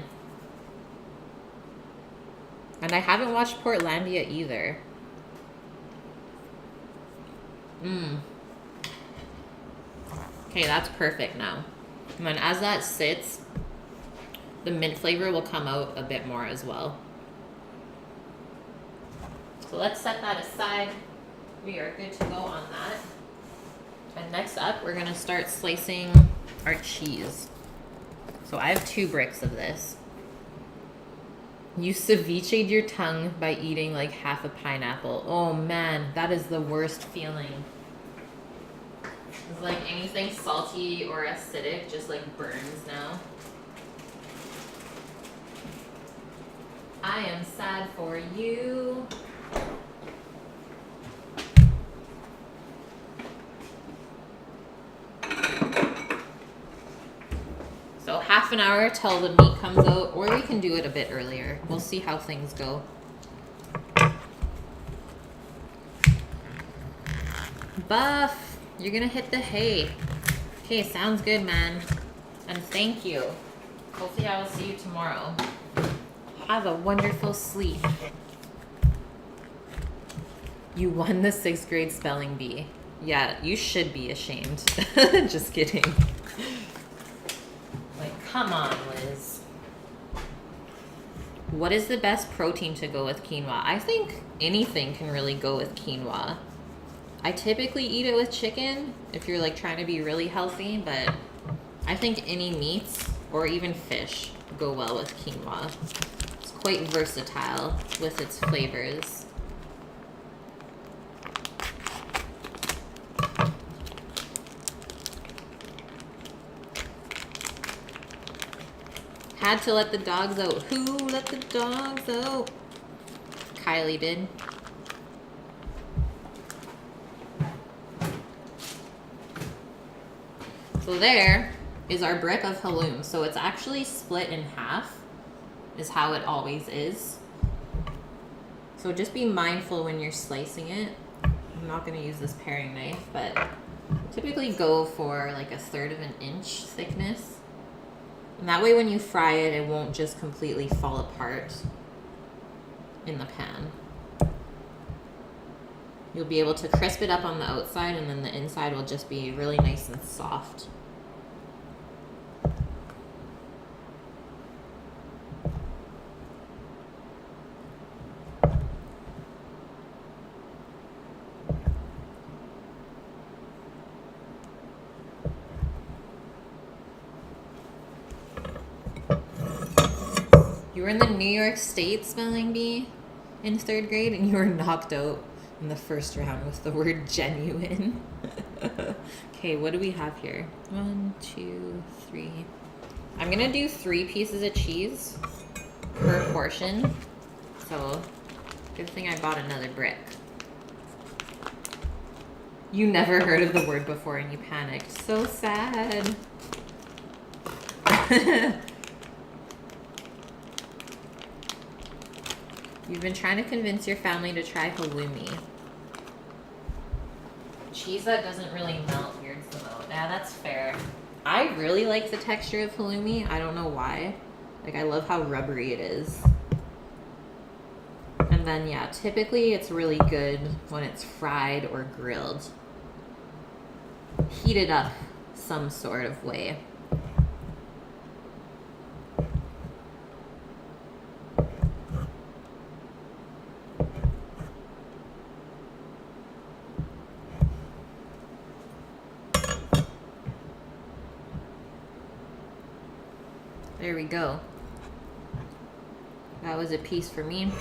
Speaker 1: And I haven't watched Portlandia either. Okay, that's perfect now. And then as that sits, the mint flavor will come out a bit more as well. So let's set that aside. We are good to go on that. And next up, we're gonna start slicing our cheese. So I have 2 bricks of this. You ceviche'd your tongue by eating like half a pineapple. Oh man, that is the worst feeling. It's like anything salty or acidic just like burns now. I am sad for you. So half an hour till the meat comes out, or we can do it a bit earlier. We'll see how things go. Buff, you're gonna hit the hay. Okay, sounds good, man. And thank you. Hopefully I will see you tomorrow. Have a wonderful sleep. You won the 6th grade spelling bee. Yeah, you should be ashamed. Just kidding. Like, come on, Liz. What is the best protein to go with quinoa? I think anything can really go with quinoa. I typically eat it with chicken if you're like trying to be really healthy, but I think any meats or even fish go well with quinoa. It's quite versatile with its flavors. Had to let the dogs out. Who let the dogs out? Kylie did. So there is our brick of halloum. So it's actually split in half, is how it always is. So just be mindful when you're slicing it. I'm not going to use this paring knife, but typically go for like 1/3 of an inch thickness. And that way when you fry it, it won't just completely fall apart in the pan. You'll be able to crisp it up on the outside, and then the inside will just be really nice and soft. You were in the New York State spelling bee in 3rd grade, and you were knocked out in the first round with the word genuine. Okay, what do we have here? 1, 2, 3. I'm gonna do 3 pieces of cheese per portion. So, good thing I bought another brick. You never heard of the word before and you panicked. So sad. You've been trying to convince your family to try halloumi. Cheese that doesn't really melt weirds them out. Yeah, that's fair. I really like the texture of halloumi. I don't know why. Like, I love how rubbery it is. And then, yeah, typically it's really good when it's fried or grilled. Heated up some sort of way. There we go. That was a piece for me.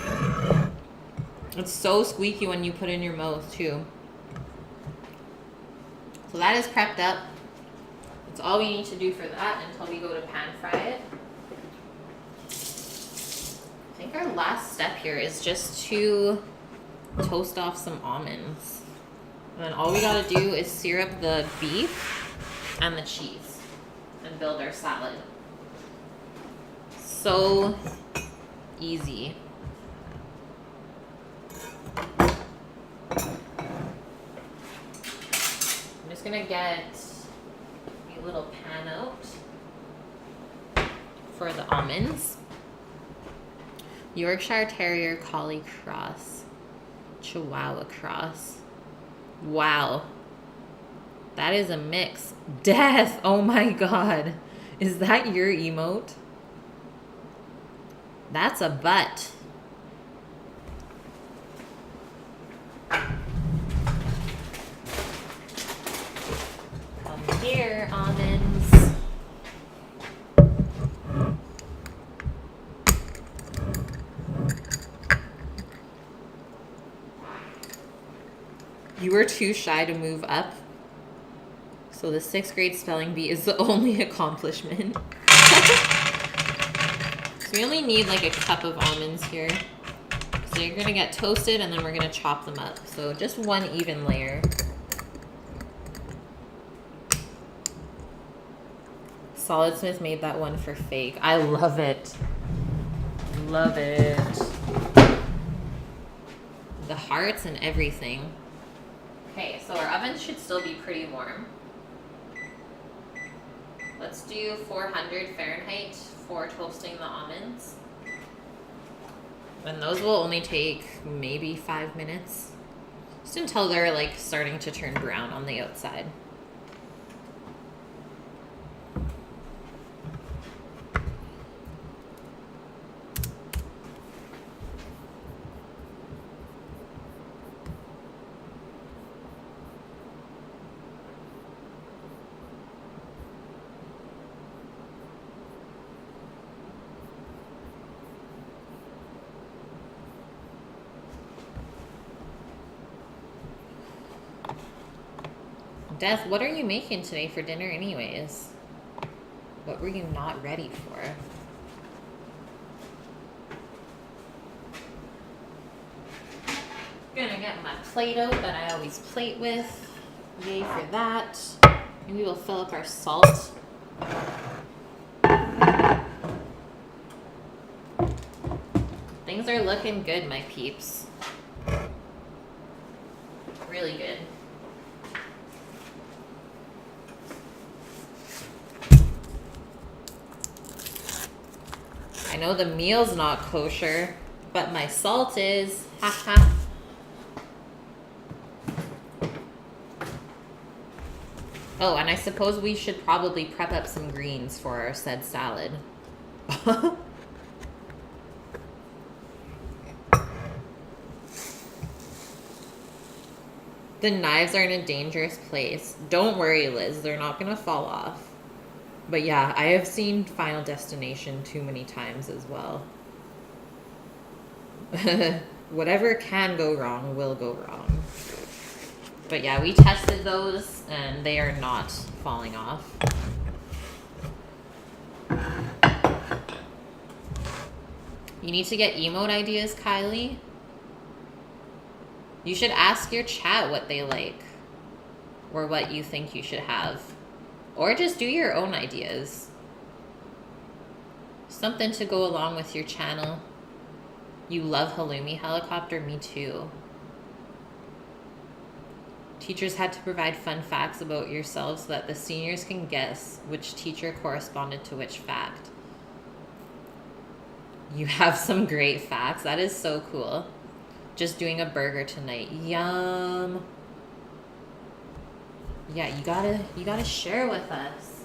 Speaker 1: It's so squeaky when you put it in your mouth too. So that is prepped up. That's all we need to do for that until we go to pan fry it. I think our last step here is just to toast off some almonds. And then all we gotta do is syrup the beef and the cheese and build our salad. So easy. I'm just gonna get a little pan out for the almonds. Yorkshire Terrier Collie Cross. Chihuahua Cross. Wow. That is a mix. Death! Oh my god. Is that your emote? That's a butt. Come here, almonds. You were too shy to move up. So the 6th grade spelling bee is the only accomplishment. So we only need like a cup of almonds here. So you're gonna get toasted and then we're gonna chop them up. So just one even layer. Solid Smith made that one for fake. I love it. Love it. The hearts and everything. Okay, so our oven should still be pretty warm. Let's do 400 Fahrenheit for toasting the almonds. And those will only take maybe 5 minutes. Just until they're like starting to turn brown on the outside. Death, what are you making today for dinner anyways? What were you not ready for? Gonna get my Play-Doh that I always plate with. Yay for that. And we will fill up our salt. Things are looking good, my peeps. Really good. know the meal's not kosher, but my salt is. Ha ha. Oh, and I suppose we should probably prep up some greens for our said salad. The knives are in a dangerous place. Don't worry, Liz. They're not going to fall off. But yeah, I have seen Final Destination too many times as well. Whatever can go wrong will go wrong. But yeah, we tested those and they are not falling off. You need to get emote ideas, Kylie. You should ask your chat what they like or what you think you should have. Or just do your own ideas. Something to go along with your channel. You love halloumi helicopter? Me too. Teachers had to provide fun facts about yourselves so that the seniors can guess which teacher corresponded to which fact. You have some great facts. That is so cool. Just doing a burger tonight. Yum. Yeah, you gotta share with us.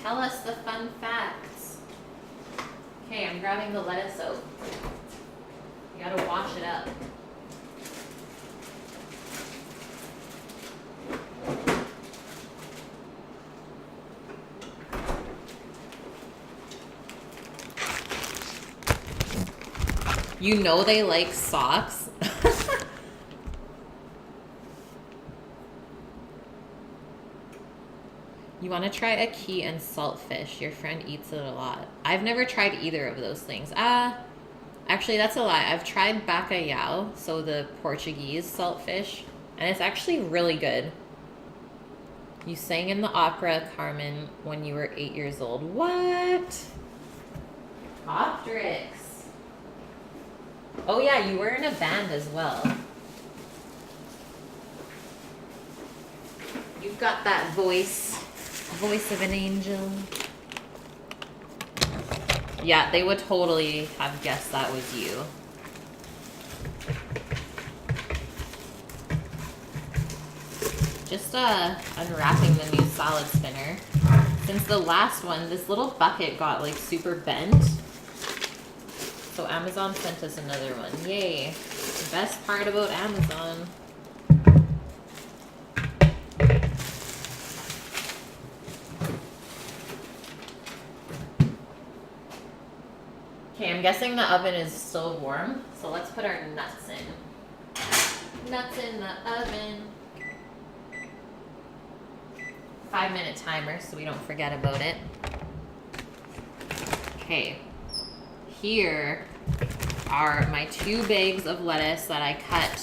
Speaker 1: Tell us the fun facts. Okay, I'm grabbing the lettuce out. You gotta wash it up. You know they like socks. You want to try a key and saltfish. Your friend eats it a lot. I've never tried either of those things. Actually, that's a lie. I've tried bacalhau, so the Portuguese saltfish, and it's actually really good. You sang in the opera, Carmen, when you were 8 years old. What? Optrix. Oh yeah, you were in a band as well. You've got that voice of an angel. Yeah, they would totally have guessed that was you. Just unwrapping the new salad spinner. Since the last one, this little bucket got like super bent. So Amazon sent us another one. Yay. The best part about Amazon. Okay, I'm guessing the oven is still warm. So let's put our nuts in. Nuts in the oven. 5-minute timer so we don't forget about it. Okay. Here are my 2 bags of lettuce that I cut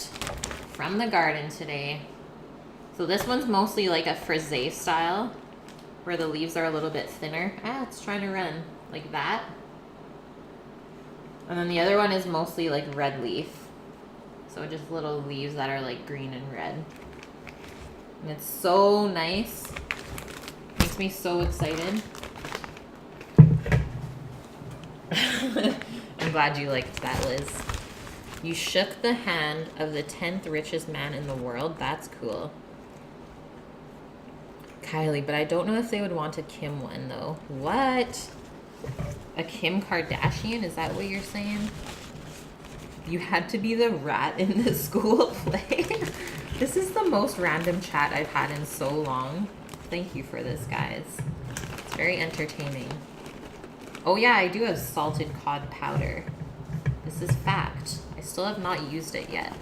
Speaker 1: from the garden today. So this one's mostly like a frisee style, where the leaves are a little bit thinner. It's trying to run like that. And then the other one is mostly like red leaf. So just little leaves that are like green and red. And it's so nice. Makes me so excited. I'm glad you liked that, Liz. You shook the hand of the 10th richest man in the world. That's cool. Kylie, but I don't know if they would want a Kim one, though. What? A Kim Kardashian? Is that what you're saying? You had to be the rat in the school play? This is the most random chat I've had in so long. Thank you for this, guys. It's very entertaining. Oh yeah, I do have salted cod powder. This is fact. I still have not used it yet.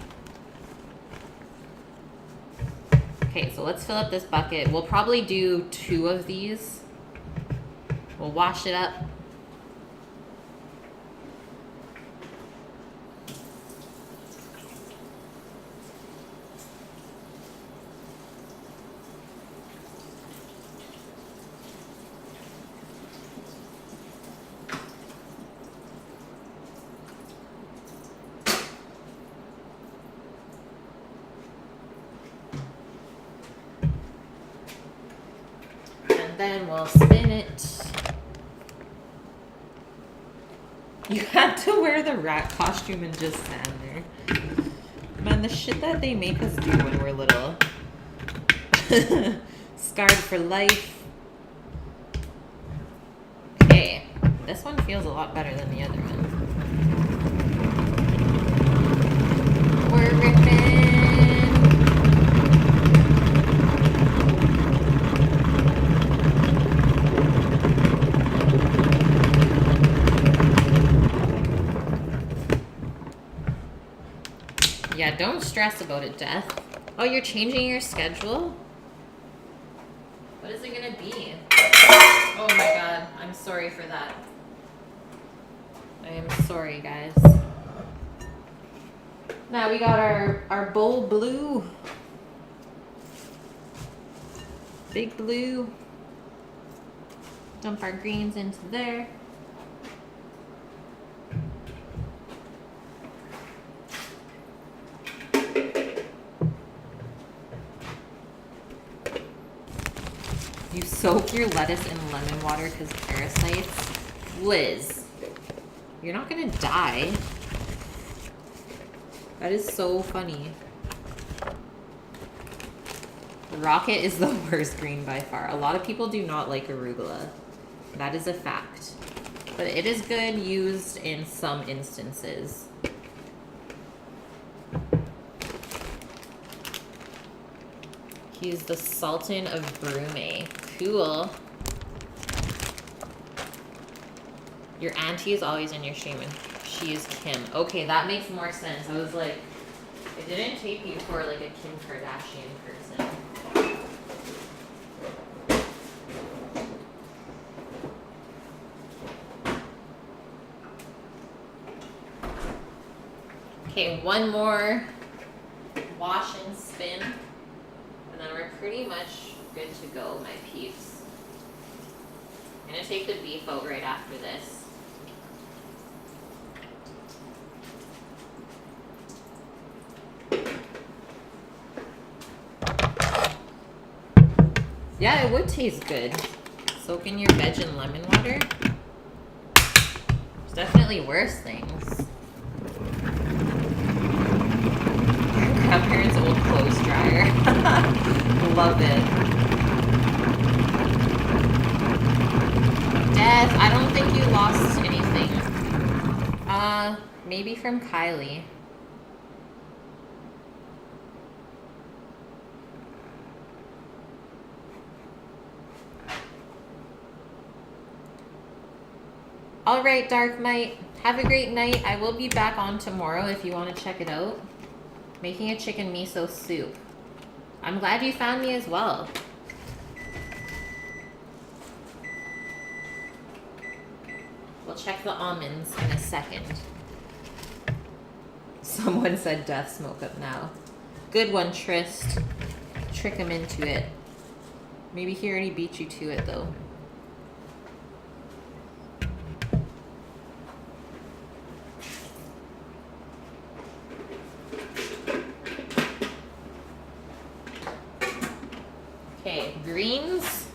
Speaker 1: Okay, so let's fill up this bucket. We'll probably do 2 of these. We'll wash it up. Then we'll spin it. You had to wear the rat costume and just stand there. Man, the shit that they make us do when we're little. Scarred for life. Okay, this one feels a lot better than the other one. We're ripping. Yeah, don't stress about it, Death. Oh, you're changing your schedule? What is it gonna be? Oh my god, I'm sorry for that. I am sorry, guys. Now we got our bowl blue. Big blue. Dump our greens into there. You soak your lettuce in lemon water because parasites? Liz, you're not gonna die. That is so funny. Rocket is the worst green by far. A lot of people do not like arugula. That is a fact. But it is good used in some instances. He's the Sultan of Brunei. Cool. Your auntie is always in your stream and she is Kim. Okay, that makes more sense. I was like, it didn't take you for like a Kim Kardashian person. Okay, one more wash and spin. And then we're pretty much good to go, my peeps. I'm gonna take the beef out right after this. Yeah, it would taste good. Soak in your veg in lemon water. There's definitely worse things. Grandparents' old clothes dryer. Love it. Death, I don't think you lost anything. Maybe from Kylie. All right, Dark Might. Have a great night. I will be back on tomorrow if you want to check it out. Making a chicken miso soup. I'm glad you found me as well. We'll check the almonds in a second. Someone said death smoke up now. Good one, Trist. Trick him into it. Maybe he already beat you to it though. Okay, greens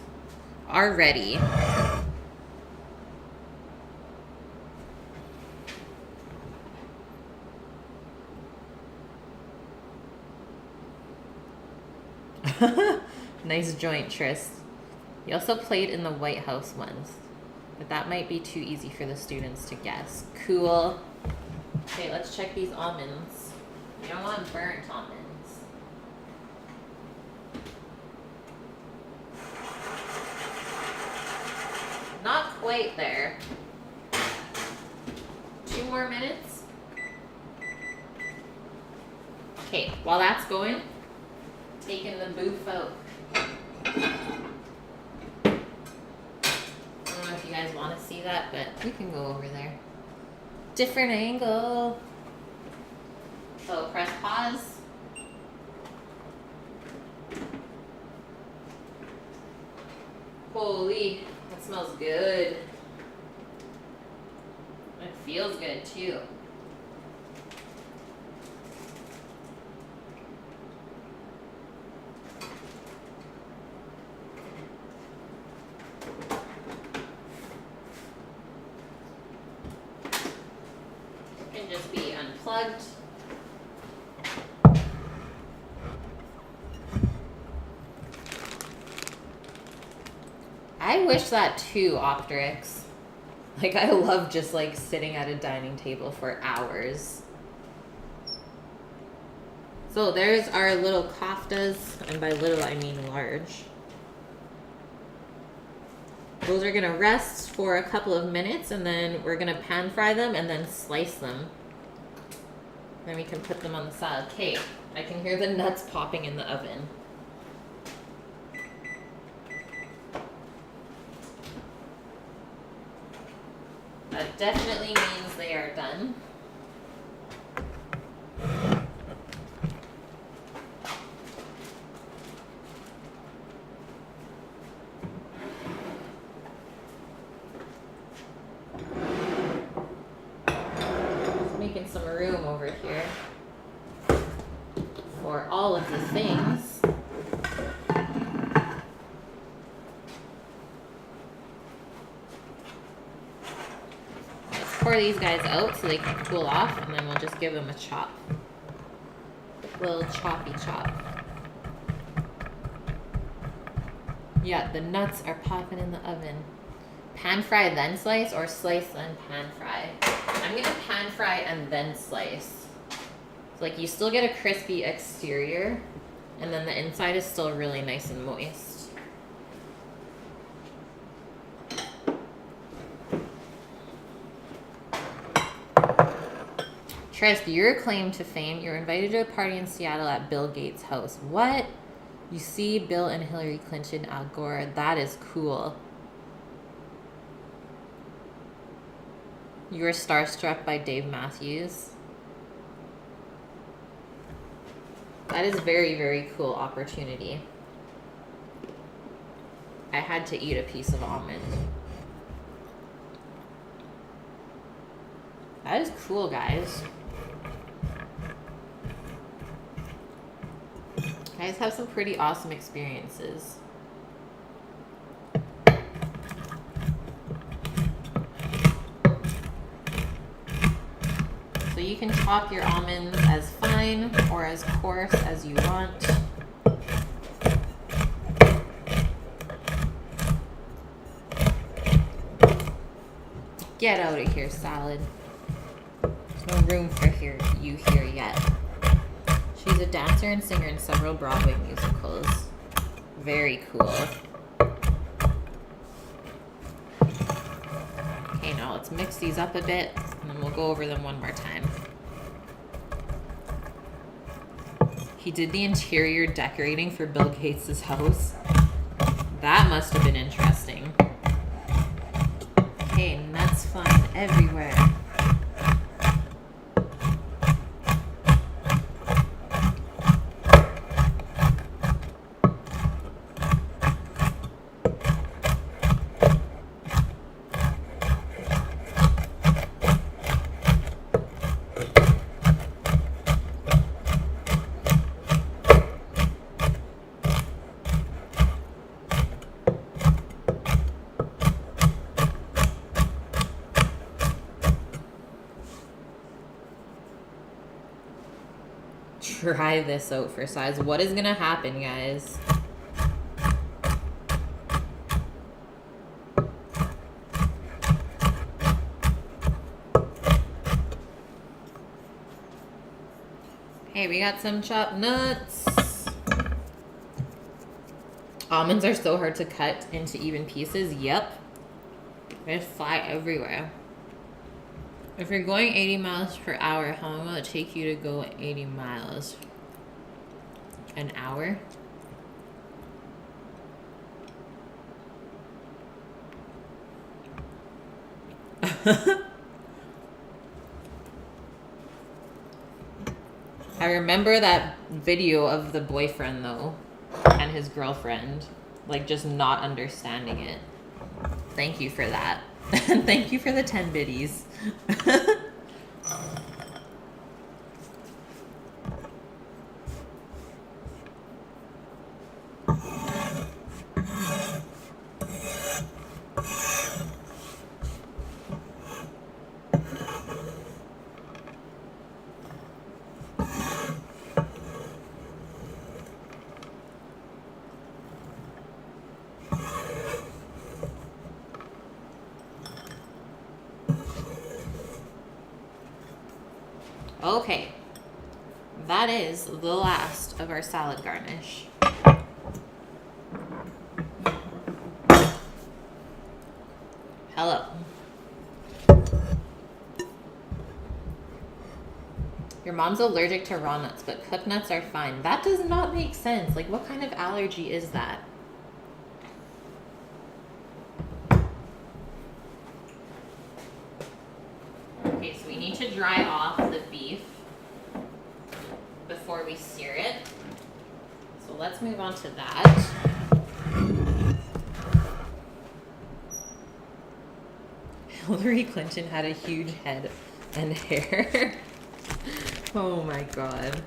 Speaker 1: are ready. Nice joint, Tris. You also played in the White House ones, but that might be too easy for the students to guess. Cool. Okay, let's check these almonds. You don't want burnt almonds. Not quite there. 2 more minutes. Okay, while that's going, taking the boof out. I don't know if you guys want to see that, but we can go over there. Different angle. So press pause. Holy, that smells good. It feels good too. unplugged. I wish that too, Optrix. Like, I love just like sitting at a dining table for hours. So there's our little keftas, and by little I mean large. Those are gonna rest for a couple of minutes, and then we're gonna pan fry them and then slice them. Then we can put them on the salad. Okay, I can hear the nuts popping in the oven. That definitely means they are done. Just making some room over here for all of the things. Pour these guys out so they can cool off, and then we'll just give them a chop. A little choppy chop. Yeah, the nuts are popping in the oven. Pan fry then slice, or slice then pan fry? I'm gonna pan fry and then slice. So like you still get a crispy exterior, and then the inside is still really nice and moist. Trist, your claim to fame, you're invited to a party in Seattle at Bill Gates' house. What? You see Bill and Hillary Clinton, Al Gore. That is cool. You were starstruck by Dave Matthews. That is a very, very cool opportunity. I had to eat a piece of almond. That is cool, guys. You guys have some pretty awesome experiences. So you can chop your almonds as fine or as coarse as you want. Get out of here, salad. There's no room for you here yet. She's a dancer and singer in several Broadway musicals. Very cool. Okay, now let's mix these up a bit, and then we'll go over them one more time. He did the interior decorating for Bill Gates' house. That must have been interesting. Okay, nuts flying everywhere. Try this out for size. What is gonna happen, guys? Okay, we got some chopped nuts. Almonds are so hard to cut into even pieces. Yep. They just fly everywhere. If you're going 80 miles per hour, how long will it take you to go 80 miles? An hour? I remember that video of the boyfriend, though, and his girlfriend, like, just not understanding it. Thank you for that. And thank you for the 10 biddies. Okay. That is the last of our salad garnish. Hello. Your mom's allergic to raw nuts, but cooked nuts are fine. That does not make sense. Like, what kind of allergy is that? Okay, so we need to dry off the beef before we sear it. So let's move on to that. Hillary Clinton had a huge head and hair. Oh my god.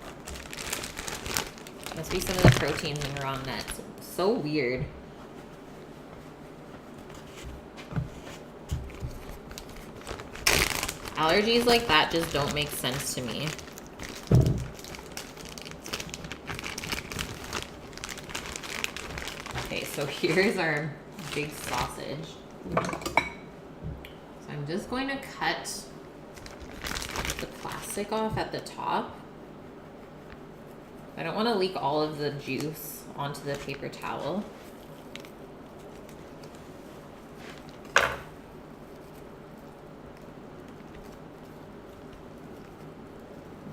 Speaker 1: Must be some of the proteins in raw nuts. So weird. Allergies like that just don't make sense to me. Okay, so here's our big sausage. So I'm just going to cut the plastic off at the top. I don't want to leak all of the juice onto the paper towel.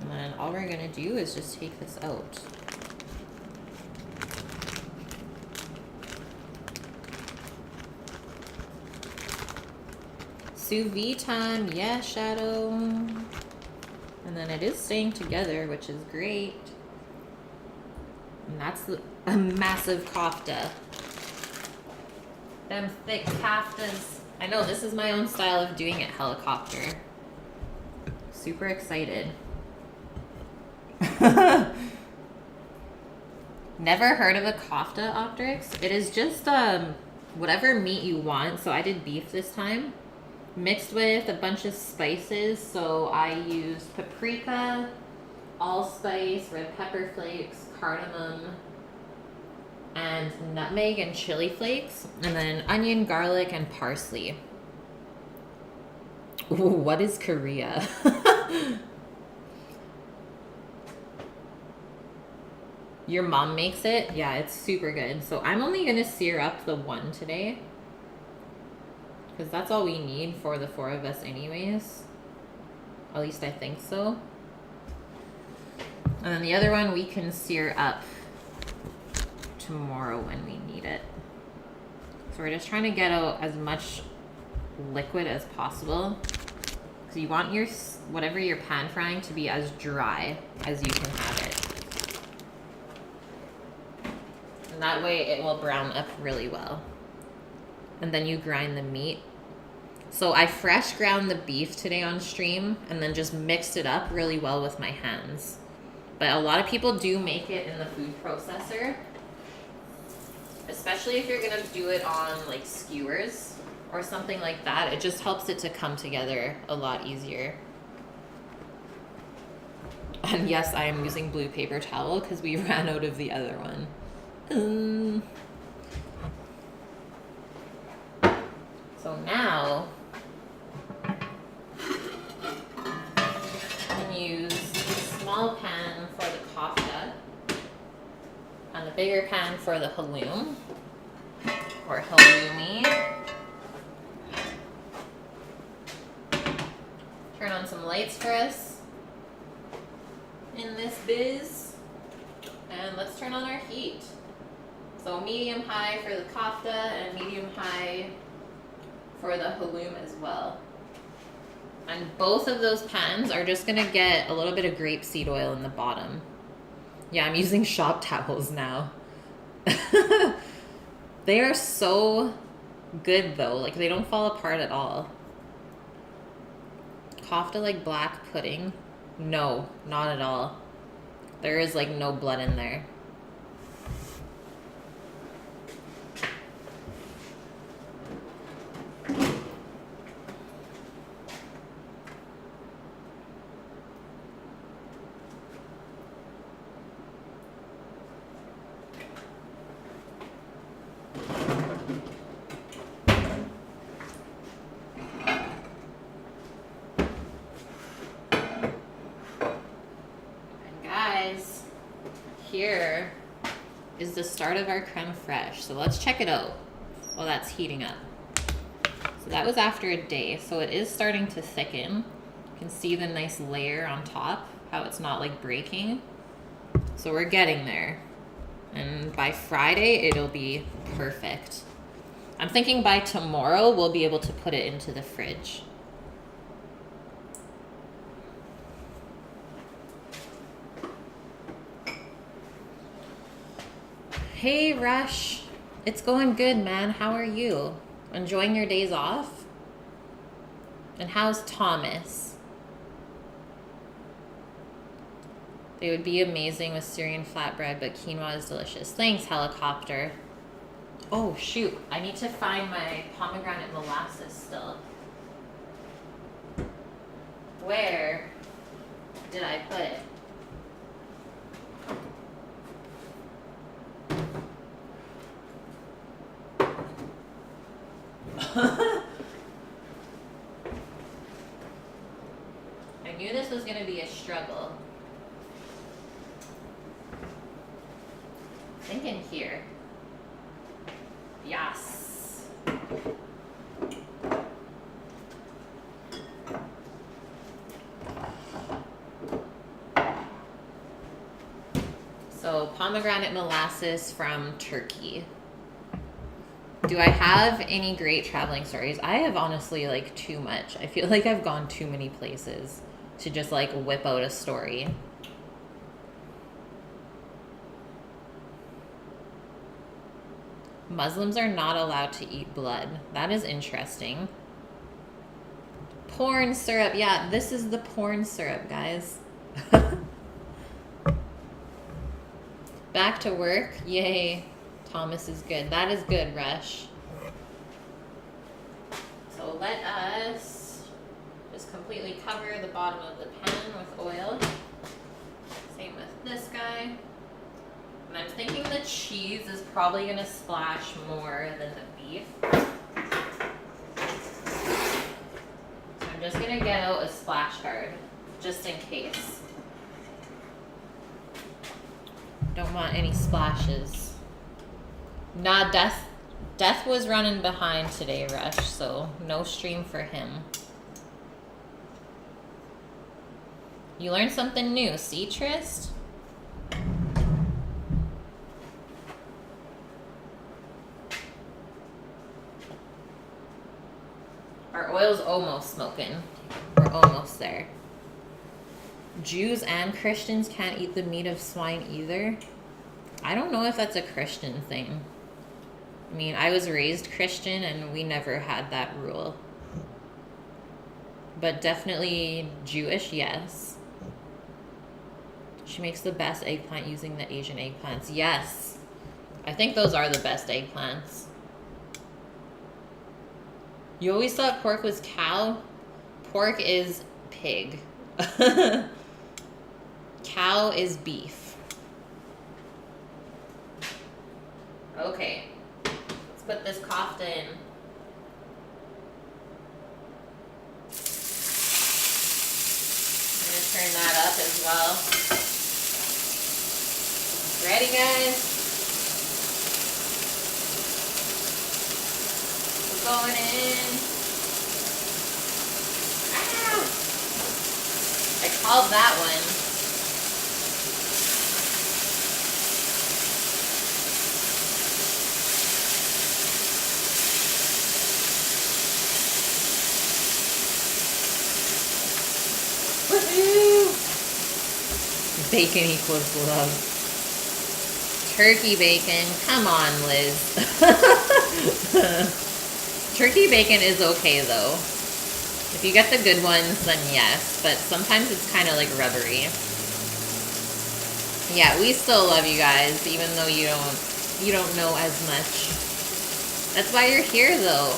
Speaker 1: And then all we're going to do is just take this out. Sous vide time, yeah, Shadow. And then it is staying together, which is great. And that's a massive kofta. Them thick koftas. I know, this is my own style of doing it, helicopter. Super excited. Never heard of a kofta, Optrix? It is just whatever meat you want. So I did beef this time, mixed with a bunch of spices. So I used paprika, allspice, red pepper flakes, cardamom, and nutmeg and chili flakes, and then onion, garlic, and parsley. Ooh, what is Korea? Your mom makes it? Yeah, it's super good. So I'm only gonna sear up the one today, because that's all we need for the 4 of us anyways. At least I think so. And then the other one we can sear up tomorrow when we need it. So we're just trying to get out as much liquid as possible, because you want your whatever you're pan frying to be as dry as you can have it. And that way it will brown up really well. And then you grind the meat. So I fresh ground the beef today on stream and then just mixed it up really well with my hands. But a lot of people do make it in the food processor, especially if you're gonna do it on like skewers or something like that. It just helps it to come together a lot easier. And yes, I am using blue paper towel because we ran out of the other one. So now you can use the small pan for the kofta and the bigger pan for the halloum or halloumi. Turn on some lights for us in this biz, and let's turn on our heat. So medium high for the kofta and medium high for the halloum as well. And both of those pans are just gonna get a little bit of grapeseed oil in the bottom. Yeah, I'm using shop towels now. They are so good though, like they don't fall apart at all. Kofta like black pudding? No, not at all. There is like no blood in there. here is the start of our creme fraiche. So let's check it out while that's heating up. So that was after a day. So it is starting to thicken. You can see the nice layer on top, how it's not like breaking. So we're getting there. And by Friday, it'll be perfect. I'm thinking by tomorrow, we'll be able to put it into the fridge. Hey, Rush. It's going good, man. How are you? Enjoying your days off? And how's Thomas? They would be amazing with Syrian flatbread, but quinoa is delicious. Thanks, Helicopter. Oh, shoot. I need to find my pomegranate molasses still. Where did I put it? I knew this was going to be a struggle. I think in here. Yes. So pomegranate molasses from Turkey. Do I have any great traveling stories? I have honestly like too much. I feel like I've gone too many places to just like whip out a story. Muslims are not allowed to eat blood. That is interesting. Porn syrup. Yeah, this is the porn syrup, guys. Back to work. Yay. Thomas is good. That is good, Rush. So let us just completely cover the bottom of the pan with oil. Same with this guy. And I'm thinking the cheese is probably going to splash more than the beef. So I'm just going to get out a splash guard, just in case. Don't want any splashes. Nah, Death was running behind today, Rush, so no stream for him. You learned something new, see, Trist? Our oil's almost smoking. We're almost there. Jews and Christians can't eat the meat of swine either. I don't know if that's a Christian thing. I mean, I was raised Christian and we never had that rule. But definitely Jewish, yes. She makes the best eggplant using the Asian eggplants. Yes. I think those are the best eggplants. You always thought pork was cow? Pork is pig. Cow is beef. Okay. Let's put this kefta in. I'm going to turn that up as well. Ready, guys? We're going in. Ah! I called that one. Bacon equals love. Turkey bacon. Come on, Liz. Turkey bacon is okay, though. If you get the good ones, then yes. But sometimes it's kind of like rubbery. Yeah, we still love you guys, even though you don't know as much. That's why you're here, though.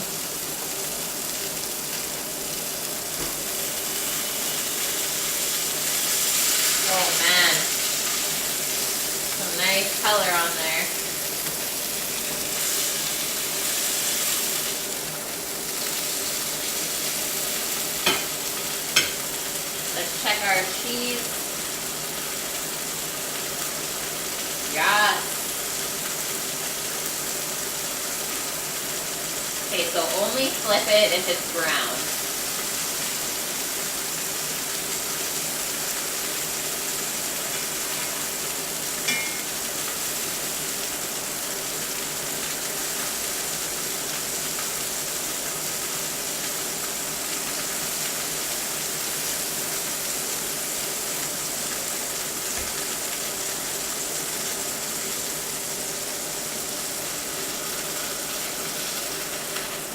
Speaker 1: Oh man, some nice color on there. Let's check our cheese. Yes. Okay, so only flip it if it's brown.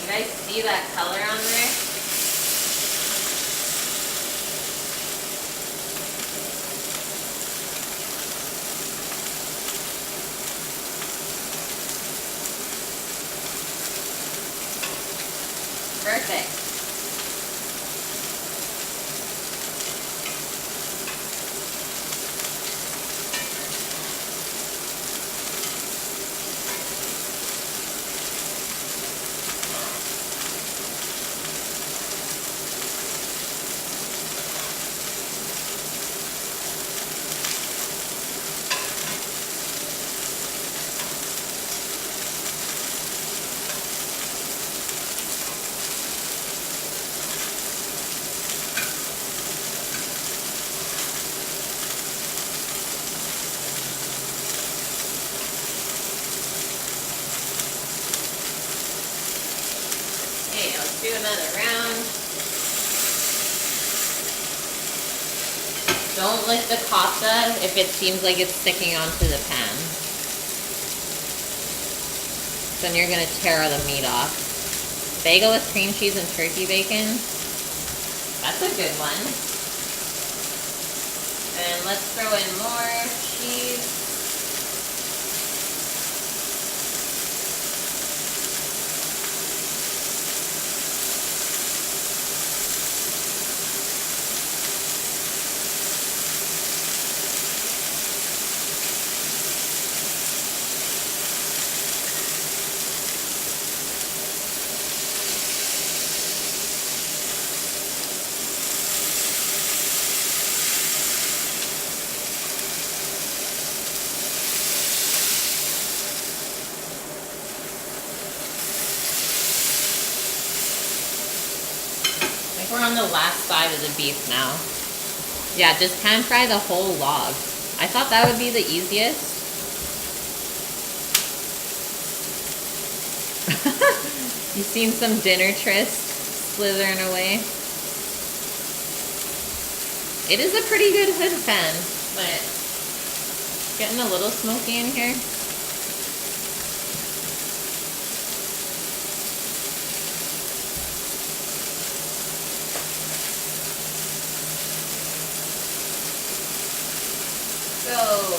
Speaker 1: You guys see that color on there? Perfect. Okay, let's do another round. Don't lift the kefta if it seems like it's sticking onto the pan. Then you're gonna tear the meat off. Bagel with cream cheese and turkey bacon. That's a good one. And let's throw in more cheese. We're on the last side of the beef now. Yeah, just pan fry the whole log. I thought that would be the easiest. You've seen some dinner tryst slithering away. It is a pretty good hood pan, but getting a little smoky in here. Go.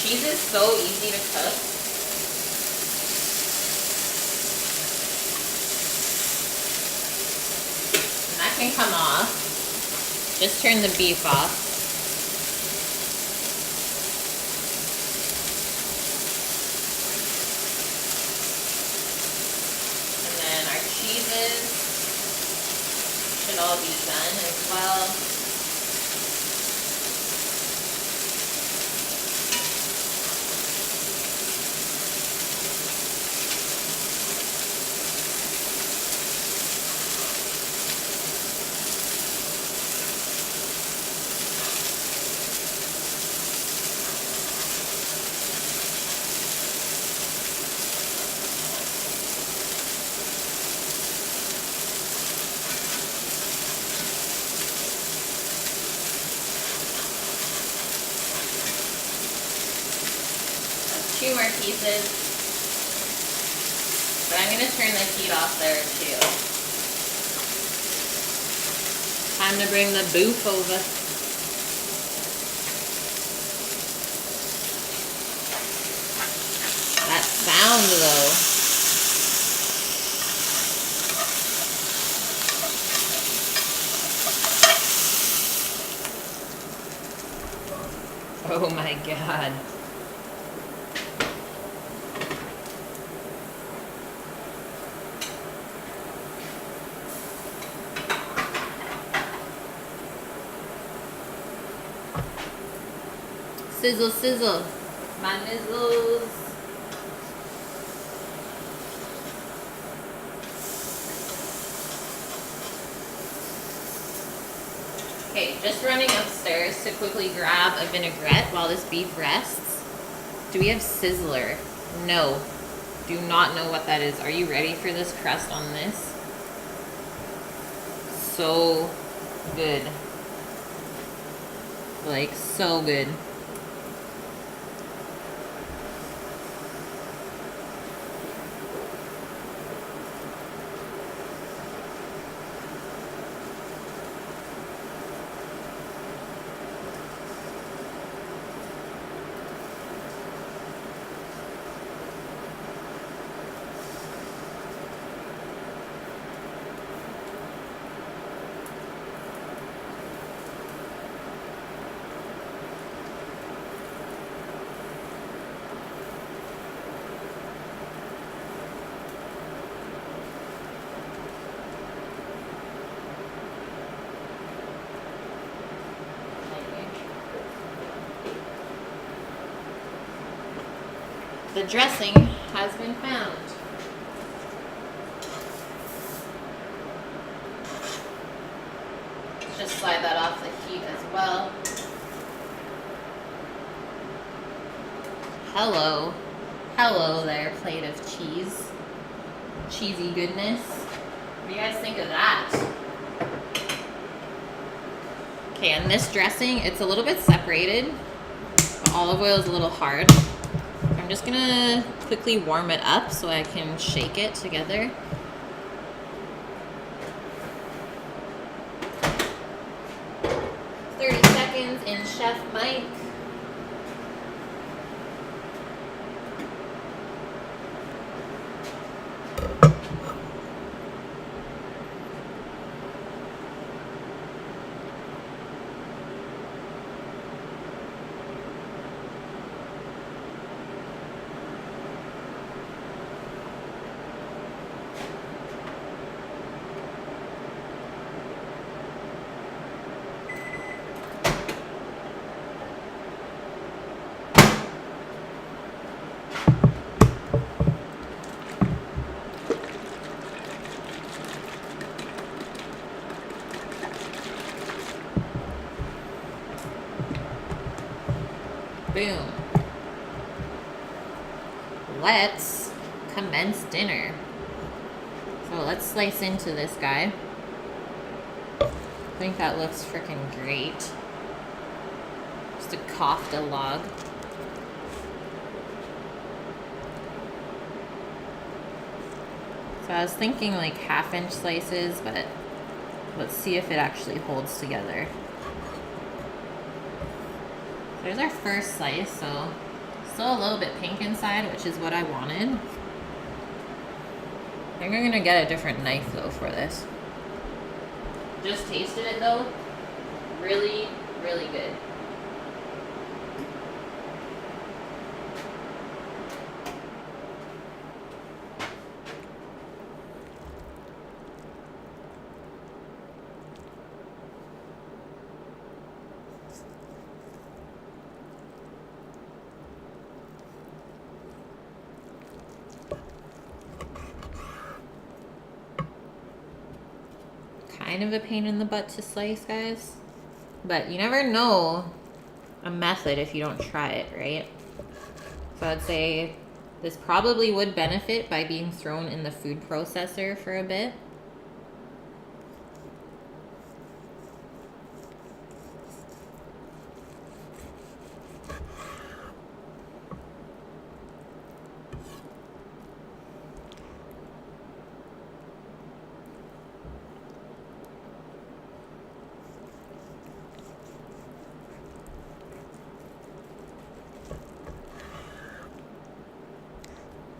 Speaker 1: Cheese is so easy to cook. And that can come off. Just turn the beef off. And then our cheeses should all be done as well. Two more pieces, but I'm going to turn the heat off there too. Time to bring the boof over. That sound though. Oh my god. Sizzle, sizzle. My nizzles. Okay, just running upstairs to quickly grab a vinaigrette while this beef rests. Do we have sizzler? No. Do not know what that is. Are you ready for this crust on this? So good. Like, so good. The dressing has been found. Let's just slide that off the heat as well. Hello. Hello there, plate of cheese. Cheesy goodness. What do you guys think of that? Okay, and this dressing, it's a little bit separated. The olive oil is a little hard. I'm just gonna quickly warm it up so I can shake it together. In Chef Mike. Boom. Let's commence dinner. So let's slice into this guy. I think that looks freaking great. Just a kefta log. So I was thinking like 1/2-inch slices, but let's see if it actually holds together. There's our first slice, so still a little bit pink inside, which is what I wanted. I think I'm gonna get a different knife though for this. Just tasted it though. Really, really good. Kind of a pain in the butt to slice, guys, but you never know a method if you don't try it, right? So I'd say this probably would benefit by being thrown in the food processor for a bit.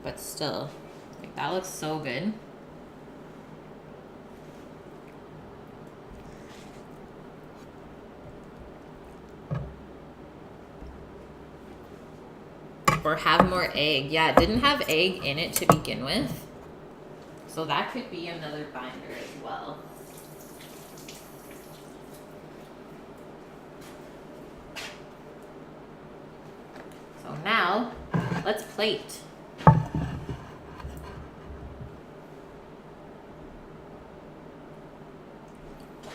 Speaker 1: but still, like, that looks so good. Or have more egg. Yeah, it didn't have egg in it to begin with. So that could be another binder as well. So now, let's plate.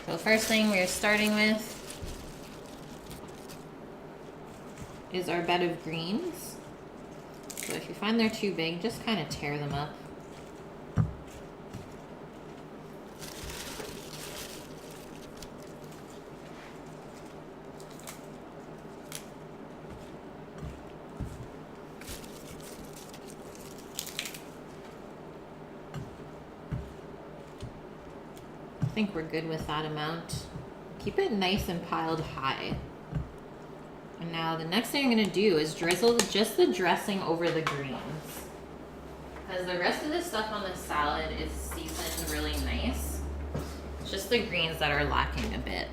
Speaker 1: So first thing we're starting with is our bed of greens. So if you find they're too big, just kind of tear them up. I think we're good with that amount. Keep it nice and piled high. And now the next thing I'm going to do is drizzle just the dressing over the greens. Because the rest of the stuff on the salad is seasoned really nice. It's just the greens that are lacking a bit.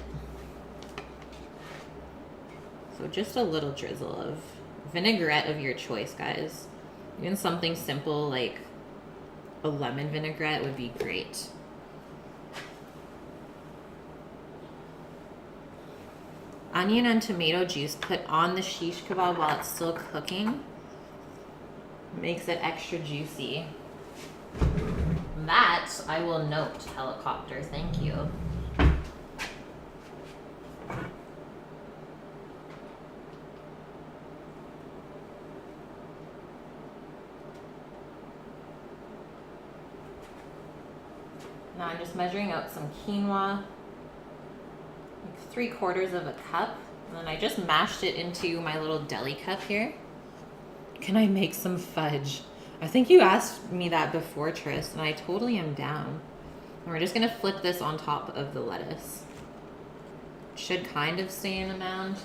Speaker 1: So just a little drizzle of vinaigrette of your choice, guys. Even something simple like a lemon vinaigrette would be great. Onion and tomato juice put on the shish kebab while it's still cooking makes it extra juicy. That I will note, helicopter, thank you. Now I'm just measuring out some quinoa. 3/4 of a cup, and then I just mashed it into my little deli cup here. Can I make some fudge? I think you asked me that before, Tris, and I totally am down. And we're just gonna flip this on top of the lettuce. Should kind of stay in a mound.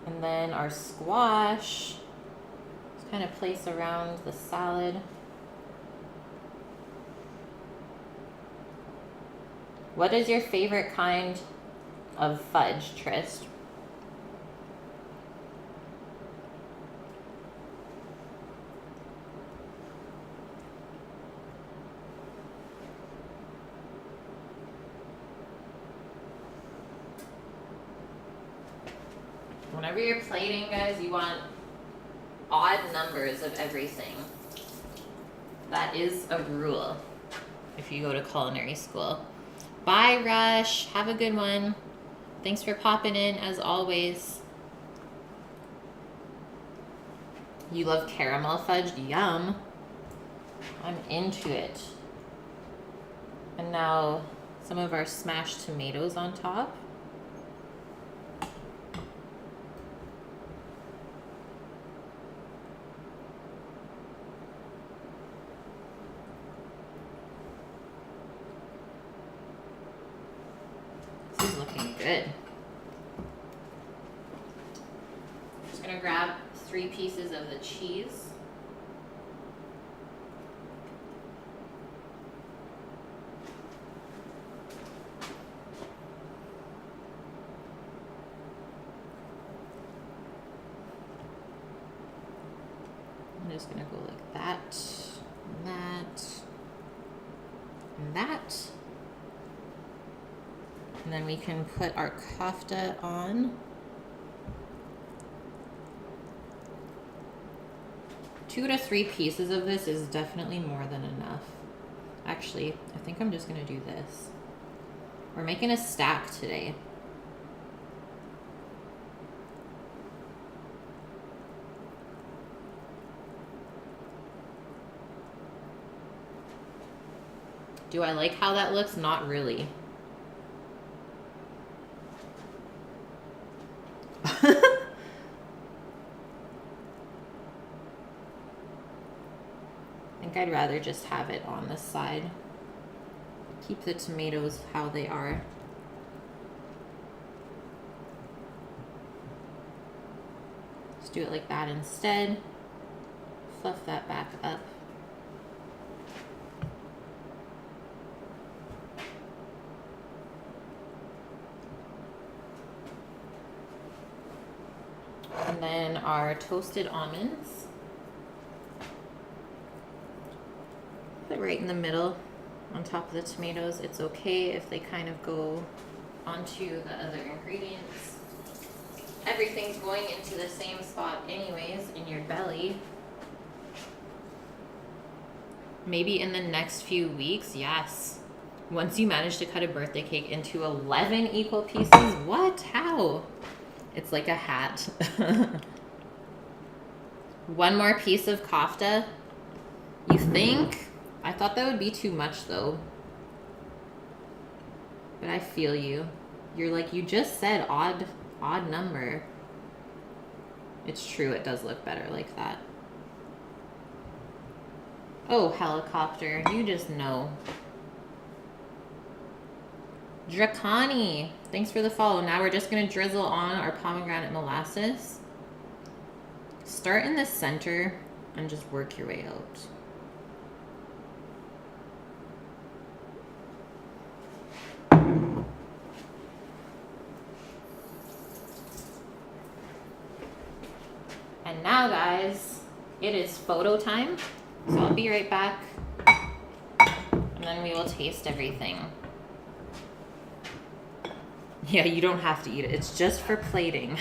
Speaker 1: And then our squash, just kind of place around the salad. What is your favorite kind of fudge, Trist? Whenever you're plating, guys, you want odd numbers of everything. That is a rule if you go to culinary school. Bye, Rush. Have a good one. Thanks for popping in, as always. You love caramel fudge? Yum. I'm into it. And now some of our smashed tomatoes on top. This is looking good. Just gonna grab 3 pieces of the cheese. I'm just gonna go like that, and that, and that. And then we can put our kefta on. 2 to 3 pieces of this is definitely more than enough. Actually, I think I'm just gonna do this. We're making a stack today. Do I like how that looks? Not really. I think I'd rather just have it on this side. Keep the tomatoes how they are. Just do it like that instead. Fluff that back up. And then our toasted almonds. Put it right in the middle on top of the tomatoes. It's okay if they kind of go onto the other ingredients. Everything's going into the same spot anyways in your belly. Maybe in the next few weeks, yes. Once you manage to cut a birthday cake into 11 equal pieces, what? How? It's like a hat. One more piece of kefta. You think? I thought that would be too much though. But I feel you. You're like, you just said odd number. It's true, it does look better like that. Oh, helicopter, you just know. Dracani, thanks for the follow. Now we're just gonna drizzle on our pomegranate molasses. Start in the center and just work your way out. And now guys, it is photo time. So I'll be right back. And then we will taste everything. Yeah, you don't have to eat it. It's just for plating.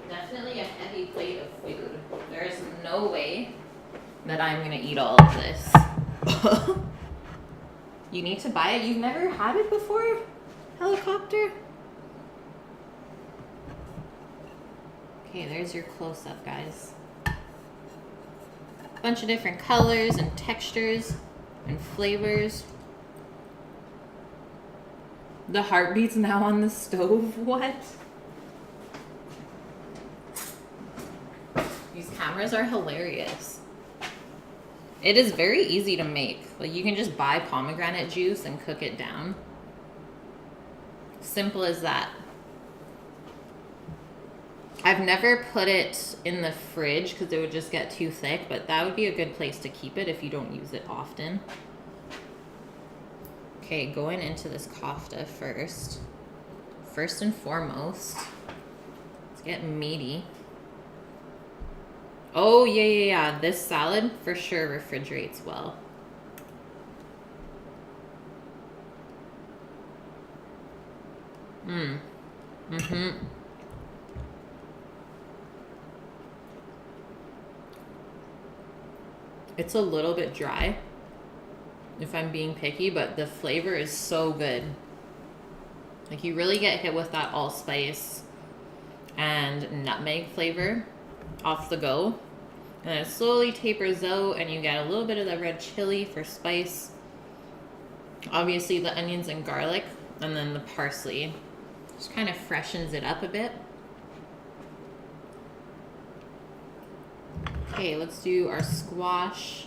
Speaker 1: Definitely a heavy plate of food. There's no way that I'm gonna eat all of this. You need to buy it. You've never had it before? Helicopter? Okay, there's your close-up, guys. Bunch of different colors and textures and flavors. The heartbeat's now on the stove. What? These cameras are hilarious. It is very easy to make. Like, you can just buy pomegranate juice and cook it down. Simple as that. I've never put it in the fridge because it would just get too thick, but that would be a good place to keep it if you don't use it often. Okay, going into this kefta first. First and foremost, let's get meaty. Oh, yeah. This salad for sure refrigerates well. It's a little bit dry, if I'm being picky, but the flavor is so good. Like, you really get hit with that allspice and nutmeg flavor off the go. And it slowly tapers out, and you get a little bit of the red chili for spice. Obviously, the onions and garlic, and then the parsley. Just kind of freshens it up a bit. Okay, let's do our squash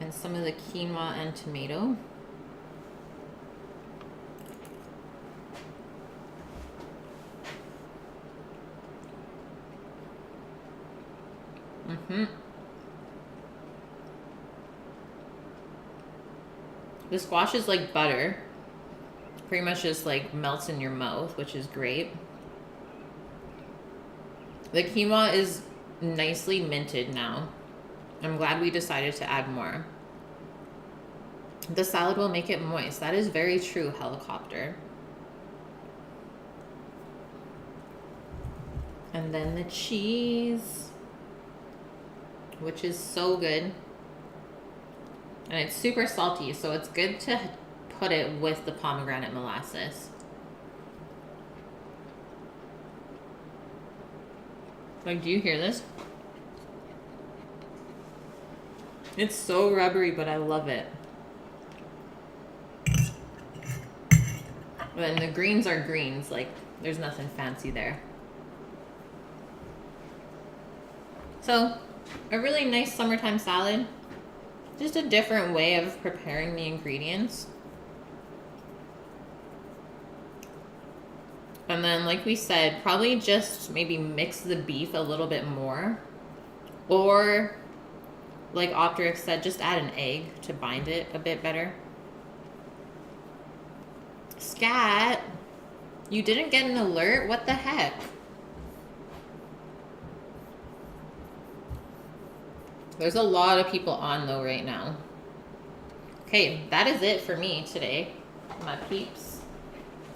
Speaker 1: and some of the quinoa and tomato. The squash is like butter. Pretty much just like melts in your mouth, which is great. The quinoa is nicely minted now. I'm glad we decided to add more. The salad will make it moist. That is very true, helicopter. And then the cheese, which is so good. And it's super salty, so it's good to put it with the pomegranate molasses. Like, do you hear this? It's so rubbery, but I love it. And the greens are greens, like, there's nothing fancy there. So, a really nice summertime salad. Just a different way of preparing the ingredients. And then, like we said, probably just maybe mix the beef a little bit more. Or, like Optrix said, just add an egg to bind it a bit better. Scat, you didn't get an alert? What the heck? There's a lot of people on though right now. Okay, that is it for me today, my peeps.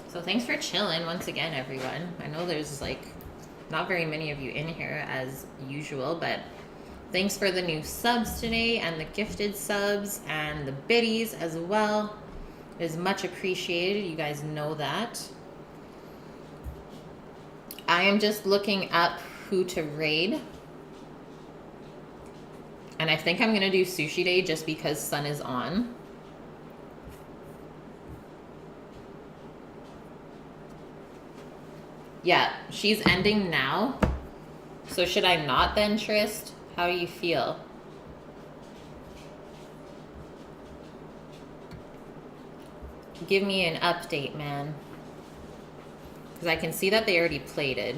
Speaker 1: So thanks for chilling once again, everyone. I know there's like not very many of you in here as usual, but thanks for the new subs today and the gifted subs and the biddies as well. It is much appreciated. You guys know that. I am just looking up who to raid. And I think I'm going to do Sushi Day just because Sun is on. Yeah, she's ending now. So should I not then, Trist? How do you feel? Give me an update, man. Because I can see that they already plated.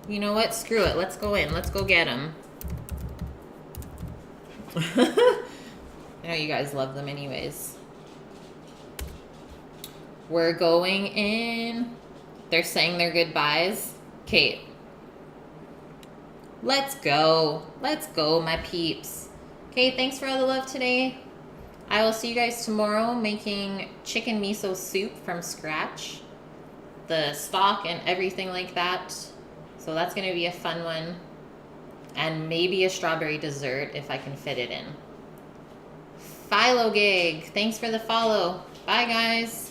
Speaker 1: You know what? Screw it. Let's go in. Let's go get them. I know you guys love them anyways. We're going in. They're saying their goodbyes. Kate. Let's go. Let's go, my peeps. Okay, thanks for all the love today. I will see you guys tomorrow making chicken miso soup from scratch. The stock and everything like that. So that's going to be a fun one. And maybe a strawberry dessert if I can fit it in. Philo Gig, thanks for the follow. Bye, guys.